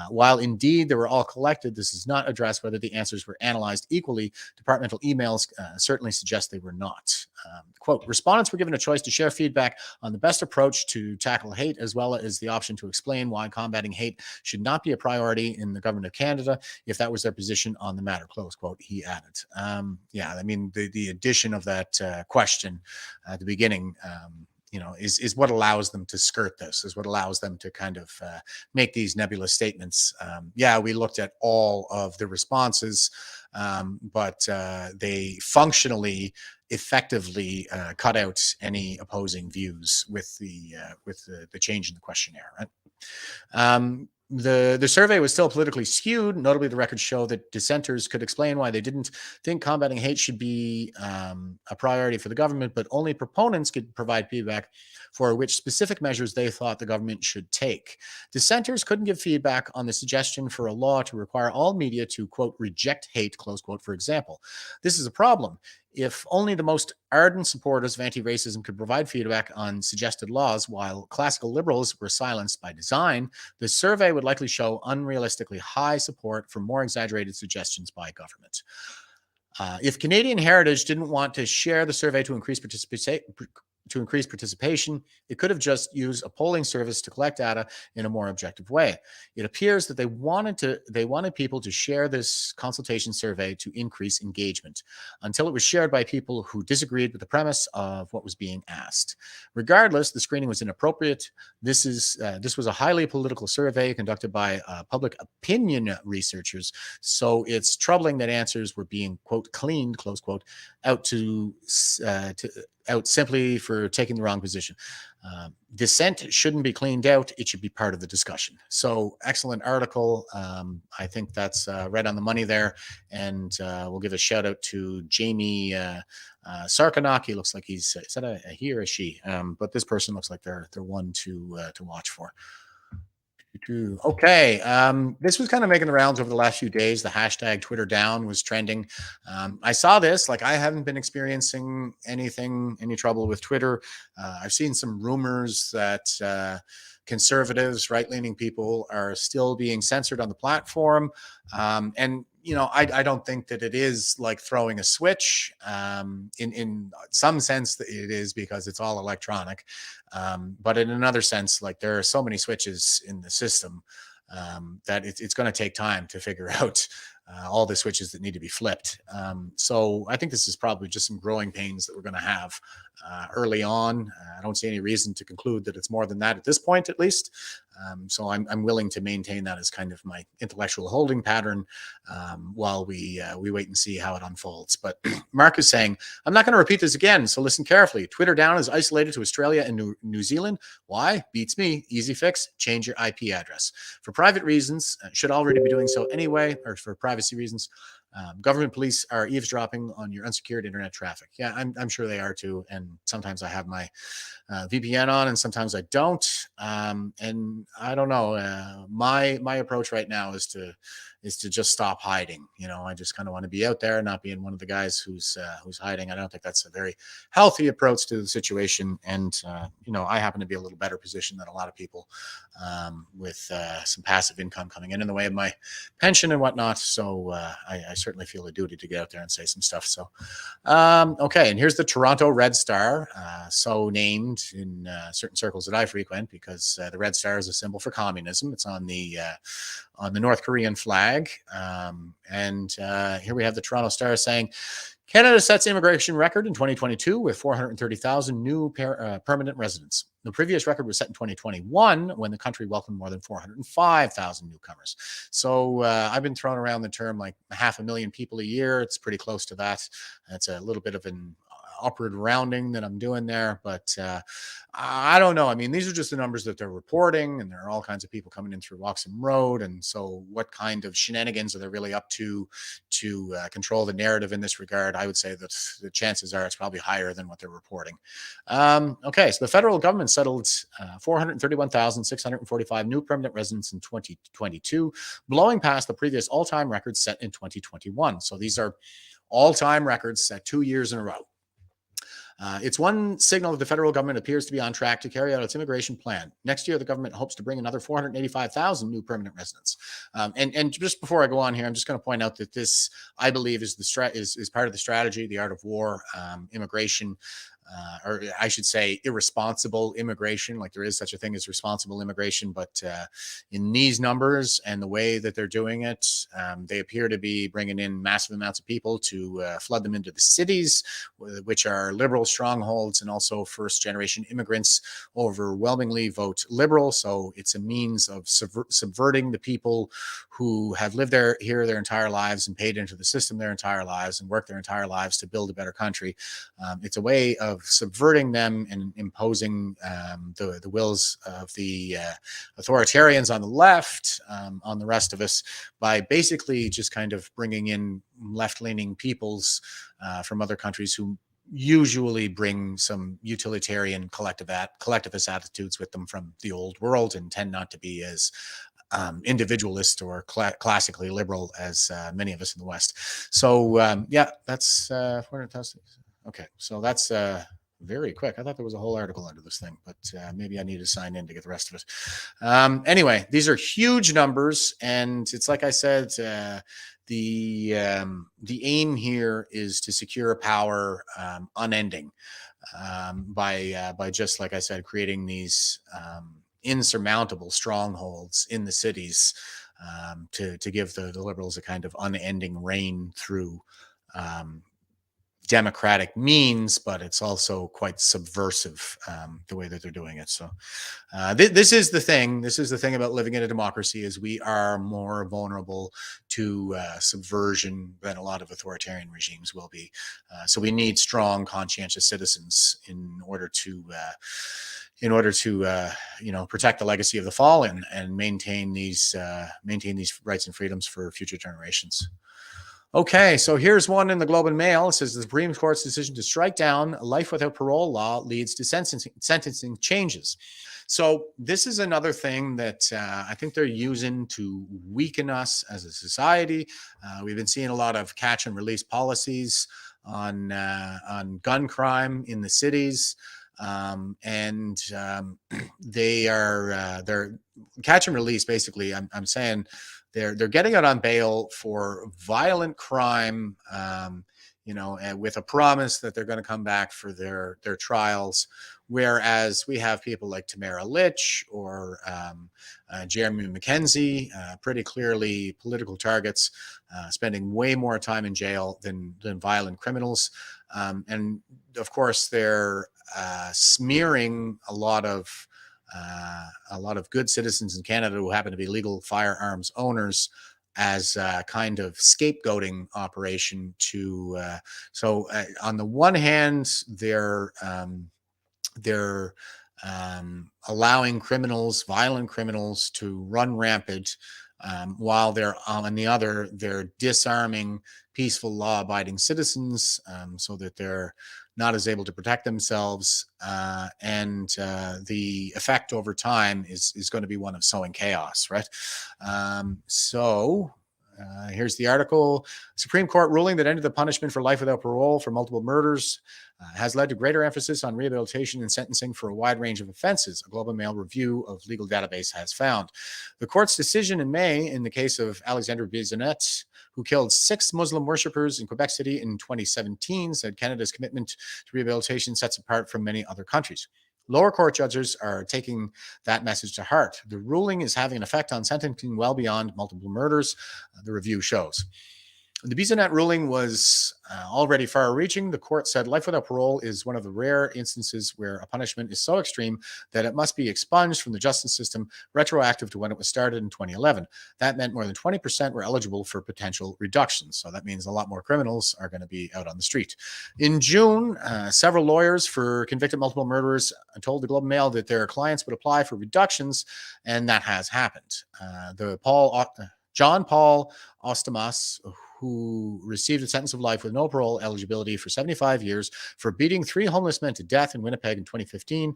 U: While indeed they were all collected, this does not address whether the answers were analyzed equally. Departmental emails certainly suggest they were not. Quote, respondents were given a choice to share feedback on the best approach to tackle hate, as well as the option to explain why combating hate should not be a priority in the government of Canada if that was their position on the matter, close quote, he added. Yeah, I mean, the addition of that question at the beginning, you know, is what allows them to skirt this, is what allows them to kind of make these nebulous statements. Yeah, we looked at all of the responses, but they functionally, effectively cut out any opposing views with the change in the questionnaire. Right? The survey was still politically skewed. Notably, the records show that dissenters could explain why they didn't think combating hate should be a priority for the government, but only proponents could provide feedback for which specific measures they thought the government should take. Dissenters couldn't give feedback on the suggestion for a law to require all media to, quote, reject hate, close quote, for example. This is a problem. If only the most ardent supporters of anti-racism could provide feedback on suggested laws, while classical liberals were silenced by design, the survey would likely show unrealistically high support for more exaggerated suggestions by government. If Canadian Heritage didn't want to share the survey to increase participation, it could have just used a polling service to collect data in a more objective way. It appears that they wanted people to share this consultation survey to increase engagement, until it was shared by people who disagreed with the premise of what was being asked. Regardless, the screening was inappropriate. This was a highly political survey conducted by public opinion researchers, so it's troubling that answers were being, quote, cleaned, close quote, out simply for taking the wrong position. Dissent shouldn't be cleaned out. It should be part of the discussion. So excellent article. I think that's right on the money there. And we'll give a shout out to Jamie Sarkanak. He looks like is that a he or a she? But this person looks like they're one to watch for. Okay, this was kind of making the rounds over the last few days. The hashtag Twitter down was trending. I saw this, like I haven't been experiencing any trouble with Twitter. I've seen some rumors that conservatives, right-leaning people are still being censored on the platform. And you know, I don't think that it is like throwing a switch. In some sense, it is, because it's all electronic. But in another sense, like there are so many switches in the system that it's going to take time to figure out all the switches that need to be flipped. So I think this is probably just some growing pains that we're going to have early on. I don't see any reason to conclude that it's more than that at this point, at least. So I'm willing to maintain that as kind of my intellectual holding pattern while we wait and see how it unfolds. But Mark is saying, I'm not going to repeat this again, so listen carefully. Twitter down is isolated to Australia and New Zealand. Why? Beats me. Easy fix. Change your IP address. For private reasons, should already be doing so anyway, or for privacy reasons. Government police are eavesdropping on your unsecured internet traffic. Yeah, I'm sure they are too. And sometimes I have my VPN on and sometimes I don't. And I don't know. My approach right now is to just stop hiding. You know, I just kind of want to be out there, not being one of the guys who's hiding. I don't think that's a very healthy approach to the situation. And, you know, I happen to be a little better positioned than a lot of people with some passive income coming in the way of my pension and whatnot. So I certainly feel a duty to get out there and say some stuff. So, okay. And here's the Toronto Red Star, so named in certain circles that I frequent because the Red Star is a symbol for communism. It's on the North Korean flag. And here we have the Toronto Star saying, Canada sets immigration record in 2022 with 430,000 new permanent residents. The previous record was set in 2021 when the country welcomed more than 405,000 newcomers. So I've been throwing around the term like 500,000 people a year. It's pretty close to that. That's a little bit of an upward rounding that I'm doing there, but I don't know. I mean, these are just the numbers that they're reporting, and there are all kinds of people coming in through Roxham Road. And so what kind of shenanigans are they really up to control the narrative in this regard? I would say that the chances are it's probably higher than what they're reporting. Okay, so the federal government settled 431,645 new permanent residents in 2022, blowing past the previous all-time record set in 2021. So these are all-time records set 2 years in a row. It's one signal that the federal government appears to be on track to carry out its immigration plan. Next year, the government hopes to bring another 485,000 new permanent residents. And just before I go on here, I'm just going to point out that this, I believe, is part of the strategy, the art of war, immigration. Or I should say irresponsible immigration, like there is such a thing as responsible immigration. But in these numbers and the way that they're doing it, they appear to be bringing in massive amounts of people to flood them into the cities, which are liberal strongholds, and also first-generation immigrants overwhelmingly vote liberal. So it's a means of subverting the people who have lived here their entire lives and paid into the system their entire lives and worked their entire lives to build a better country. It's a way of subverting them and imposing the wills of the authoritarians on the left on the rest of us by basically just kind of bringing in left-leaning peoples from other countries who usually bring some utilitarian collectivist attitudes with them from the old world and tend not to be as individualist or classically liberal as many of us in the West. So yeah, that's 400,000. Okay, so that's very quick. I thought there was a whole article under this thing, but maybe I need to sign in to get the rest of it. Anyway, these are huge numbers, and it's like I said, the aim here is to secure power unending by just, like I said, creating these insurmountable strongholds in the cities to give the liberals a kind of unending reign through democratic means, but it's also quite subversive the way that they're doing it. So this is the thing. This is the thing about living in a democracy, is we are more vulnerable to subversion than a lot of authoritarian regimes will be. So we need strong, conscientious citizens in order to protect the legacy of the fallen and maintain these rights and freedoms for future generations. Okay, so here's one in the Globe and Mail. It says the Supreme Court's decision to strike down life without parole law leads to sentencing changes. So this is another thing that I think they're using to weaken us as a society. We've been seeing a lot of catch and release policies on gun crime in the cities. They're catch and release. Basically, I'm saying they're getting out on bail for violent crime with a promise that they're going to come back for their trials. Whereas we have people like Tamara Litch or Jeremy McKenzie, pretty clearly political targets, spending way more time in jail than violent criminals. And of course, they're smearing a lot of good citizens in Canada who happen to be legal firearms owners as a kind of scapegoating operation to. So on the one hand, they're allowing violent criminals, to run rampant, while they're on the other, they're disarming peaceful, law-abiding citizens, so that they're not as able to protect themselves, and the effect over time is going to be one of sowing chaos, right? Here's the article. Supreme Court ruling that ended the punishment for life without parole for multiple murders has led to greater emphasis on rehabilitation and sentencing for a wide range of offenses, a Globe and Mail review of legal database has found. The court's decision in May in the case of Alexandre Bissonnette, who killed 6 Muslim worshippers in Quebec City in 2017, said Canada's commitment to rehabilitation sets apart from many other countries. Lower court judges are taking that message to heart. The ruling is having an effect on sentencing well beyond multiple murders, the review shows. The Bissonnette ruling was already far-reaching. The court said life without parole is one of the rare instances where a punishment is so extreme that it must be expunged from the justice system, retroactive to when it was started in 2011. That meant more than 20% were eligible for potential reductions. So that means a lot more criminals are going to be out on the street. In June, several lawyers for convicted multiple murderers told the Globe and Mail that their clients would apply for reductions, and that has happened. John Paul Ostamas, who received a sentence of life with no parole eligibility for 75 years for beating 3 homeless men to death in Winnipeg in 2015,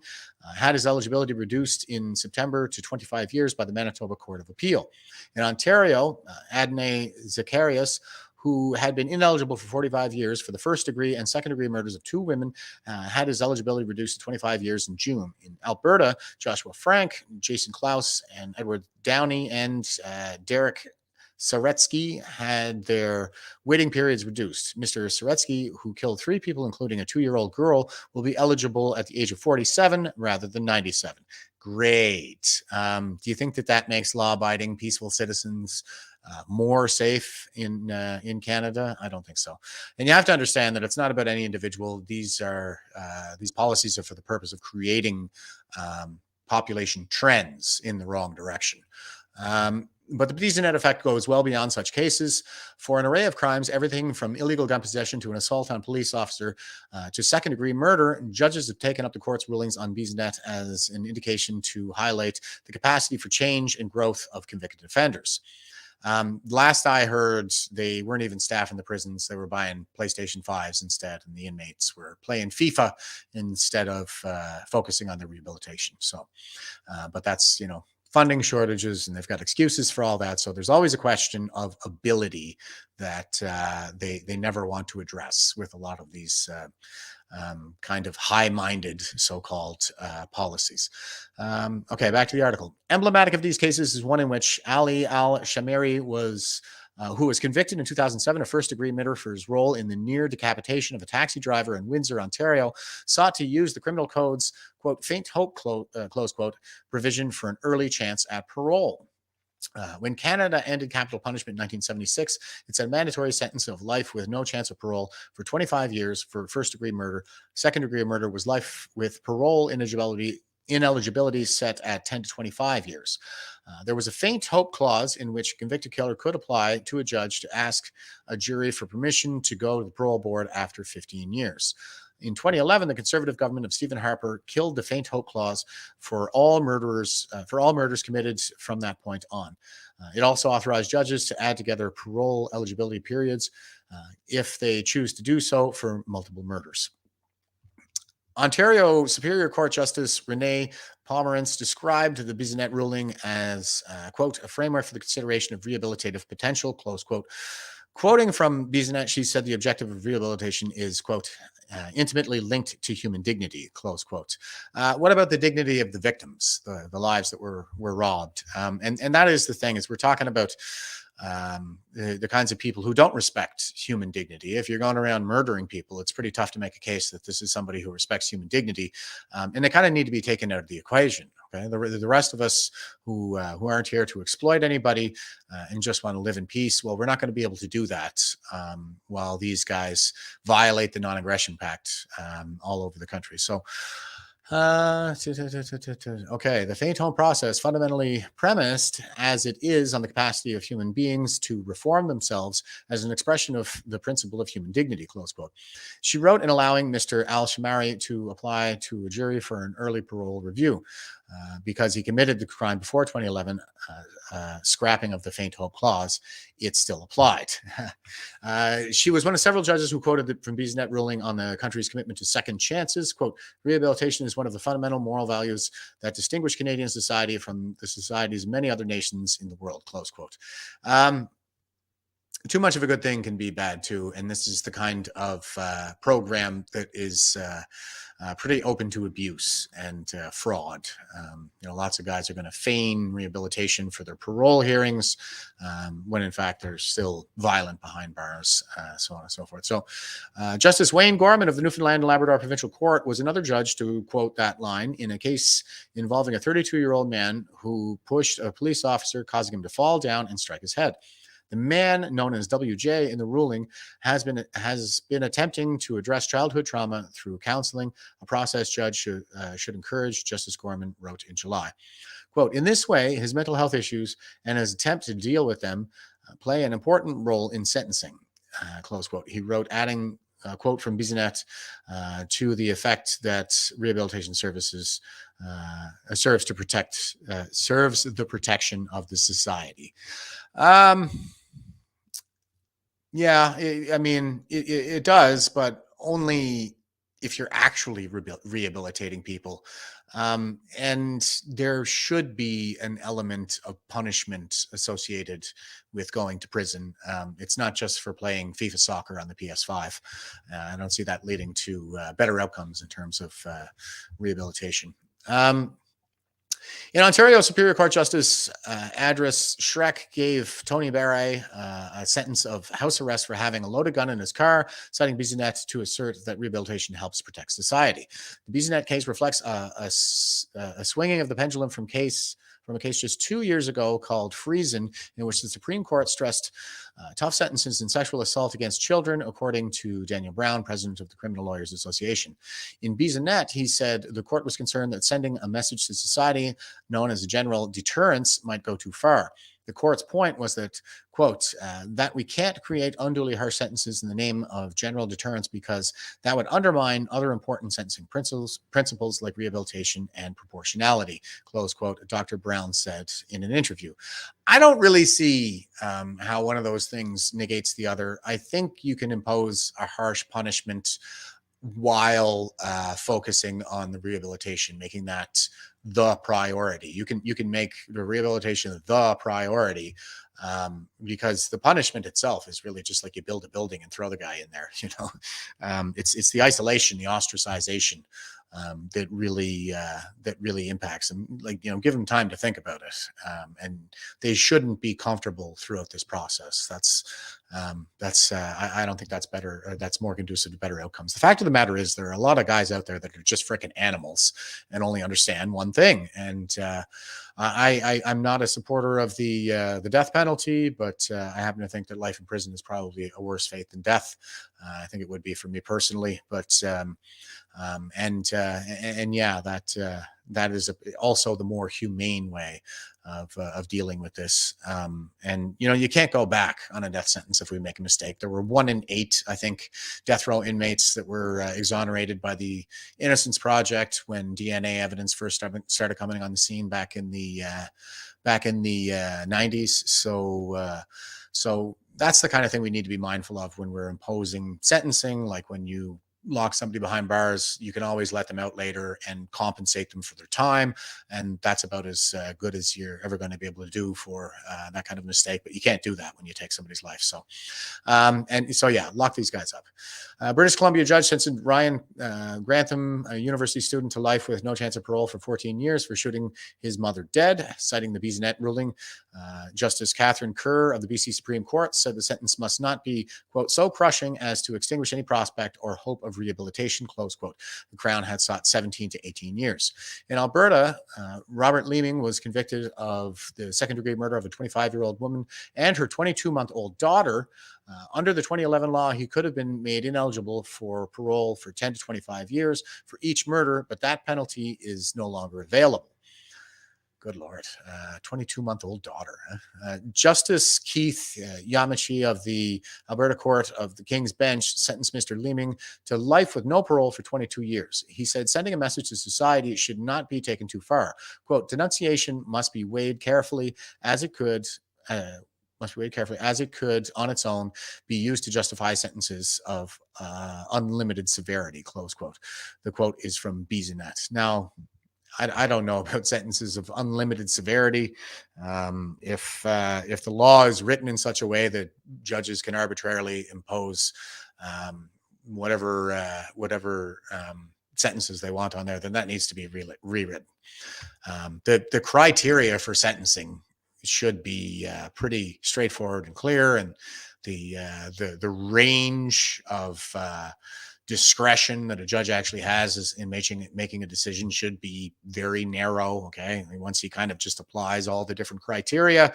U: had his eligibility reduced in September to 25 years by the Manitoba Court of Appeal. In Ontario, Adnai Zacharias, who had been ineligible for 45 years for the first-degree and second-degree murders of 2 women, had his eligibility reduced to 25 years in June. In Alberta, Joshua Frank, Jason Klaus, and Edward Downey, and Derek Saretsky had their waiting periods reduced. Mr. Saretsky, who killed 3 people, including a 2-year-old girl, will be eligible at the age of 47 rather than 97. Great. Do you think that makes law-abiding, peaceful citizens more safe in Canada? I don't think so. And you have to understand that it's not about any individual. These policies are for the purpose of creating population trends in the wrong direction. But the Bissonnette effect goes well beyond such cases. For an array of crimes, everything from illegal gun possession to an assault on a police officer to second-degree murder, judges have taken up the court's rulings on Bissonnette as an indication to highlight the capacity for change and growth of convicted offenders. Last I heard, they weren't even staffing the prisons. They were buying PlayStation 5s instead, and the inmates were playing FIFA instead of focusing on their rehabilitation. So, but that's, funding shortages, and they've got excuses for all that. So there's always a question of ability that they never want to address with a lot of these kind of high-minded so-called policies. Okay, back to the article. Emblematic of these cases is one in which Ali Al-Shamari was who was convicted in 2007 of first-degree murder for his role in the near decapitation of a taxi driver in Windsor, Ontario, sought to use the criminal code's, quote, faint hope, close quote, provision for an early chance at parole. When Canada ended capital punishment in 1976, it said a mandatory sentence of life with no chance of parole for 25 years for first-degree murder. Second-degree murder was life with parole ineligibility set at 10 to 25 years. There was a faint hope clause in which a convicted killer could apply to a judge to ask a jury for permission to go to the parole board after 15 years. In 2011, the Conservative government of Stephen Harper killed the faint hope clause for all murders committed from that point on. It also authorized judges to add together parole eligibility periods if they choose to do so for multiple murders. Ontario Superior Court Justice Renee Pomerantz described the Bissonnette ruling as, quote, a framework for the consideration of rehabilitative potential, close quote. Quoting from Bissonnette, she said the objective of rehabilitation is, quote, intimately linked to human dignity, close quote. What about the dignity of the victims, the lives that were robbed? And that is the thing, is we're talking about the kinds of people who don't respect human dignity. If you're going around murdering people, it's pretty tough to make a case that this is somebody who respects human dignity, and they kind of need to be taken out of the equation. Okay, the rest of us who aren't here to exploit anybody and just want to live in peace, well, we're not going to be able to do that while these guys violate the non-aggression pact all over the country. So. Okay, the faint home process fundamentally premised as it is on the capacity of human beings to reform themselves as an expression of the principle of human dignity, close quote. She wrote in allowing Mr. Al-Shamari to apply to a jury for an early parole review because he committed the crime before 2011, scrapping of the faint hope clause, it still applied. She was one of several judges who quoted from BZNet ruling on the country's commitment to second chances. Quote, rehabilitation is one of the fundamental moral values that distinguish Canadian society from the societies of many other nations in the world, close quote. Too much of a good thing can be bad too, and this is the kind of program that is pretty open to abuse and fraud. Lots of guys are going to feign rehabilitation for their parole hearings when in fact they're still violent behind bars, so on and so forth. So Justice Wayne Gorman of the Newfoundland and Labrador Provincial Court was another judge to quote that line in a case involving a 32-year-old man who pushed a police officer, causing him to fall down and strike his head. The man, known as WJ in the ruling, has been attempting to address childhood trauma through counseling, a process judge should encourage, Justice Gorman wrote in July. Quote, in this way, his mental health issues and his attempt to deal with them play an important role in sentencing, close quote. He wrote, adding a quote from BZNet to the effect that rehabilitation services serves the protection of the society. Yeah, it does, but only if you're actually rehabilitating people. And there should be an element of punishment associated with going to prison. It's not just for playing FIFA soccer on the PS5. I don't see that leading to better outcomes in terms of rehabilitation. In Ontario, Superior Court Justice Adris Schreck gave Tony Barre a sentence of house arrest for having a loaded gun in his car, citing BZNet to assert that rehabilitation helps protect society. The BZNet case reflects a swinging of the pendulum from a case just 2 years ago called Friesen, in which the Supreme Court stressed tough sentences in sexual assault against children, according to Daniel Brown, president of the Criminal Lawyers Association. In BZNet, he said the court was concerned that sending a message to society known as a general deterrence might go too far. The court's point was that, quote, that we can't create unduly harsh sentences in the name of general deterrence because that would undermine other important sentencing principles like rehabilitation and proportionality, close quote, Dr. Brown said in an interview. I don't really see how one of those things negates the other. I think you can impose a harsh punishment while focusing on the rehabilitation, making that the priority. You can make the rehabilitation the priority because the punishment itself is really just like you build a building and throw the guy in there. It's the isolation, the ostracization that really impacts them. Like, give them time to think about it, and they shouldn't be comfortable throughout this process. I don't think that's better. Or that's more conducive to better outcomes. The fact of the matter is, there are a lot of guys out there that are just freaking animals and only understand one thing. And I'm not a supporter of the death penalty, but I happen to think that life in prison is probably a worse fate than death. I think it would be for me personally, but that is also the more humane way of dealing with this. And you can't go back on a death sentence if we make a mistake. There were 1 in 8, I think, death row inmates that were exonerated by the Innocence Project when DNA evidence first started coming on the scene back in the 90s. So that's the kind of thing we need to be mindful of when we're imposing sentencing, like when you lock somebody behind bars, you can always let them out later and compensate them for their time. And that's about as good as you're ever going to be able to do for that kind of mistake. But you can't do that when you take somebody's life. So, lock these guys up. British Columbia judge sentenced Ryan Grantham, a university student, to life with no chance of parole for 14 years for shooting his mother dead. Citing the BZNet ruling, Justice Catherine Kerr of the BC Supreme Court said the sentence must not be, quote, so crushing as to extinguish any prospect or hope of rehabilitation, close quote. The Crown had sought 17 to 18 years. In Alberta, Robert Leeming was convicted of the second-degree murder of a 25-year-old woman and her 22-month-old daughter. Under the 2011 law, he could have been made ineligible for parole for 10 to 25 years for each murder, but that penalty is no longer available. Good Lord. 22-month-old daughter. Justice Keith Yamachi of the Alberta Court of the King's Bench sentenced Mr. Leeming to life with no parole for 22 years. He said, sending a message to society should not be taken too far. Quote, denunciation must be weighed carefully as it could on its own be used to justify sentences of unlimited severity, close quote. The quote is from BZNet. Now, I don't know about sentences of unlimited severity. If the law is written in such a way that judges can arbitrarily impose whatever sentences they want on there, then that needs to be rewritten. The criteria for sentencing should be pretty straightforward and clear, and the range of discretion that a judge actually has is in making a decision should be very narrow. Okay. Once he kind of just applies all the different criteria,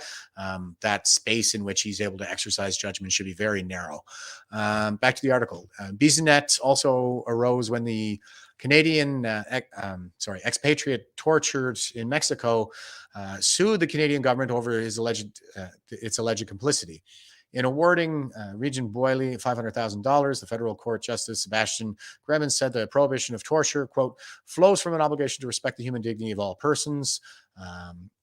U: that space in which he's able to exercise judgment should be very narrow. Back to the article. BZNet also arose when the Canadian expatriate tortured in Mexico sued the Canadian government over its alleged complicity. In awarding Regent Boyle $500,000, the federal court justice Sebastian Gremens said the prohibition of torture, quote, flows from an obligation to respect the human dignity of all persons,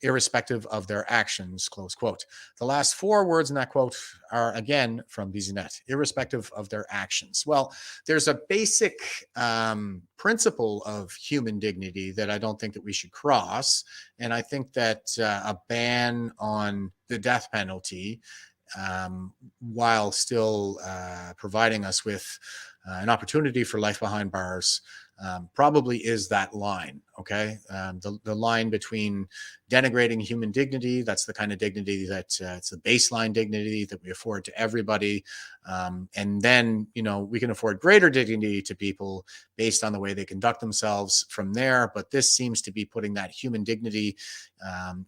U: irrespective of their actions, close quote. The last four words in that quote are, again, from BZNet, irrespective of their actions. Well, there's a basic principle of human dignity that I don't think that we should cross. And I think that a ban on the death penalty, while still providing us with an opportunity for life behind bars, probably is that line, okay? The line between denigrating human dignity, that's the kind of dignity that it's the baseline dignity that we afford to everybody. And then, we can afford greater dignity to people based on the way they conduct themselves from there. But this seems to be putting that human dignity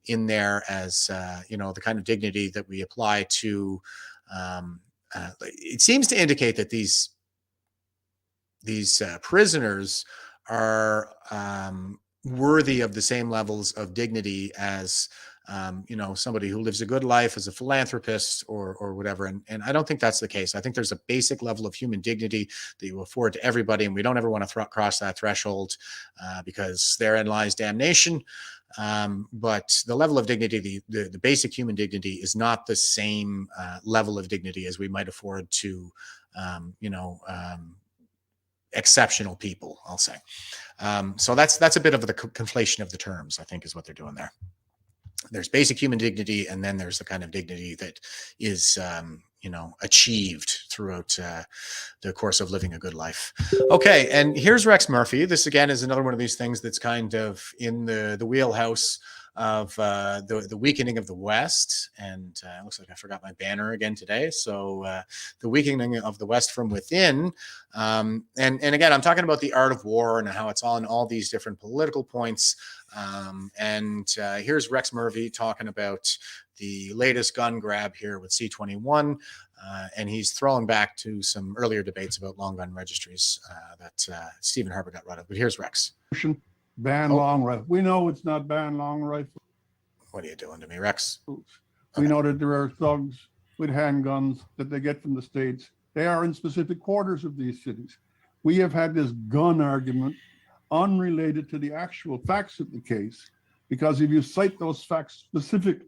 U: in there as, the kind of dignity that we apply to, it seems to indicate that these prisoners are worthy of the same levels of dignity as somebody who lives a good life as a philanthropist or whatever. And I don't think that's the case. I think there's a basic level of human dignity that you afford to everybody, and we don't ever want to cross that threshold because therein lies damnation. But the level of dignity, the basic human dignity, is not the same level of dignity as we might afford to exceptional people, I'll say. So that's a bit of the conflation of the terms, I think, is what they're doing there. There's basic human dignity, and then there's the kind of dignity that is, achieved throughout the course of living a good life. Okay, and here's Rex Murphy. This, again, is another one of these things that's kind of in the wheelhouse of the weakening of the West. And it looks like I forgot my banner again today. So the weakening of the West from within. And again, I'm talking about the art of war and how it's on all these different political points. Here's Rex Murphy talking about the latest gun grab here with C-21. And he's throwing back to some earlier debates about long gun registries that Stephen Harper got rid of. But here's Rex.
P: Ban long rifle. We know it's not ban long rifle.
U: What are you doing to me, Rex?
P: We know that there are thugs with handguns that they get from the States. They are in specific quarters of these cities. We have had this gun argument unrelated to the actual facts of the case, because if you cite those facts specifically,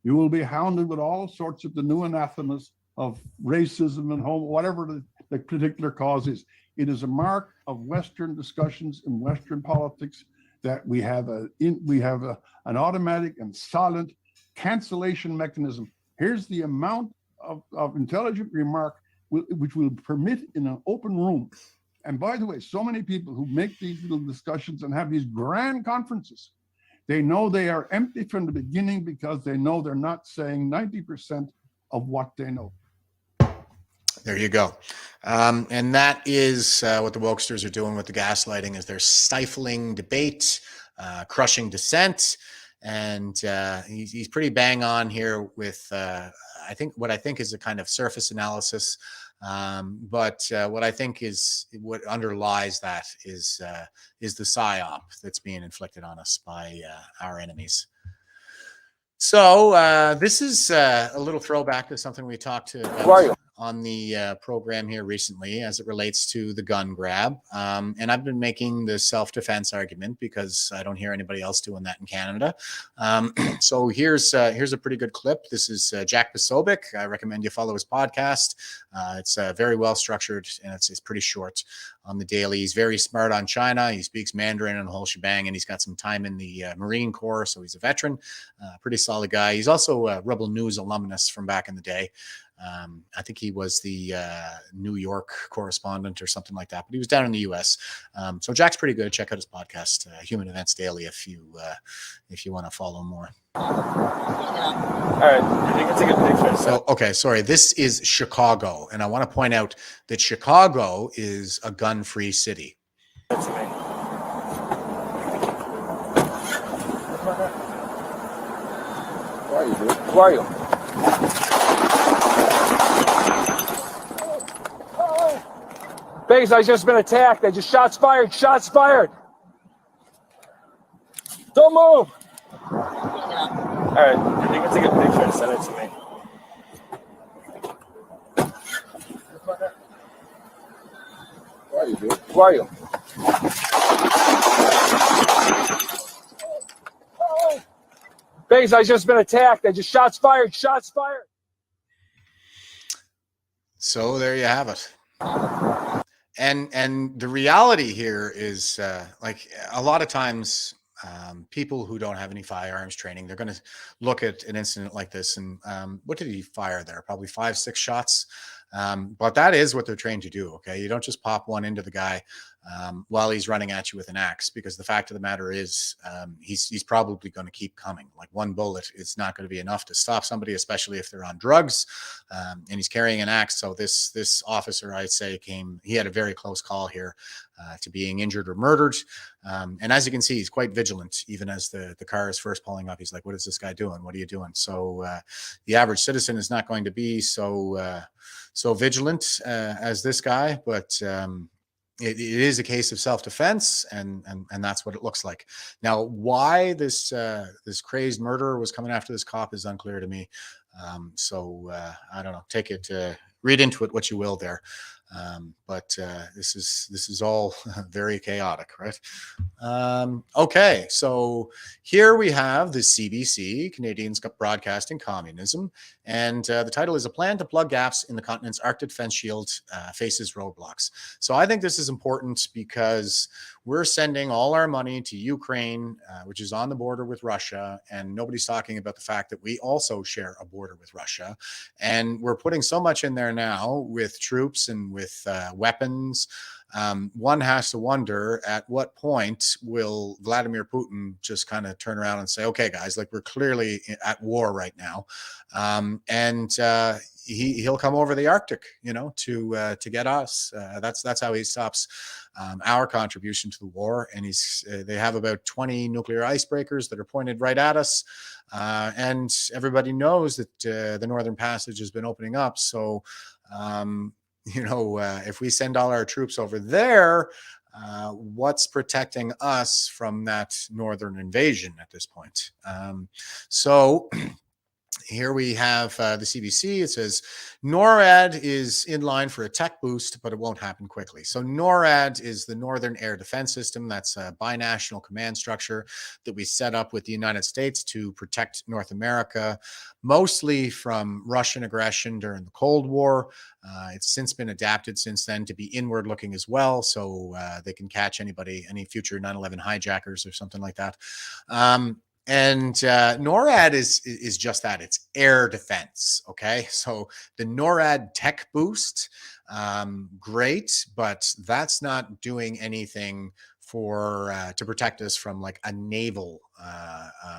P: you will be hounded with all sorts of the new anathemas of racism and whatever the particular cause is. It is a mark of Western discussions in Western politics that we have an automatic and silent cancellation mechanism. Here's the amount of intelligent remark which will permit in an open room. And by the way, so many people who make these little discussions and have these grand conferences, they know they are empty from the beginning because they know they're not saying 90% of what they know.
U: There you go. And that is what the wokesters are doing with the gaslighting, is they're stifling debate, crushing dissent. And he's pretty bang on here with, I think is a kind of surface analysis. But what I think is what underlies that is the psyop that's being inflicted on us by our enemies. So this is a little throwback to something we talked about on the program here recently as it relates to the gun grab. And I've been making the self-defense argument because I don't hear anybody else doing that in Canada. So here's a pretty good clip. This is Jack Posobiec. I recommend you follow his podcast. It's very well structured and it's pretty short on the daily. He's very smart on China. He speaks Mandarin and the whole shebang, and he's got some time in the Marine Corps, so he's a veteran. Pretty solid guy. He's also a Rebel News alumnus from back in the day. I think he was the New York correspondent or something like that, but he was down in the U.S. So Jack's pretty good. Check out his podcast, Human Events Daily, if you want to follow more. All right, I think it's a good picture. So, okay, sorry. This is Chicago, and I want to point out that Chicago is a gun-free city. That's me.
Q: Who are you, dude? Who are you? Base, I just been attacked. I just shots fired. Shots fired. Don't move. All right, I think it's a good picture. Send it to me. Who are you, dude? Who are you? Base, I just been attacked. I just shots fired. Shots fired.
U: So there you have it. And the reality here is like a lot of times people who don't have any firearms training, they're going to look at an incident like this and what did he fire there? Probably 5-6 shots. But that is what they're trained to do. Okay. You don't just pop one into the guy while he's running at you with an axe, because the fact of the matter is he's probably going to keep coming. Like one bullet is not going to be enough to stop somebody, especially if they're on drugs and he's carrying an axe. So this officer, I'd say, he had a very close call here to being injured or murdered. And as you can see, he's quite vigilant. Even as the car is first pulling up, he's like, what is this guy doing? What are you doing? So the average citizen is not going to be so vigilant as this guy, but it is a case of self-defense, and that's what it looks like. Now, why this crazed murderer was coming after this cop is unclear to me. So I don't know. Take it, read into it what you will there. But this is all very chaotic, right? Okay, so here we have the CBC, Canadians Broadcasting Communism, and the title is A Plan to Plug Gaps in the Continent's Arctic Defense Shield Faces Roadblocks. So I think this is important because we're sending all our money to Ukraine, which is on the border with Russia, and nobody's talking about the fact that we also share a border with Russia. And we're putting so much in there now with troops and with weapons. One has to wonder, at what point will Vladimir Putin just kind of turn around and say, okay, guys, like we're clearly at war right now. And he'll come over the Arctic, to get us. That's how he stops our contribution to the war. And they have about 20 nuclear icebreakers that are pointed right at us. And everybody knows that the Northern Passage has been opening up. So, if we send all our troops over there, what's protecting us from that northern invasion at this point? So Here we have the CBC. It says NORAD is in line for a tech boost, but it won't happen quickly. So NORAD is the Northern Air Defense System. That's a binational command structure that we set up with the United States to protect North America, mostly from Russian aggression during the Cold War. It's since been adapted since then to be inward looking as well. So they can catch any future 9/11 hijackers or something like that. And NORAD is just that. It's air defense. Okay. So the NORAD tech boost, great, but that's not doing anything for to protect us from like a naval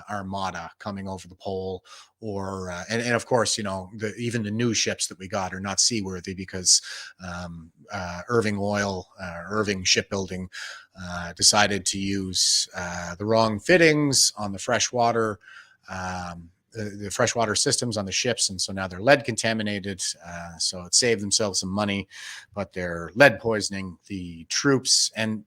U: armada coming over the pole, or and of course, you know, even the new ships that we got are not seaworthy because Irving Shipbuilding decided to use the wrong fittings on the freshwater. The freshwater systems on the ships, and so now they're lead contaminated. So it saved themselves some money, but they're lead poisoning the troops, and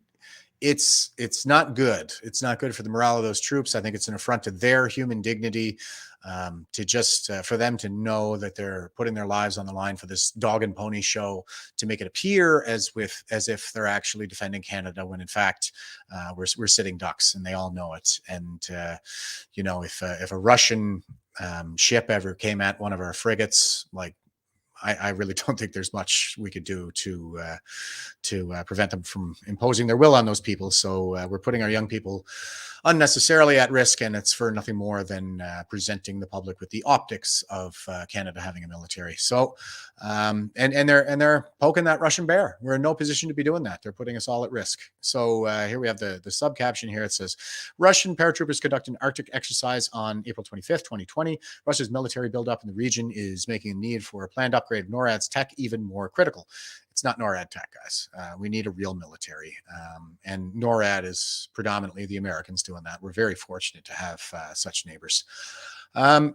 U: it's not good. It's not good for the morale of those troops. I think it's an affront to their human dignity, to just for them to know that they're putting their lives on the line for this dog and pony show to make it appear as if they're actually defending Canada, when in fact we're sitting ducks, and they all know it. And you know, if a Russian ship ever came at one of our frigates, like, I really don't think there's much we could do to prevent them from imposing their will on those people. So we're putting our young people unnecessarily at risk, and it's for nothing more than presenting the public with the optics of Canada having a military. So and they're poking that Russian bear. We're in no position to be doing that. They're putting us all at risk. So here we have the sub caption here. It says, Russian paratroopers conduct an Arctic exercise on April 25th, 2020. Russia's military buildup in the region is making a need for a planned upgrade of NORAD's tech even more critical. It's not NORAD tech, guys. We need a real military. And NORAD is predominantly the Americans doing that. We're very fortunate to have such neighbors.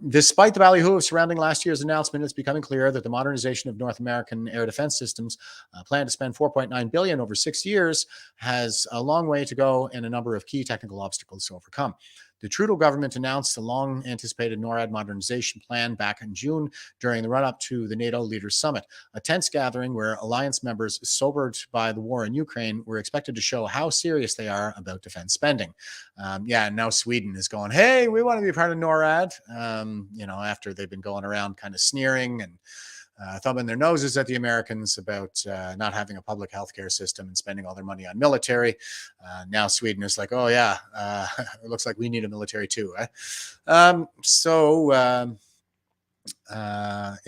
U: Despite the ballyhoo of surrounding last year's announcement, it's becoming clear that the modernization of North American air defense systems, planned to spend $4.9 billion over 6 years, has a long way to go and a number of key technical obstacles to overcome. The Trudeau government announced a long-anticipated NORAD modernization plan back in June during the run-up to the NATO Leaders Summit, a tense gathering where alliance members sobered by the war in Ukraine were expected to show how serious they are about defense spending. And now Sweden is going, hey, we want to be part of NORAD, you know, after they've been going around kind of sneering and thumbing their noses at the Americans about not having a public healthcare system and spending all their money on military. Now Sweden is like, oh yeah, it looks like we need a military too. In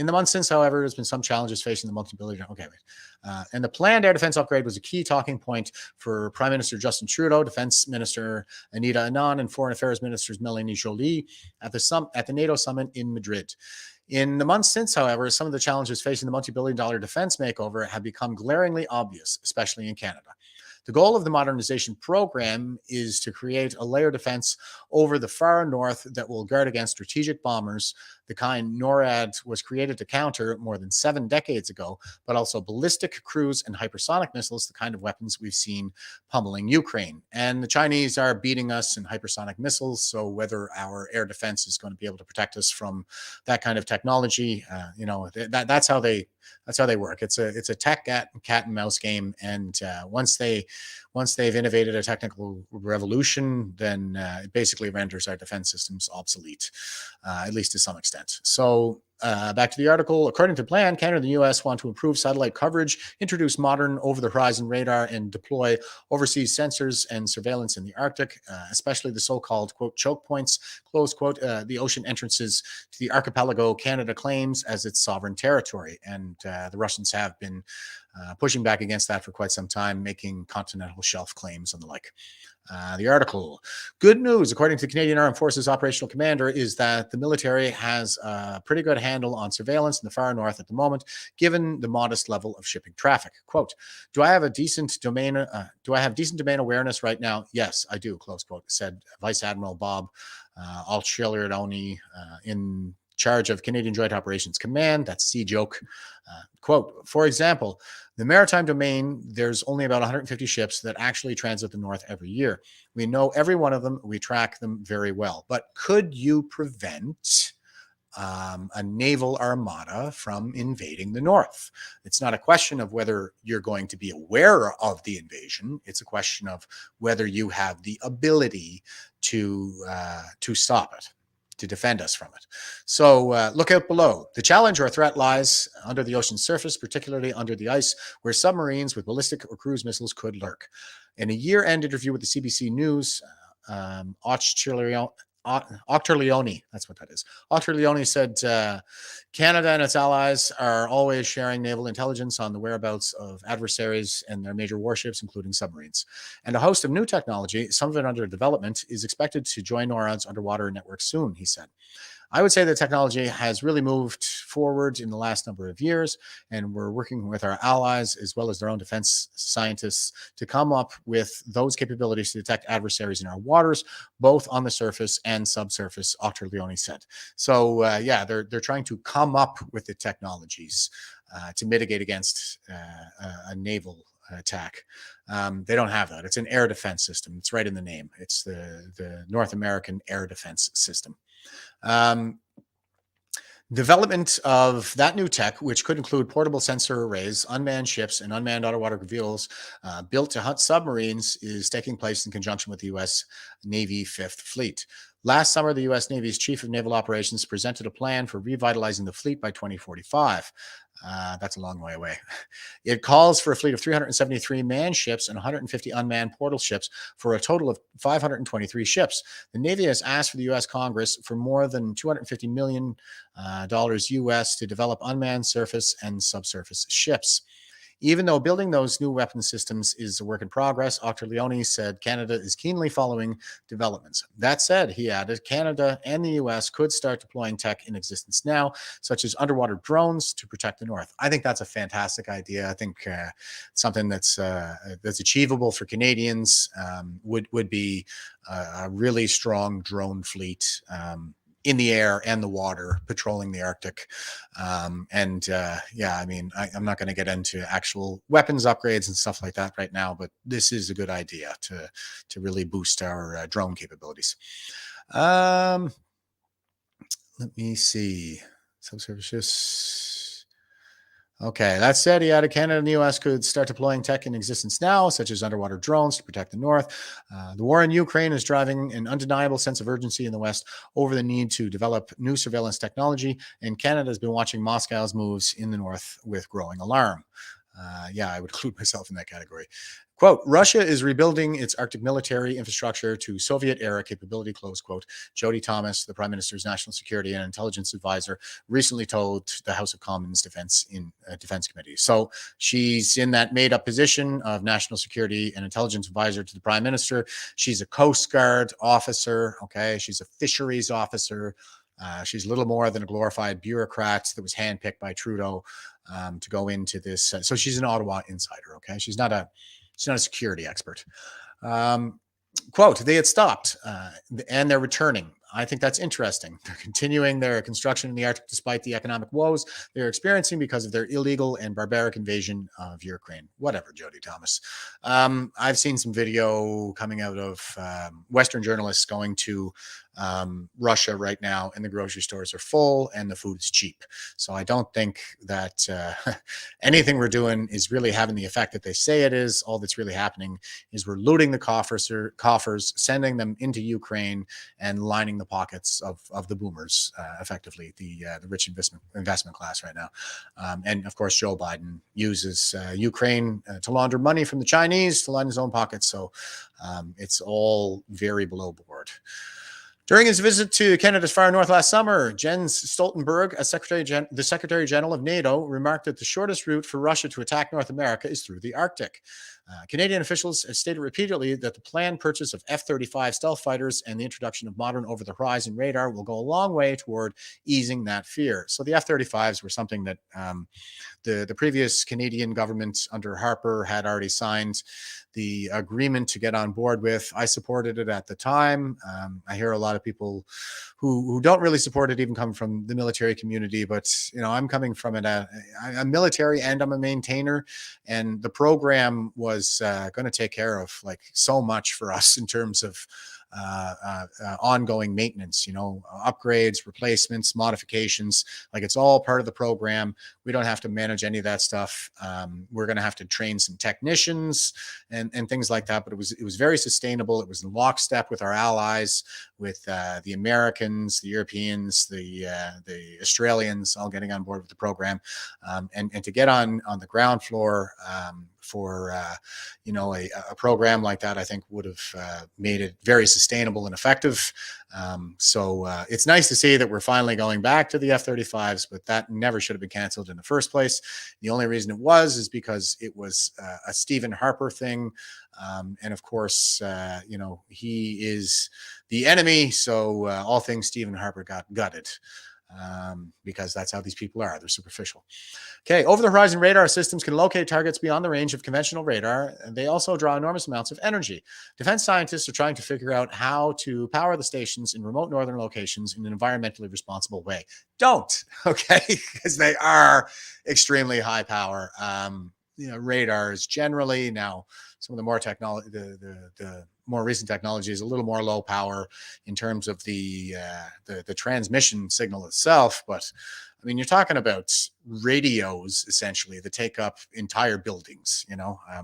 U: the months since, however, there's been some challenges facing the multi-billion. And the planned air defense upgrade was a key talking point for Prime Minister Justin Trudeau, Defense Minister Anita Anand, and Foreign Affairs Ministers Melanie Joly at the NATO summit in Madrid. In the months since, however, some of the challenges facing the multi-billion-dollar defense makeover have become glaringly obvious, especially in Canada. The goal of the modernization program is to create a layer defense over the far north that will guard against strategic bombers, the kind NORAD was created to counter more than 7 decades ago, but also ballistic, cruise, and hypersonic missiles, the kind of weapons we've seen pummeling Ukraine. And the Chinese are beating us in hypersonic missiles, so whether our air defense is going to be able to protect us from that kind of technology, that's how they work. It's a tech cat and mouse game, and once they've innovated a technical revolution, then it basically renders our defense systems obsolete, at least to some extent. So back to the article. According to plan, Canada and the U.S. want to improve satellite coverage, introduce modern over-the-horizon radar, and deploy overseas sensors and surveillance in the Arctic, especially the so-called, quote, choke points, close quote, the ocean entrances to the archipelago Canada claims as its sovereign territory. And the Russians have been pushing back against that for quite some time, making continental shelf claims and the like. The article. Good news, according to Canadian Armed Forces Operational Commander, is that the military has a pretty good handle on surveillance in the far north at the moment, given the modest level of shipping traffic. Quote, do I have decent domain awareness right now? Yes, I do, close quote, said Vice Admiral Bob Alciglione, in charge of Canadian Joint Operations Command. That's C-joke. Quote, for example, the maritime domain, there's only about 150 ships that actually transit the north every year. We know every one of them. We track them very well. But could you prevent a naval armada from invading the North. It's not a question of whether you're going to be aware of the invasion. It's a question of whether you have the ability to stop it, to defend us from it. So look out below. The challenge or threat lies under the ocean's surface, particularly under the ice, where submarines with ballistic or cruise missiles could lurk. In a year-end interview with the CBC News, Octorleone, that's what that is. Octorleone said Canada and its allies are always sharing naval intelligence on the whereabouts of adversaries and their major warships, including submarines. And a host of new technology, some of it under development, is expected to join NORAD's underwater network soon, he said. I would say the technology has really moved forward in the last number of years, and we're working with our allies as well as their own defense scientists to come up with those capabilities to detect adversaries in our waters, both on the surface and subsurface, Octorleone said. So, yeah, they're trying to come up with the technologies to mitigate against a naval attack. They don't have that. It's an air defense system. It's right in the name. It's the North American Air Defense System. Development of that new tech, which could include portable sensor arrays, unmanned ships, and unmanned underwater vehicles built to hunt submarines, is taking place in conjunction with the U.S. Navy Fifth Fleet. Last summer, the U.S. Navy's Chief of Naval Operations presented a plan for revitalizing the fleet by 2045. That's a long way away. It calls for a fleet of 373 manned ships and 150 unmanned portal ships for a total of 523 ships. The Navy has asked for the U.S. Congress for more than $250 million US to develop unmanned surface and subsurface ships. Even though building those new weapon systems is a work in progress, Octorleone said Canada is keenly following developments. That said, he added, Canada and the U.S. could start deploying tech in existence now, such as underwater drones to protect the North. I think that's a fantastic idea. I think something that's achievable for Canadians would be a really strong drone fleet in the air and the water, patrolling the Arctic. Yeah, I mean, I'm not going to get into actual weapons upgrades and stuff like that right now, but this is a good idea to really boost our drone capabilities. Let me see. Subsurface. Okay, that said, he added Canada and the U.S. could start deploying tech in existence now, such as underwater drones to protect the North. The war in Ukraine is driving an undeniable sense of urgency in the West over the need to develop new surveillance technology, and Canada has been watching Moscow's moves in the North with growing alarm. Yeah, I would include myself in that category. Quote, Russia is rebuilding its Arctic military infrastructure to Soviet-era capability, close quote. Jody Thomas, the Prime Minister's National Security and Intelligence Advisor, recently told the House of Commons Defense Committee. So she's in that made-up position of National Security and Intelligence Advisor to the Prime Minister. She's a Coast Guard officer, okay? She's a fisheries officer. She's little more than a glorified bureaucrat that was handpicked by Trudeau to go into this. So she's an Ottawa insider, okay? She's not a security expert. Quote, they had stopped and they're returning. I think that's interesting. They're continuing their construction in the Arctic despite the economic woes they're experiencing because of their illegal and barbaric invasion of Ukraine. Whatever, Jody Thomas. I've seen some video coming out of Western journalists going to Russia right now, and the grocery stores are full and the food is cheap. So I don't think that anything we're doing is really having the effect that they say it is. All that's really happening is we're looting the coffers, sending them into Ukraine, and lining the pockets of the boomers, effectively, the rich investment class right now. And of course, Joe Biden uses Ukraine to launder money from the Chinese to line his own pockets. So it's all very below board. During his visit to Canada's far north last summer, Jens Stoltenberg, the Secretary General of NATO, remarked that the shortest route for Russia to attack North America is through the Arctic. Canadian officials have stated repeatedly that the planned purchase of F-35 stealth fighters and the introduction of modern over-the-horizon radar will go a long way toward easing that fear. So the F-35s were something that the previous Canadian government under Harper had already signed the agreement to get on board with. I supported it at the time. I hear a lot of people who don't really support it even come from the military community, but I'm coming from it. I'm military and I'm a maintainer, and the program was going to take care of like so much for us in terms of ongoing maintenance, upgrades, replacements, modifications. Like, it's all part of the program. We don't have to manage any of that stuff. We're going to have to train some technicians and things like that. But it was very sustainable. It was in lockstep with our allies, with the Americans, the Europeans, the Australians, all getting on board with the program, and to get on the ground floor for a program like that, I think would have made it very sustainable and effective. So it's nice to see that we're finally going back to the F-35s, but that never should have been canceled in the first place. The only reason it was is because it was a Stephen Harper thing. And of course, he is the enemy. So all things Stephen Harper got gutted. Because that's how these people are. They're superficial. Okay, over-the-horizon radar systems can locate targets beyond the range of conventional radar. And they also draw enormous amounts of energy. Defense scientists are trying to figure out how to power the stations in remote northern locations in an environmentally responsible way. Don't, okay, because they are extremely high power. Radars generally. Now, some of the more technology, the more recent technology is a little more low power in terms of the transmission signal itself. But I mean, you're talking about radios essentially that take up entire buildings,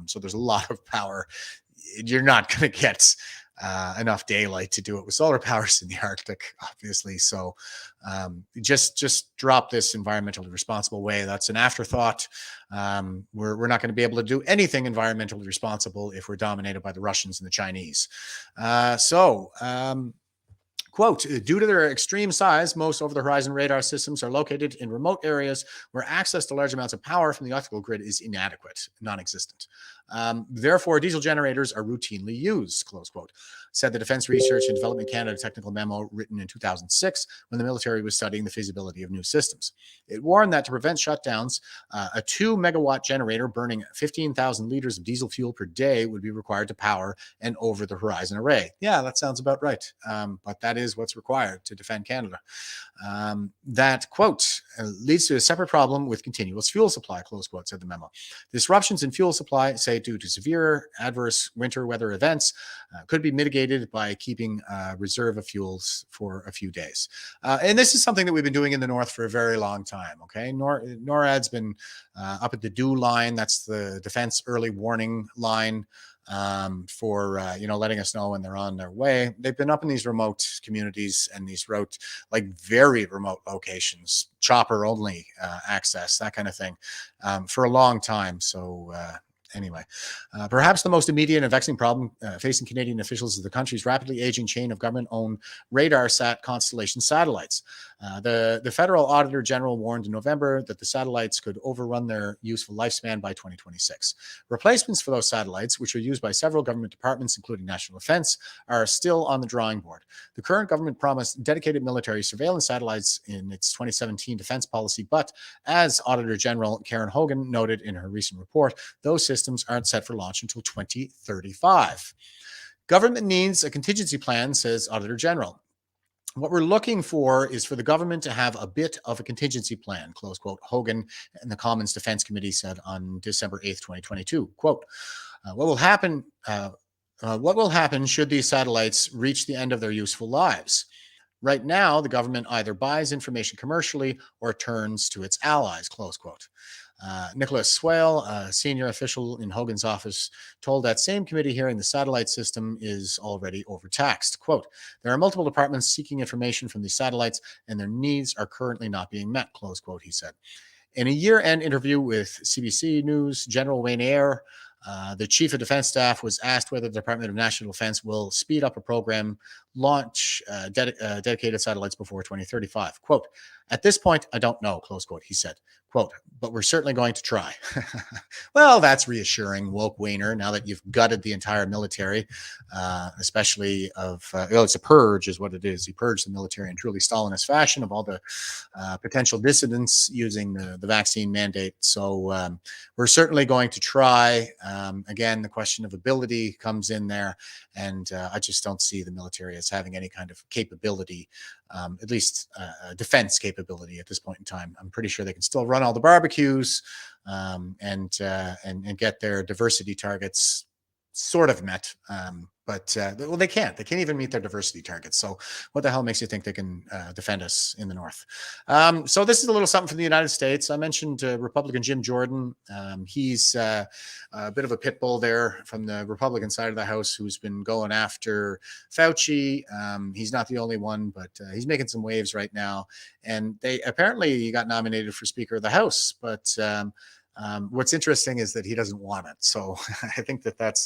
U: so there's a lot of power. You're not going to get enough daylight to do it with solar powers in the Arctic, obviously. So just drop this environmentally responsible way. That's an afterthought. We're not going to be able to do anything environmentally responsible if we're dominated by the Russians and the Chinese. Quote, due to their extreme size, most over-the-horizon radar systems are located in remote areas where access to large amounts of power from the electrical grid is inadequate, non-existent. Therefore, diesel generators are routinely used, close quote, said the Defense Research and Development Canada technical memo written in 2006 when the military was studying the feasibility of new systems. It warned that to prevent shutdowns, a 2-megawatt generator burning 15,000 liters of diesel fuel per day would be required to power an over-the-horizon array. Yeah, that sounds about right. But that is what's required to defend Canada. That, quote, leads to a separate problem with continuous fuel supply, close quote, said the memo. Disruptions in fuel supply, say due to severe adverse winter weather events, could be mitigated by keeping a reserve of fuels for a few days. And this is something that we've been doing in the North for a very long time, okay? NORAD's been up at the DEW line. That's the Defense Early Warning Line. For letting us know when they're on their way. They've been up in these remote communities and these very remote locations, chopper only access, that kind of thing, for a long time. So anyway, perhaps the most immediate and vexing problem facing Canadian officials is the country's rapidly aging chain of government-owned radar-sat constellation satellites. The Federal Auditor General warned in November that the satellites could overrun their useful lifespan by 2026. Replacements for those satellites, which are used by several government departments, including National Defense, are still on the drawing board. The current government promised dedicated military surveillance satellites in its 2017 defense policy, but as Auditor General Karen Hogan noted in her recent report, those systems aren't set for launch until 2035. Government needs a contingency plan, says Auditor General. What we're looking for is for the government to have a bit of a contingency plan, close quote, Hogan and the Commons Defense Committee said on December 8th, 2022. Quote, what will happen should these satellites reach the end of their useful lives? Right now, the government either buys information commercially or turns to its allies, close quote. Nicholas Swale, a senior official in Hogan's office, told that same committee hearing the satellite system is already overtaxed. Quote, there are multiple departments seeking information from these satellites and their needs are currently not being met, close quote, he said. In a year-end interview with CBC News, General Wayne Eyre, the chief of defense staff, was asked whether the Department of National Defense will speed up a program, launch dedicated satellites before 2035. Quote, at this point, I don't know, close quote, he said. Quote, but we're certainly going to try. Well, that's reassuring, woke Wayner, now that you've gutted the entire military, especially it's a purge is what it is. He purged the military in truly Stalinist fashion of all the potential dissidents using the vaccine mandate. So we're certainly going to try. Again, the question of ability comes in there, and I just don't see the military as having any kind of capability, at least defense capability at this point in time. I'm pretty sure they can still run all the barbecues and get their diversity targets sort of met. But well, they can't even meet their diversity targets. So what the hell makes you think they can defend us in the North? So this is a little something from the United States. I mentioned Republican Jim Jordan. He's a bit of a pit bull there from the Republican side of the House who's been going after Fauci. He's not the only one, but he's making some waves right now. And they apparently he got nominated for Speaker of the House, but what's interesting is that he doesn't want it. So I think that that's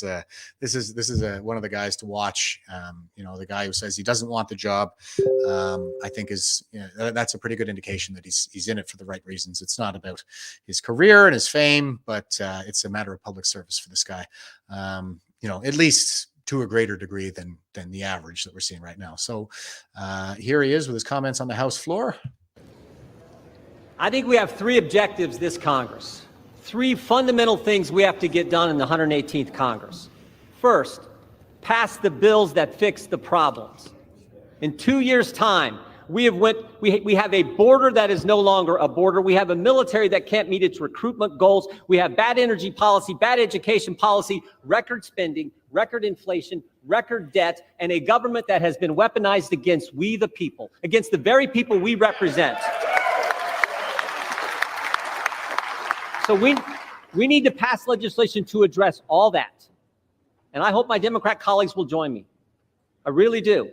U: this is one of the guys to watch. The guy who says he doesn't want the job, I think is that's a pretty good indication that he's in it for the right reasons. It's not about his career and his fame, but it's a matter of public service for this guy. At least to a greater degree than the average that we're seeing right now. So here he is with his comments on the House floor.
R: I think we have three objectives this Congress. Three fundamental things we have to get done in the 118th Congress. First, pass the bills that fix the problems. In 2 years' time, we have a border that is no longer a border. We have a military that can't meet its recruitment goals. We have bad energy policy, bad education policy, record spending, record inflation, record debt, and a government that has been weaponized against we the people, against the very people we represent. So we need to pass legislation to address all that. And I hope my Democrat colleagues will join me. I really do.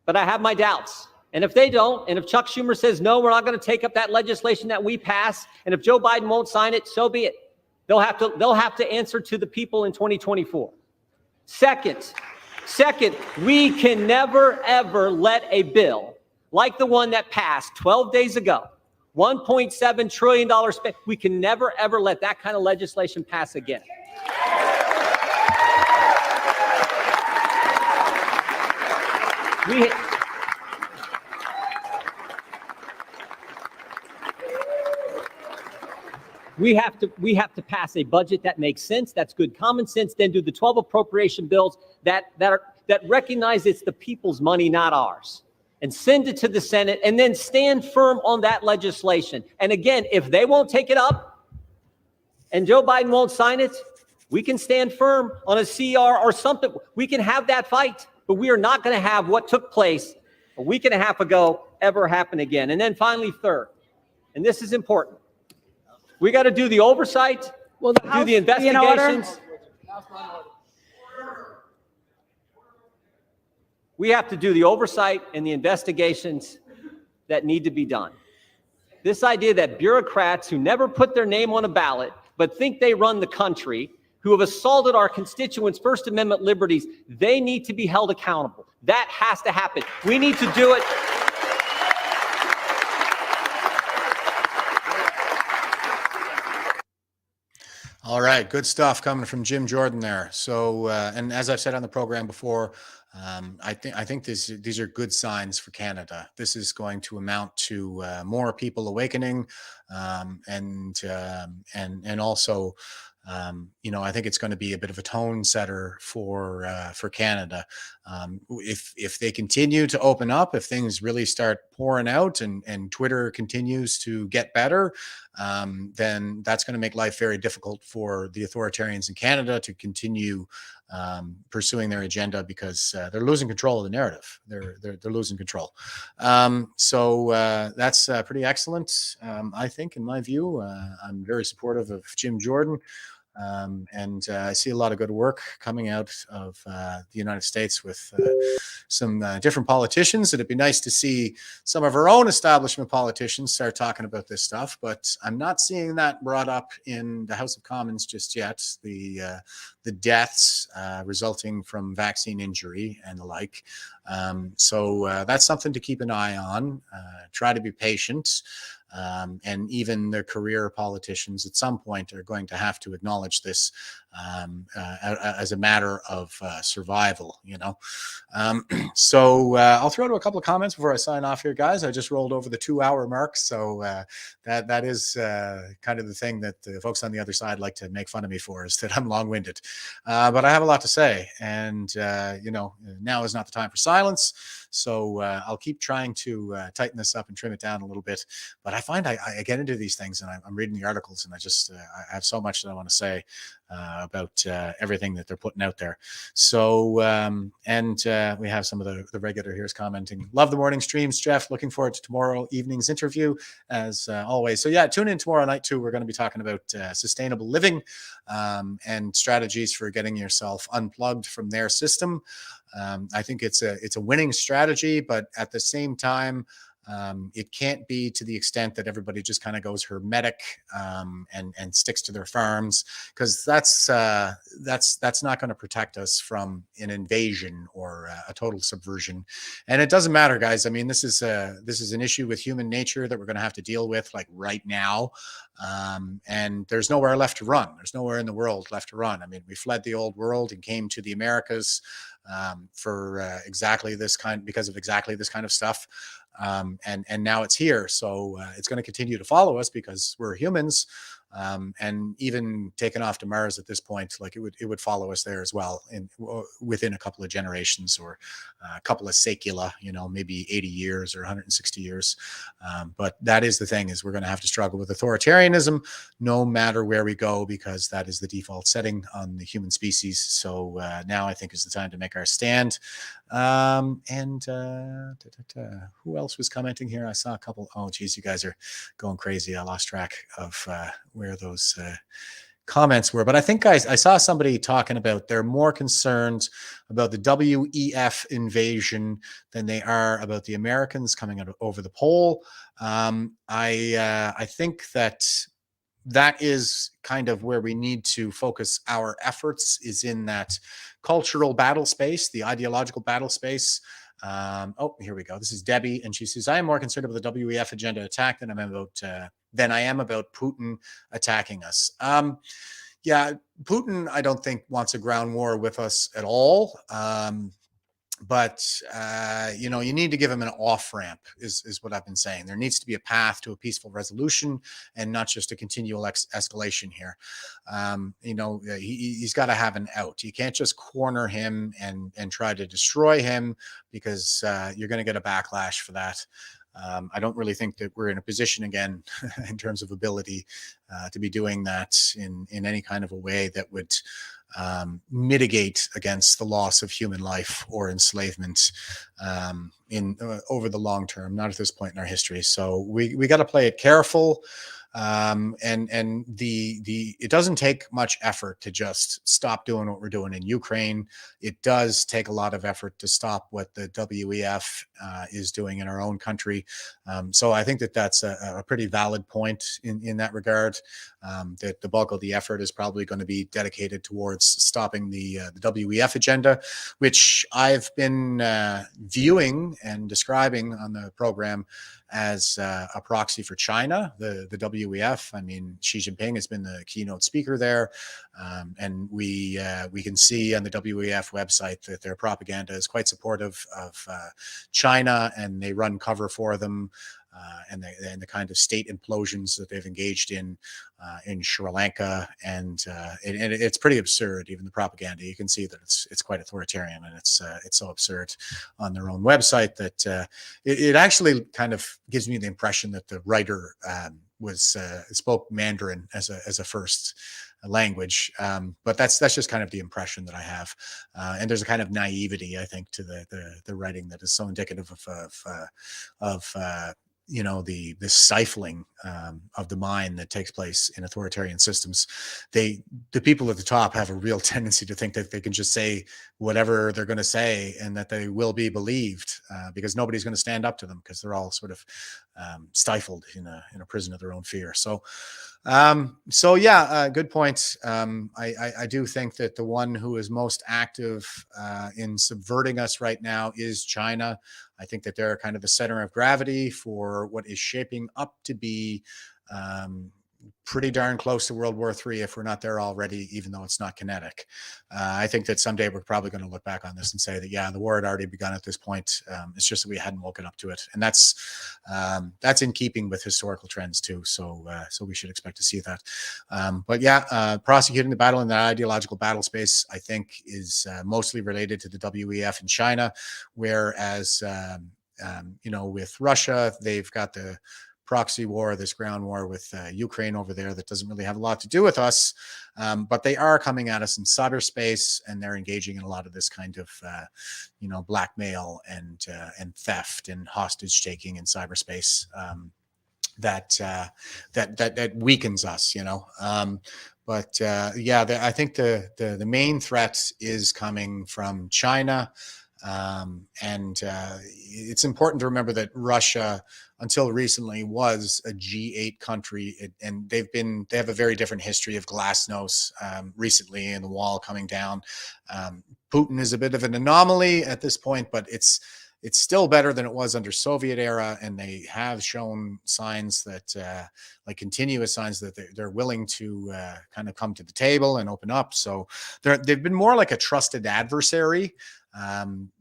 R: But I have my doubts. And if they don't, and if Chuck Schumer says, no, we're not going to take up that legislation that we pass, and if Joe Biden won't sign it, so be it. They'll have to answer to the people in 2024. Second, we can never, ever let a bill like the one that passed 12 days ago, $1.7 trillion spent. We can never, ever let that kind of legislation pass again. We have to pass a budget that makes sense, that's good common sense, then do the 12 appropriation bills that recognize it's the people's money, not ours, and send it to the Senate, and then stand firm on that legislation. And again, if they won't take it up and Joe Biden won't sign it, we can stand firm on a CR or something. We can have that fight, but we are not going to have what took place a week and a half ago ever happen again. And then finally, third, and this is important, we got to do the oversight, do the investigations. We have to do the oversight and the investigations that need to be done. This idea that bureaucrats who never put their name on a ballot but think they run the country, who have assaulted our constituents' First Amendment liberties, they need to be held accountable. That has to happen. We need to do it.
U: All right, good stuff coming from Jim Jordan there. So, and as I've said on the program before, I think these are good signs for Canada. This is going to amount to more people awakening, and also, I think it's going to be a bit of a tone setter for Canada. If they continue to open up, if things really start pouring out, and Twitter continues to get better, then that's going to make life very difficult for the authoritarians in Canada to continue pursuing their agenda, because they're losing control of the narrative. They're losing control. So that's pretty excellent, I think, in my view. I'm very supportive of Jim Jordan. And I see a lot of good work coming out of the United States with some different politicians. It'd be nice to see some of our own establishment politicians start talking about this stuff, but I'm not seeing that brought up in the House of Commons just yet. The deaths resulting from vaccine injury and the like. So that's something to keep an eye on. Try to be patient. And even the career politicians at some point are going to have to acknowledge this as a matter of survival, So I'll throw to a couple of comments before I sign off here, guys. I just rolled over the 2-hour mark, so that is kind of the thing that the folks on the other side like to make fun of me for, is that I'm long-winded. But I have a lot to say, and now is not the time for silence. So I'll keep trying to tighten this up and trim it down a little bit. But I find I get into these things, and I'm reading the articles, and I have so much that I want to say. about everything that they're putting out there. So, we have some of the regular here's commenting. Love the morning streams, Jeff. Looking forward to tomorrow evening's interview as always. So yeah, tune in tomorrow night too. We're going to be talking about sustainable living and strategies for getting yourself unplugged from their system. I think it's a winning strategy, but at the same time, it can't be to the extent that everybody just kind of goes hermetic and sticks to their farms, because that's not going to protect us from an invasion or a total subversion. And it doesn't matter, guys. I mean, this is an issue with human nature that we're going to have to deal with like right now. And there's nowhere left to run. There's nowhere in the world left to run. I mean, we fled the old world and came to the Americas because of exactly this kind of stuff. And now it's here. So it's going to continue to follow us because we're humans. And even taken off to Mars at this point, like it would follow us there as well within a couple of generations or a couple of secula, maybe 80 years or 160 years. But that is the thing, is we're going to have to struggle with authoritarianism no matter where we go, because that is the default setting on the human species. So now I think is the time to make our stand. Who else was commenting here? I saw a couple. Oh, geez, you guys are going crazy. I lost track of where those comments were. But I think I saw somebody talking about they're more concerned about the WEF invasion than they are about the Americans coming out over the pole. I think that is kind of where we need to focus our efforts, is in that cultural battle space, the ideological battle space. Here we go. This is Debbie, and she says, I am more concerned about the WEF agenda attack than I am about Putin attacking us. Yeah, Putin, I don't think wants a ground war with us at all. But you need to give him an off-ramp is what I've been saying. There needs to be a path to a peaceful resolution and not just a continual escalation here. He's got to have an out. You can't just corner him and try to destroy him, because you're going to get a backlash for that. I don't really think that we're in a position again in terms of ability to be doing that in any kind of a way that would mitigate against the loss of human life or enslavement over the long term, not at this point in our history. So we got to play it careful. It doesn't take much effort to just stop doing what we're doing in Ukraine. It does take a lot of effort to stop what the WEF is doing in our own country. So I think that's a pretty valid point in that regard, that the bulk of the effort is probably going to be dedicated towards stopping the WEF agenda, which I've been viewing and describing on the program as a proxy for China, the WEF. I mean, Xi Jinping has been the keynote speaker there, and we can see on the WEF website that their propaganda is quite supportive of China, and they run cover for them. And the kind of state implosions that they've engaged in Sri Lanka, and it's pretty absurd. Even the propaganda, you can see that it's quite authoritarian, and it's so absurd on their own website that it actually kind of gives me the impression that the writer spoke Mandarin as a first language, but that's just kind of the impression that I have, and there's a kind of naivety, I think, to the writing that is so indicative of the stifling of the mind that takes place in authoritarian systems. The people at the top have a real tendency to think that they can just say whatever they're going to say and that they will be believed, because nobody's going to stand up to them, because they're all sort of stifled in a prison of their own fear. So good point. I do think that the one who is most active in subverting us right now is China. I think that they're kind of the center of gravity for what is shaping up to be pretty darn close to World War III, if we're not there already, even though it's not kinetic. I think that someday we're probably going to look back on this and say that, yeah, the war had already begun at this point. It's just that we hadn't woken up to it. And that's in keeping with historical trends too. So we should expect to see that. Prosecuting the battle in the ideological battle space, I think, is mostly related to the WEF in China, whereas, with Russia, they've got the proxy war, this ground war with Ukraine over there that doesn't really have a lot to do with us, but they are coming at us in cyberspace, and they're engaging in a lot of this kind of, blackmail and theft and hostage taking in cyberspace that weakens us, I think the main threat is coming from China. It's important to remember that Russia, until recently, was a G8 country, and they have a very different history of glasnost recently, and the wall coming down. Putin is a bit of an anomaly at this point, but it's still better than it was under Soviet era, and they have shown signs that, continuous signs that they're willing to kind of come to the table and open up. So they've been more like a trusted adversary.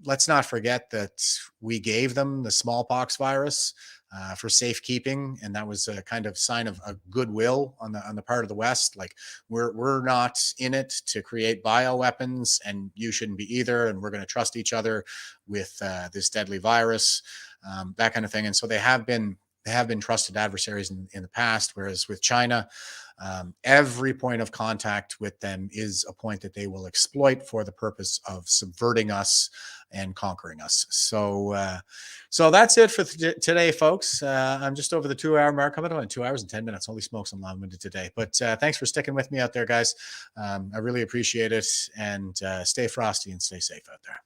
U: Let's not forget that we gave them the smallpox virus for safekeeping, and that was a kind of sign of a goodwill on the part of the West. Like, we're not in it to create bioweapons, and you shouldn't be either, and we're going to trust each other with this deadly virus, that kind of thing. And so they have been trusted adversaries in the past, whereas with China, every point of contact with them is a point that they will exploit for the purpose of subverting us and conquering us. So that's it for today, folks. I'm just over the 2-hour mark. I'm at 2 hours and 10 minutes. Holy smokes, I'm long-winded today. But thanks for sticking with me out there, guys. I really appreciate it. And stay frosty and stay safe out there.